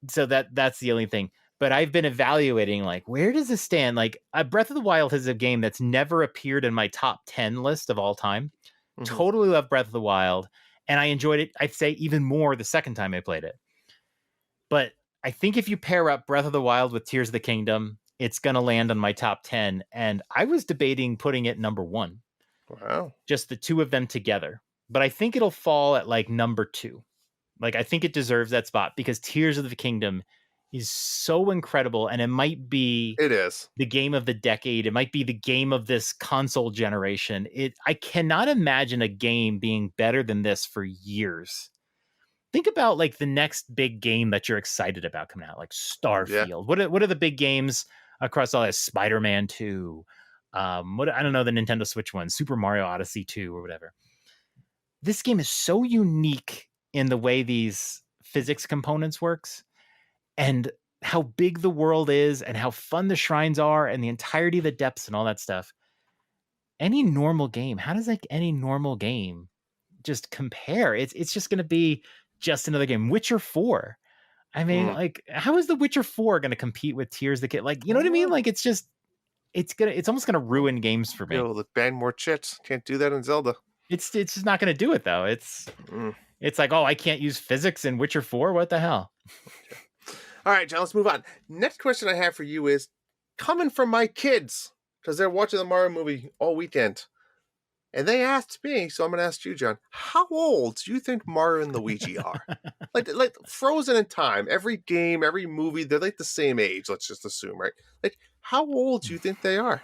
so that's the only thing. But I've been evaluating, like, where does this stand? Like, Breath of the Wild is a game that's never appeared in my top 10 list of all time. Totally love Breath of the Wild, and I enjoyed it, I'd say, even more the second time I played it. But I think if you pair up Breath of the Wild with Tears of the Kingdom, it's going to land on my top 10, and I was debating putting it number 1. Wow. Just the two of them together. But I think it'll fall at, like, number 2. Like, I think it deserves that spot because Tears of the Kingdom is so incredible, and it is the game of the decade. It might be the game of this console generation. I cannot imagine a game being better than this for years. Think about, like, the next big game that you're excited about coming out, like Starfield. Yeah. What are the big games across all this? Spider-Man 2. I don't know, the Nintendo Switch one, Super Mario Odyssey 2 or whatever. this game is so unique in the way these physics components works and how big the world is and how fun the shrines are and the entirety of the depths and all that stuff. Any normal game, how does like any normal game just compare? It's just going to be just another game. Witcher 4. I mean, like, how is The Witcher 4 going to compete with Tears of the Kingdom? Like, you know what I mean? Like, it's almost going to ruin games for me. The ban more chits. Can't do that in Zelda. It's just not going to do it though. It's like, oh, I can't use physics in Witcher 4. What the hell? Okay. All right, John, let's move on. Next question I have for you is coming from my kids because they're watching the Mario movie all weekend. And they asked me, so I'm going to ask you, John, how old do you think Mario and Luigi are? like frozen in time. Every game, every movie, they're like the same age, let's just assume, right? Like, how old do you think they are?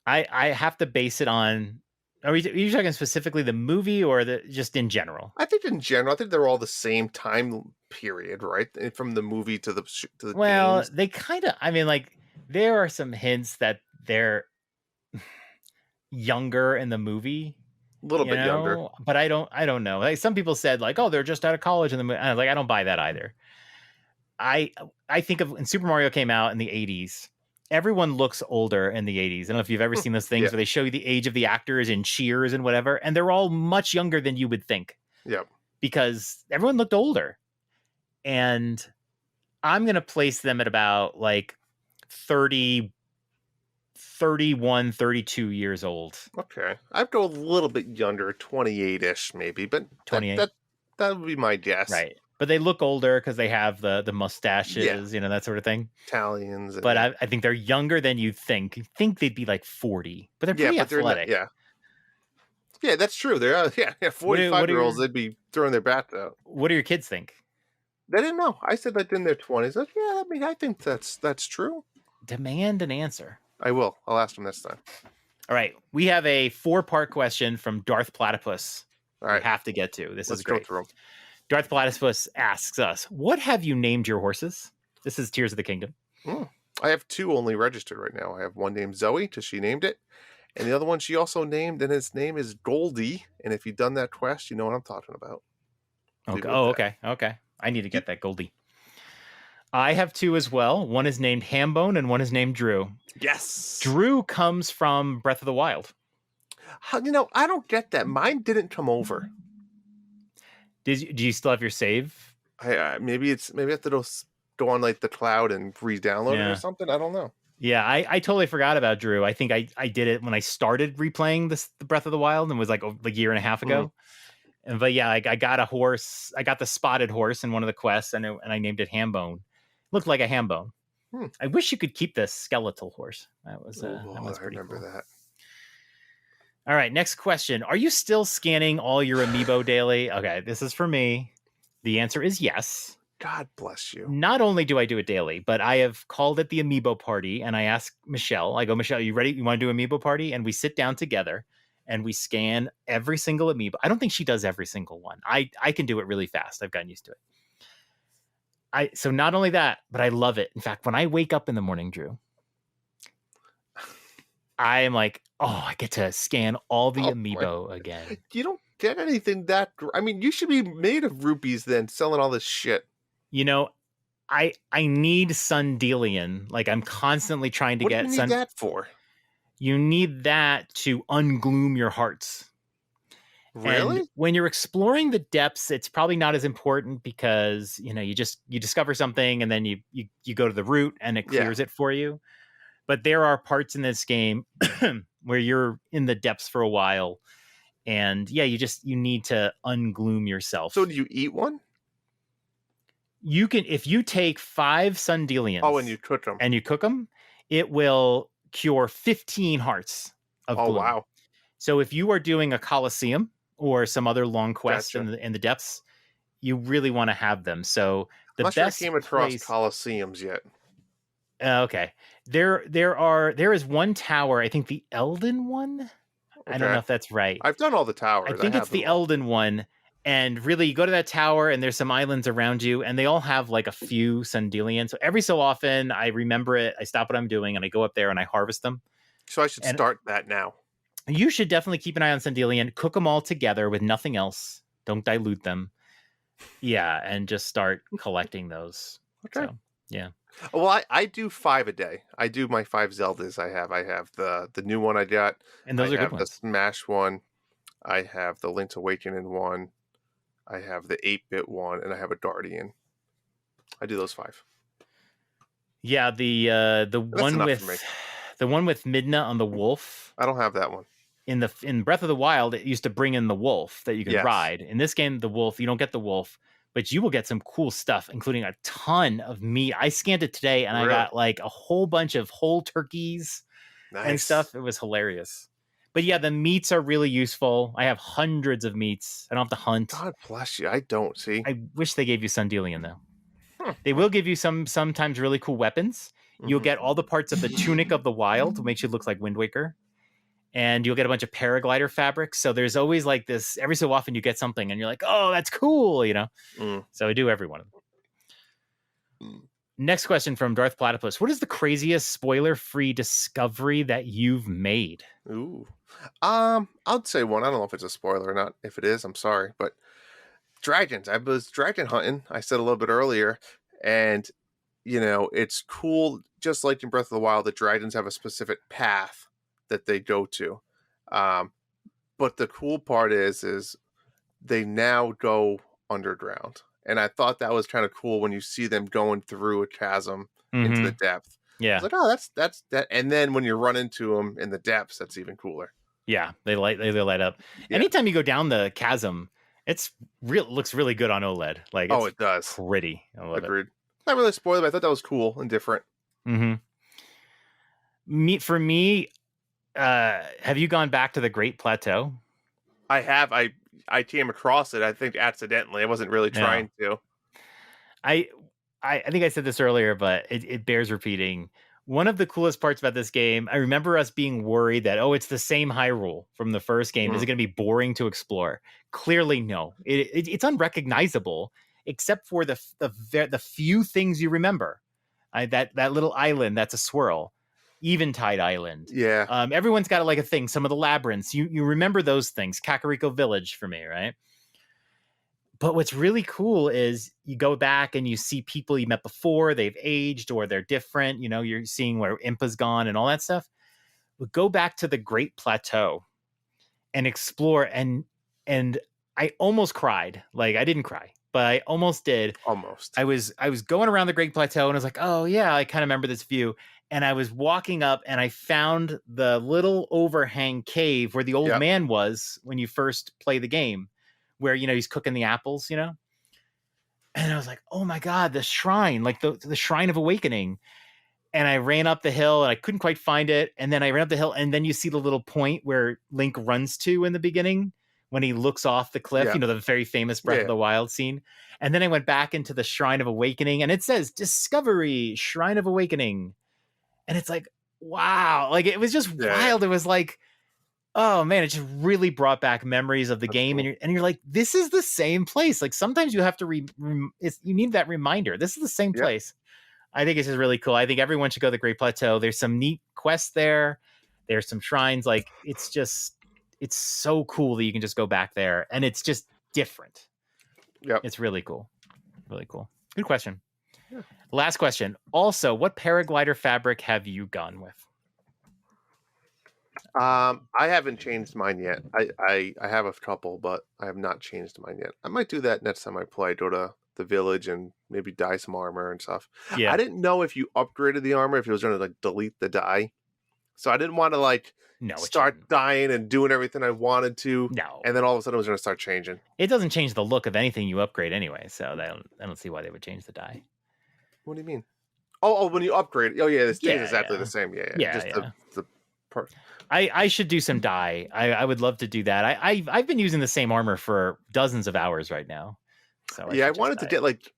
I have to base it on, are you talking specifically the movie or just in general? I think in general, I think they're all the same time period, right? From the movie to the games. They kind of, I mean, like, there are some hints that they're younger in the movie, a little bit younger, but I don't know. Like, some people said like, oh, they're just out of college in the movie. Like, I don't buy that either. I think of when Super Mario came out in the 80s, everyone looks older in the 80s. I don't know if you've ever seen those things where they show you the age of the actors in Cheers and whatever, and they're all much younger than you would think. Yeah, because everyone looked older. And I'm going to place them at about like 30, 31, 32 years old. Okay. I'd go a little bit younger, 28-ish maybe, but 28. That would be my guess. Right. But they look older because they have the mustaches, that sort of thing. Italians. But I think they're younger than you think. You think they'd be like 40, but they're pretty athletic. Yeah, that's true. They're 45-year-olds, they'd be throwing their bats out. What do your kids think? They didn't know. I said that in their 20s. Like, yeah, I mean, I think that's true. Demand an answer. I will. I'll ask them this time. All right. We have a 4-part question from Darth Platypus. All right. We have to get to. This is great. Go through them. Darth Platypus asks us, what have you named your horses? This is Tears of the Kingdom. I have 2 only registered right now. I have one named Zoe, because she named it. And the other one she also named, and his name is Goldie. And if you've done that quest, you know what I'm talking about. Okay. Okay. I need to get that Goldie. I have 2 as well. One is named Hambone and one is named Drew. Yes. Drew comes from Breath of the Wild. I don't get that. Mine didn't come over. Do you still have your save? Maybe I have to go on like the cloud and re-download it or something. I don't know. Yeah, I totally forgot about Drew. I think I did it when I started replaying the Breath of the Wild, and was like a year and a half ago. But yeah, I got a horse. I got the spotted horse in one of the quests, and I named it Hambone. Looked like a ham bone. I wish you could keep the skeletal horse. That was pretty I remember cool. that. All right, next question. Are you still scanning all your amiibo daily? Okay, this is for me. The answer is yes. God bless you. Not only do I do it daily, but I have called it the amiibo party, and I ask Michelle, I go, Michelle, you ready? You want to do amiibo party? And we sit down together and we scan every single amiibo. I don't think she does every single one. I can do it really fast. I've gotten used to it. So not only that, but I love it. In fact, when I wake up in the morning, Drew, I am like, oh, I get to scan all the amiibo again. You don't get anything that... I mean, you should be made of rupees then, selling all this shit. I need Sundelian. Like, I'm constantly trying to get... What do you need that for? You need that to ungloom your hearts. Really? And when you're exploring the depths, it's probably not as important because, you discover something and then you go to the root and it clears it for you. But there are parts in this game where you're in the depths for a while and you need to ungloom yourself. So do you eat one? You can, if you take 5 Sundelians. Oh, and you cook them. And you cook them, it will cure 15 hearts of gloom. Wow. So if you are doing a Colosseum or some other long quest in the depths, you really want to have them. So the I'm not best sure I came across Colosseums yet. Okay. There is one tower, I think the Elden one. Okay. I don't know if that's right. I've done all the towers. I think it's the Elden one. And really, you go to that tower and there's some islands around you and they all have like a few Sundelians. So every so often I remember it. I stop what I'm doing and I go up there and I harvest them. So I should start that now. You should definitely keep an eye on Sandelian. Cook them all together with nothing else. Don't dilute them. Yeah, and just start collecting those. Okay. So, yeah. Well, I do 5 a day. I do my 5 Zeldas. I have the new one I got. And those I are have good the ones. Smash one. I have the Link's Awakening one. I have the 8-bit one, and I have a Guardian. I do those 5. Yeah, the one with Midna on the wolf. I don't have that one. In Breath of the Wild, it used to bring in the wolf that you can ride. In this game, the wolf, you don't get the wolf, but you will get some cool stuff, including a ton of meat. I scanned it today, and I got like a whole bunch of whole turkeys and stuff. It was hilarious. But yeah, the meats are really useful. I have hundreds of meats. I don't have to hunt. God bless you. I don't see. I wish they gave you Sandelian though. They will give you sometimes really cool weapons. You'll get all the parts of the tunic of the wild, which makes you look like Wind Waker. And you'll get a bunch of paraglider fabrics. So there's always like this, every so often you get something and you're like, oh, that's cool, you know? So I do every one of them. Next question from Darth Platypus. What is the craziest spoiler-free discovery that you've made? Ooh. I'd say one. I don't know if it's a spoiler or not. If it is, I'm sorry. But dragons. I was dragon hunting, I said a little bit earlier. And, you know, it's cool, just like in Breath of the Wild, that dragons have a specific path that they go to. But the cool part is they now go underground. And I thought that was kind of cool when you see them going through a chasm into the depth. Yeah. I was like, oh, that's that. And then when you run into them in the depths, that's even cooler. Yeah, they light up. Yeah. Anytime you go down the chasm, looks really good on OLED. Like, it does. Pretty. I love it. Not really a spoiler, but I thought that was cool and different. For me, have you gone back to the Great Plateau? I have. I came across it, I think, accidentally. I wasn't really trying to. I think I said this earlier, but it bears repeating. One of the coolest parts about this game, I remember us being worried that, it's the same Hyrule from the first game. Is it going to be boring to explore? Clearly, no. It's unrecognizable, except for the few things you remember. That little island that's a swirl. Eventide Island. Yeah. Everyone's got like a thing. Some of the labyrinths. You remember those things. Kakariko Village for me, right? But what's really cool is you go back and you see people you met before. They've aged or they're different. You know, you're seeing where Impa's gone and all that stuff. But go back to the Great Plateau and explore. And I almost cried. Like, I didn't cry, but I almost did. Almost. I was going around the Great Plateau and I was like, oh yeah, I kind of remember this view. And I was walking up and I found the little overhang cave where the old man was when you first play the game, where, you know, he's cooking the apples, you know? And I was like, oh my God, the shrine, like the Shrine of Awakening. And I ran up the hill and I couldn't quite find it. And then I ran up the hill and then you see the little point where Link runs to in the beginning when he looks off the cliff, you know, the very famous Breath of the Wild scene. And then I went back into the Shrine of Awakening and it says Discovery, Shrine of Awakening. And it's like, wow, like it was just wild. It was like, oh man, it just really brought back memories of the game. Cool. And you're like, this is the same place. Like sometimes you have to, you need that reminder. This is the same place. I think it's just really cool. I think everyone should go to the Great Plateau. There's some neat quests there. There's some shrines. Like it's so cool that you can just go back there and it's just different. Yep. It's really cool. Really cool. Good question. Yeah. Last question. Also, what paraglider fabric have you gone with? I haven't changed mine yet. I have a couple, but I have not changed mine yet. I might do that next time I play. Go to the village and maybe dye some armor and stuff. Yeah. I didn't know if you upgraded the armor, if it was going to like delete the dye. So I didn't want to like start dyeing and doing everything I wanted to. No. And then all of a sudden it was going to start changing. It doesn't change the look of anything you upgrade anyway. So I don't see why they would change the dye. What do you mean? Oh, when you upgrade. Oh, yeah, this stays exactly the same. Yeah. Just the part. I should do some dye. I would love to do that. I've been using the same armor for dozens of hours right now. So I wanted to get like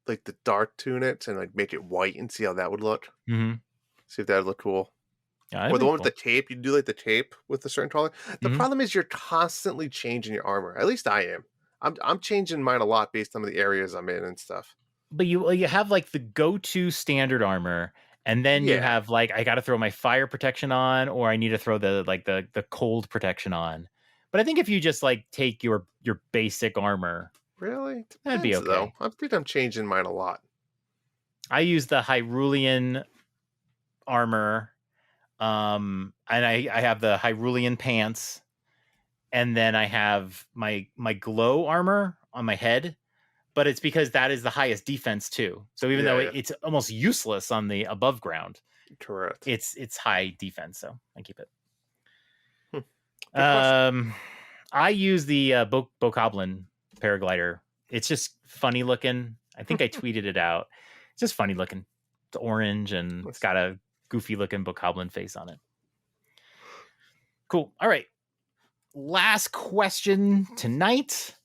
the dark tunic and like make it white and see how that would look. Mm-hmm. See if that would look cool. Yeah, or the one with the tape. You do like the tape with a certain color. The problem is you're constantly changing your armor. At least I am. I'm changing mine a lot based on the areas I'm in and stuff. But you have like the go-to standard armor, And then you Yeah. have like, I got to throw my fire protection on, or I need to throw the cold protection on. But I think if you just like take your basic armor, Really? that'd be Depends, though. okay. I think I'm changing mine a lot. I use the Hyrulean armor, and I have the Hyrulean pants, and then I have my glow armor on my head. But it's because that is the highest defense too. So even though it's almost useless on the above ground, correct, it's high defense. So I keep it. Question. I use the Bokoblin paraglider. It's just funny looking. I think I tweeted it out. It's just funny looking. It's orange and it's got a goofy looking Bokoblin face on it. Cool. All right. Last question tonight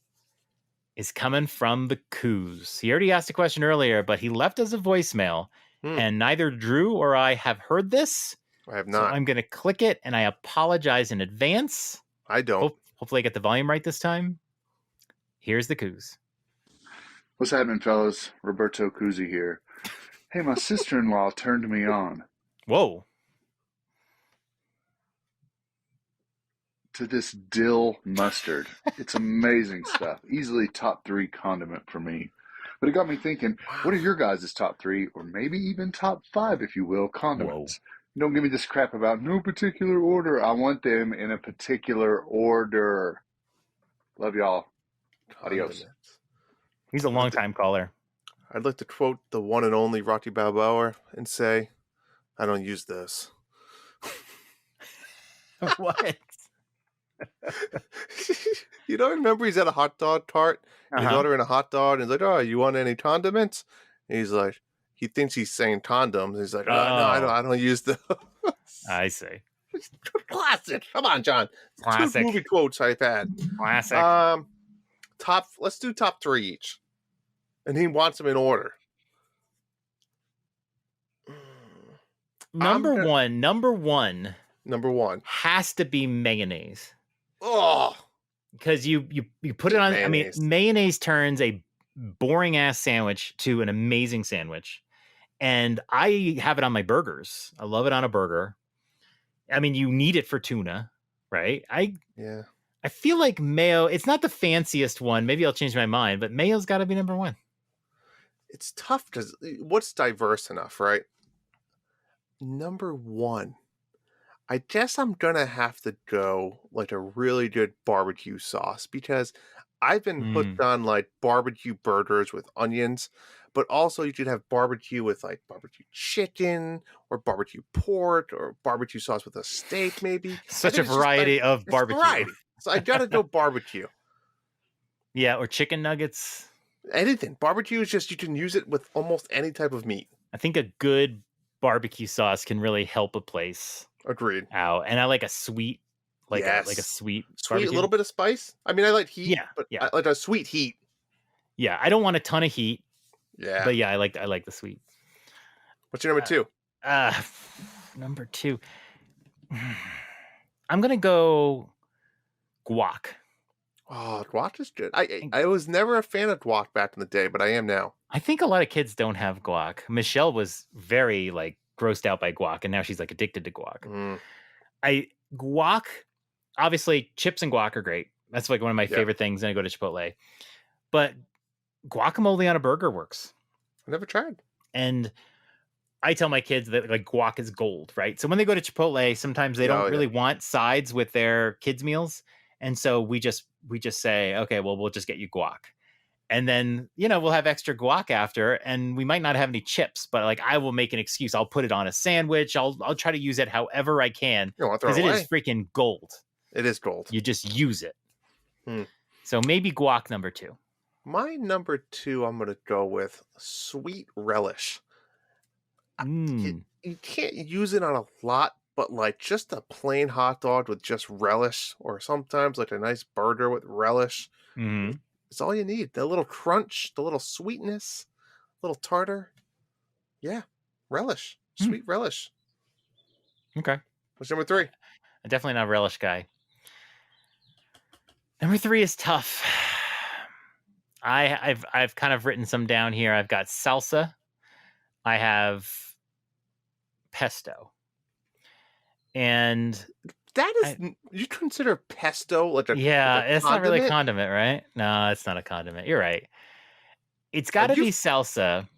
is coming from the Coos. He already asked a question earlier, but he left us a voicemail, and neither Drew or I have heard this. I have not. So I'm going to click it, and I apologize in advance. I don't. Hopefully I get the volume right this time. Here's the Coos. What's happening, fellas? Roberto Cuzzi here. Hey, my sister-in-law turned me on Whoa. to this dill mustard. It's amazing stuff. Easily top 3 condiment for me. But it got me thinking, what are your guys' top 3, or maybe even top 5, if you will, condiments? Whoa. Don't give me this crap about no particular order. I want them in a particular order. Love y'all. Adios. He's a long-time caller. I'd like to quote the one and only Rocky Balboa and say, I don't use this. What? You don't remember he's at a hot dog cart? He's ordering a hot dog, and he's like, oh, you want any condiments? And he's like, he thinks he's saying condoms. He's like, oh, no, I don't use those. I see. Classic. Come on, John. Classic. 2 movie quotes I've had. Classic. Let's do top 3 each. And he wants them in order. Number one has to be mayonnaise. Oh, because you put it on. Mayonnaise. I mean, mayonnaise turns a boring ass sandwich to an amazing sandwich, and I have it on my burgers. I love it on a burger. I mean, you need it for tuna, right? I feel like mayo. It's not the fanciest one. Maybe I'll change my mind, but mayo's got to be number 1. It's tough because what's diverse enough, right? Number 1. I guess I'm going to have to go like a really good barbecue sauce, because I've been hooked on like barbecue burgers with onions, but also you could have barbecue with like barbecue chicken or barbecue pork or barbecue sauce with a steak, maybe. Such a variety of barbecue. Variety. So I got to go barbecue. Yeah, or chicken nuggets. Anything. Barbecue is just, you can use it with almost any type of meat. I think a good barbecue sauce can really help a place. Agreed. Out. And I like a sweet, like a sweet barbecue. A little bit of spice. I mean, I like heat, but yeah. I like a sweet heat. Yeah, I don't want a ton of heat. Yeah. But yeah, I like the sweet. What's your number 2? Number 2. I'm gonna go guac. Oh, guac is good. I was never a fan of guac back in the day, but I am now. I think a lot of kids don't have guac. Michelle was very like grossed out by guac, and now she's like addicted to guac. Guac, obviously chips and guac are great. That's like one of my favorite things. And I go to Chipotle, but guacamole on a burger works. I never tried. And I tell my kids that like guac is gold, right? So when they go to Chipotle, sometimes they don't really want sides with their kids' meals. And so we just say, okay, well, we'll just get you guac. And then, we'll have extra guac after, and we might not have any chips, but like I will make an excuse. I'll put it on a sandwich. I'll try to use it however I can, because it is freaking gold. It is gold. You just use it. So maybe guac number 2. My number 2, I'm going to go with sweet relish. You can't use it on a lot, but like just a plain hot dog with just relish, or sometimes like a nice burger with relish. It's all you need. The little crunch, the little sweetness, little tartar. Yeah. Relish. Sweet relish. Okay. What's number 3? I'm definitely not a relish guy. Number 3 is tough. I've kind of written some down here. I've got salsa. I have pesto. And that is, you consider pesto like a it's condiment? not really a condiment, right? No, it's not a condiment. You're right. It's got to be salsa,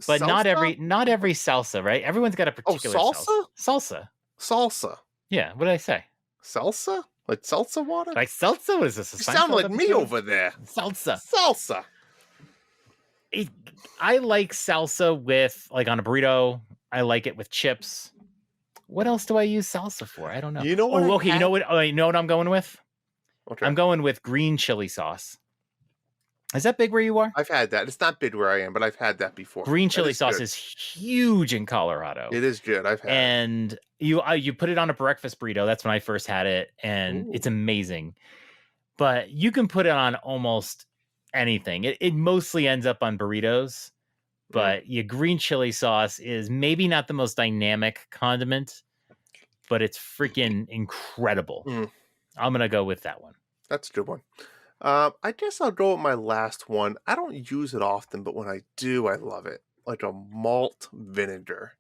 but not every salsa, right? Everyone's got a particular salsa. Salsa. Yeah, what did I say? Salsa? Like salsa water? Like salsa? What is this? You sound like me over there. Salsa. I like salsa with, like, on a burrito. I like it with chips. What else do I use salsa for? I don't know. You know what? You know what? You know what I'm going with? Okay. I'm going with green chili sauce. Is that big where you are? I've had that. It's not big where I am, but I've had that before. Green chili sauce is huge in Colorado. It is good. I've had it. You put it on a breakfast burrito. That's when I first had it, and it's amazing. But you can put it on almost anything. It mostly ends up on burritos. But your green chili sauce is maybe not the most dynamic condiment, but it's freaking incredible. I'm going to go with that one. That's a good one. I guess I'll go with my last one. I don't use it often, but when I do, I love it. Like a malt vinegar.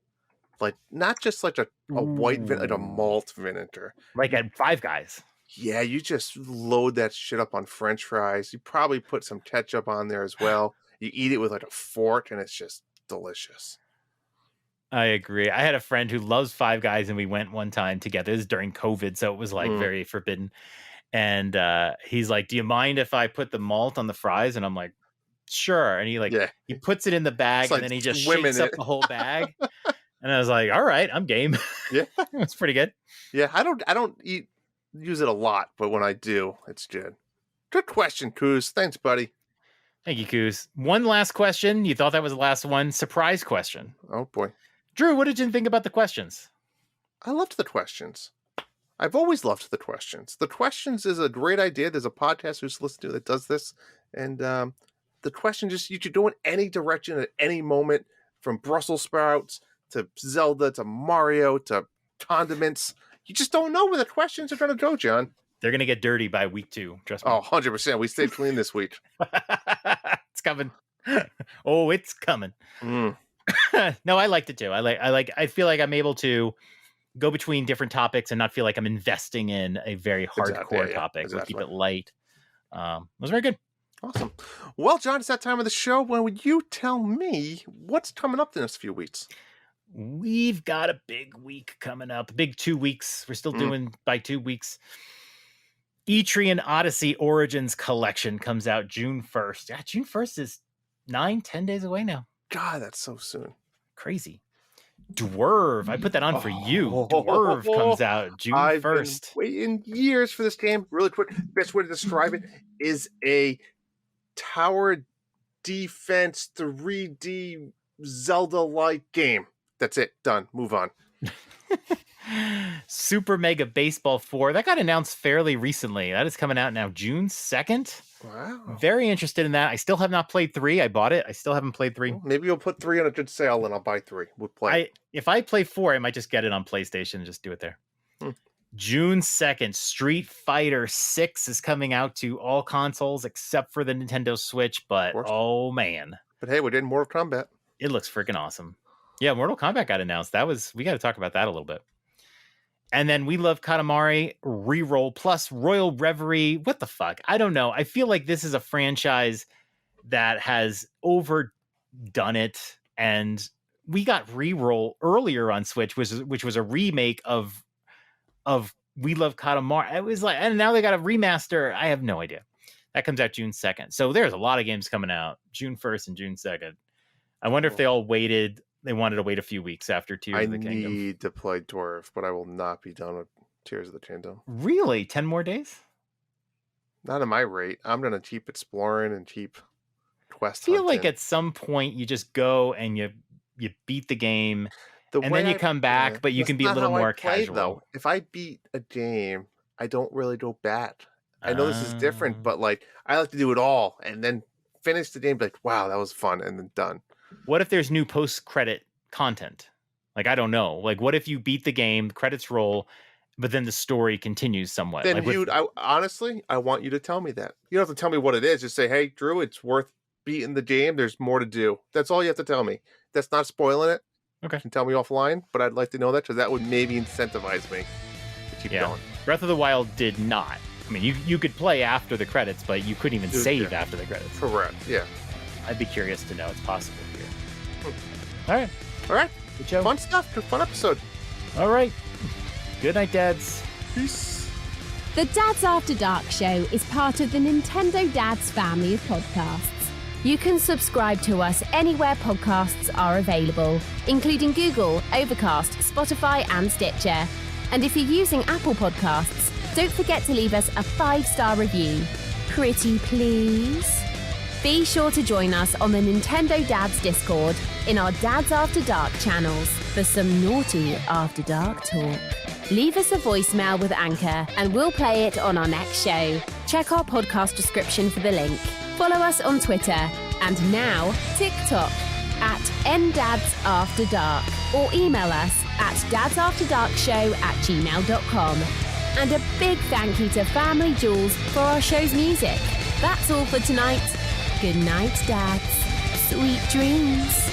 Like, not just like a white vinegar, like a malt vinegar. Like at Five Guys. Yeah, you just load that shit up on French fries. You probably put some ketchup on there as well. You eat it with like a fork, and it's just delicious. I agree. I had a friend who loves Five Guys, and we went one time together. This is during COVID, so it was like very forbidden. And he's like, "Do you mind if I put the malt on the fries?" And I'm like, "Sure." And he puts it in the bag, and then he just shakes up the whole bag. And I was like, "All right, I'm game." Yeah, it's pretty good. Yeah, I don't use it a lot, but when I do, it's good. Good question, Coos. Thanks, buddy. Thank you, Coos. One last question. You thought that was the last one. Surprise question. Oh, boy. Drew, what did you think about the questions? I loved the questions. I've always loved the questions. The questions is a great idea. There's a podcast who's listening to that does this. And the question just, you could go in any direction at any moment, from Brussels sprouts to Zelda to Mario to condiments. You just don't know where the questions are going to go, John. They're going to get dirty by week 2. Trust me. Oh, 100%. We stayed clean this week. It's coming. Oh, it's coming. No, I liked it too. I feel like I'm able to go between different topics and not feel like I'm investing in a very hardcore topic. Exactly. We'll keep it light. It was very good. Awesome. Well, John, it's that time of the show when would you tell me what's coming up the next few weeks? We've got a big week coming up. Big 2 weeks. We're still doing by 2 weeks. Etrian Odyssey Origins Collection comes out June 1st. Yeah, June 1st is 9-10 days away now. God, that's so soon. Crazy. Dwarve. I put that on for you. Dwarve comes out June 1st. I've been waiting years for this game. Really quick, best way to describe it is a tower defense 3D Zelda-like game. That's it. Done. Move on. Super Mega Baseball 4. That got announced fairly recently. That is coming out now June 2nd. Wow. Very interested in that. I still have not played 3. I bought it. I still haven't played 3. Well, maybe you'll put 3 on a good sale and I'll buy 3. We'll play. If I play 4, I might just get it on PlayStation and just do it there. June 2nd, Street Fighter 6 is coming out to all consoles except for the Nintendo Switch, but oh man. But hey, we're getting Mortal Kombat. It looks freaking awesome. Yeah, Mortal Kombat got announced. We got to talk about that a little bit. And then We Love Katamari, Reroll Plus, Royal Reverie. What the fuck? I don't know. I feel like this is a franchise that has overdone it. And we got Reroll earlier on Switch, which was a remake of We Love Katamari. It was like, and now they got a remaster. I have no idea. That comes out June 2nd. So there's a lot of games coming out June 1st and June 2nd. I wonder if they all waited. They wanted to wait a few weeks after Tears of the Kingdom. I need to play Dwarf, but I will not be done with Tears of the Kingdom. Really? 10 more days? Not at my rate. I'm going to keep exploring and keep quest hunting. I feel like at some point you just go and you beat the game, and then you come back, but you can be a little more casual. Though. If I beat a game, I don't really go back. I know this is different, but like I like to do it all and then finish the game, like, wow, that was fun, and then done. What if there's new post-credit content? Like, I don't know. Like, what if you beat the game, credits roll, but then the story continues somewhat? Then, like honestly, I want you to tell me that. You don't have to tell me what it is. Just say, hey, Drew, it's worth beating the game. There's more to do. That's all you have to tell me. That's not spoiling it. Okay. You can tell me offline, but I'd like to know that because that would maybe incentivize me to keep going. Breath of the Wild did not. I mean, you could play after the credits, but you couldn't even save after the credits. Correct, yeah. I'd be curious to know it's possible here. All right. Good show. Fun stuff. Good fun episode. All right. Good night, dads. Peace. The Dads After Dark show is part of the Nintendo Dads family of podcasts. You can subscribe to us anywhere podcasts are available, including Google, Overcast, Spotify, and Stitcher. And if you're using Apple Podcasts, don't forget to leave us a 5-star review. Pretty please? Be sure to join us on the Nintendo Dads Discord in our Dads After Dark channels for some naughty After Dark talk. Leave us a voicemail with Anchor and we'll play it on our next show. Check our podcast description for the link. Follow us on Twitter and now TikTok at @NDadsAfterDark or email us at dadsafterdarkshow@gmail.com. And a big thank you to Family Jewels for our show's music. That's all for tonight. Good night, Dads. Sweet dreams.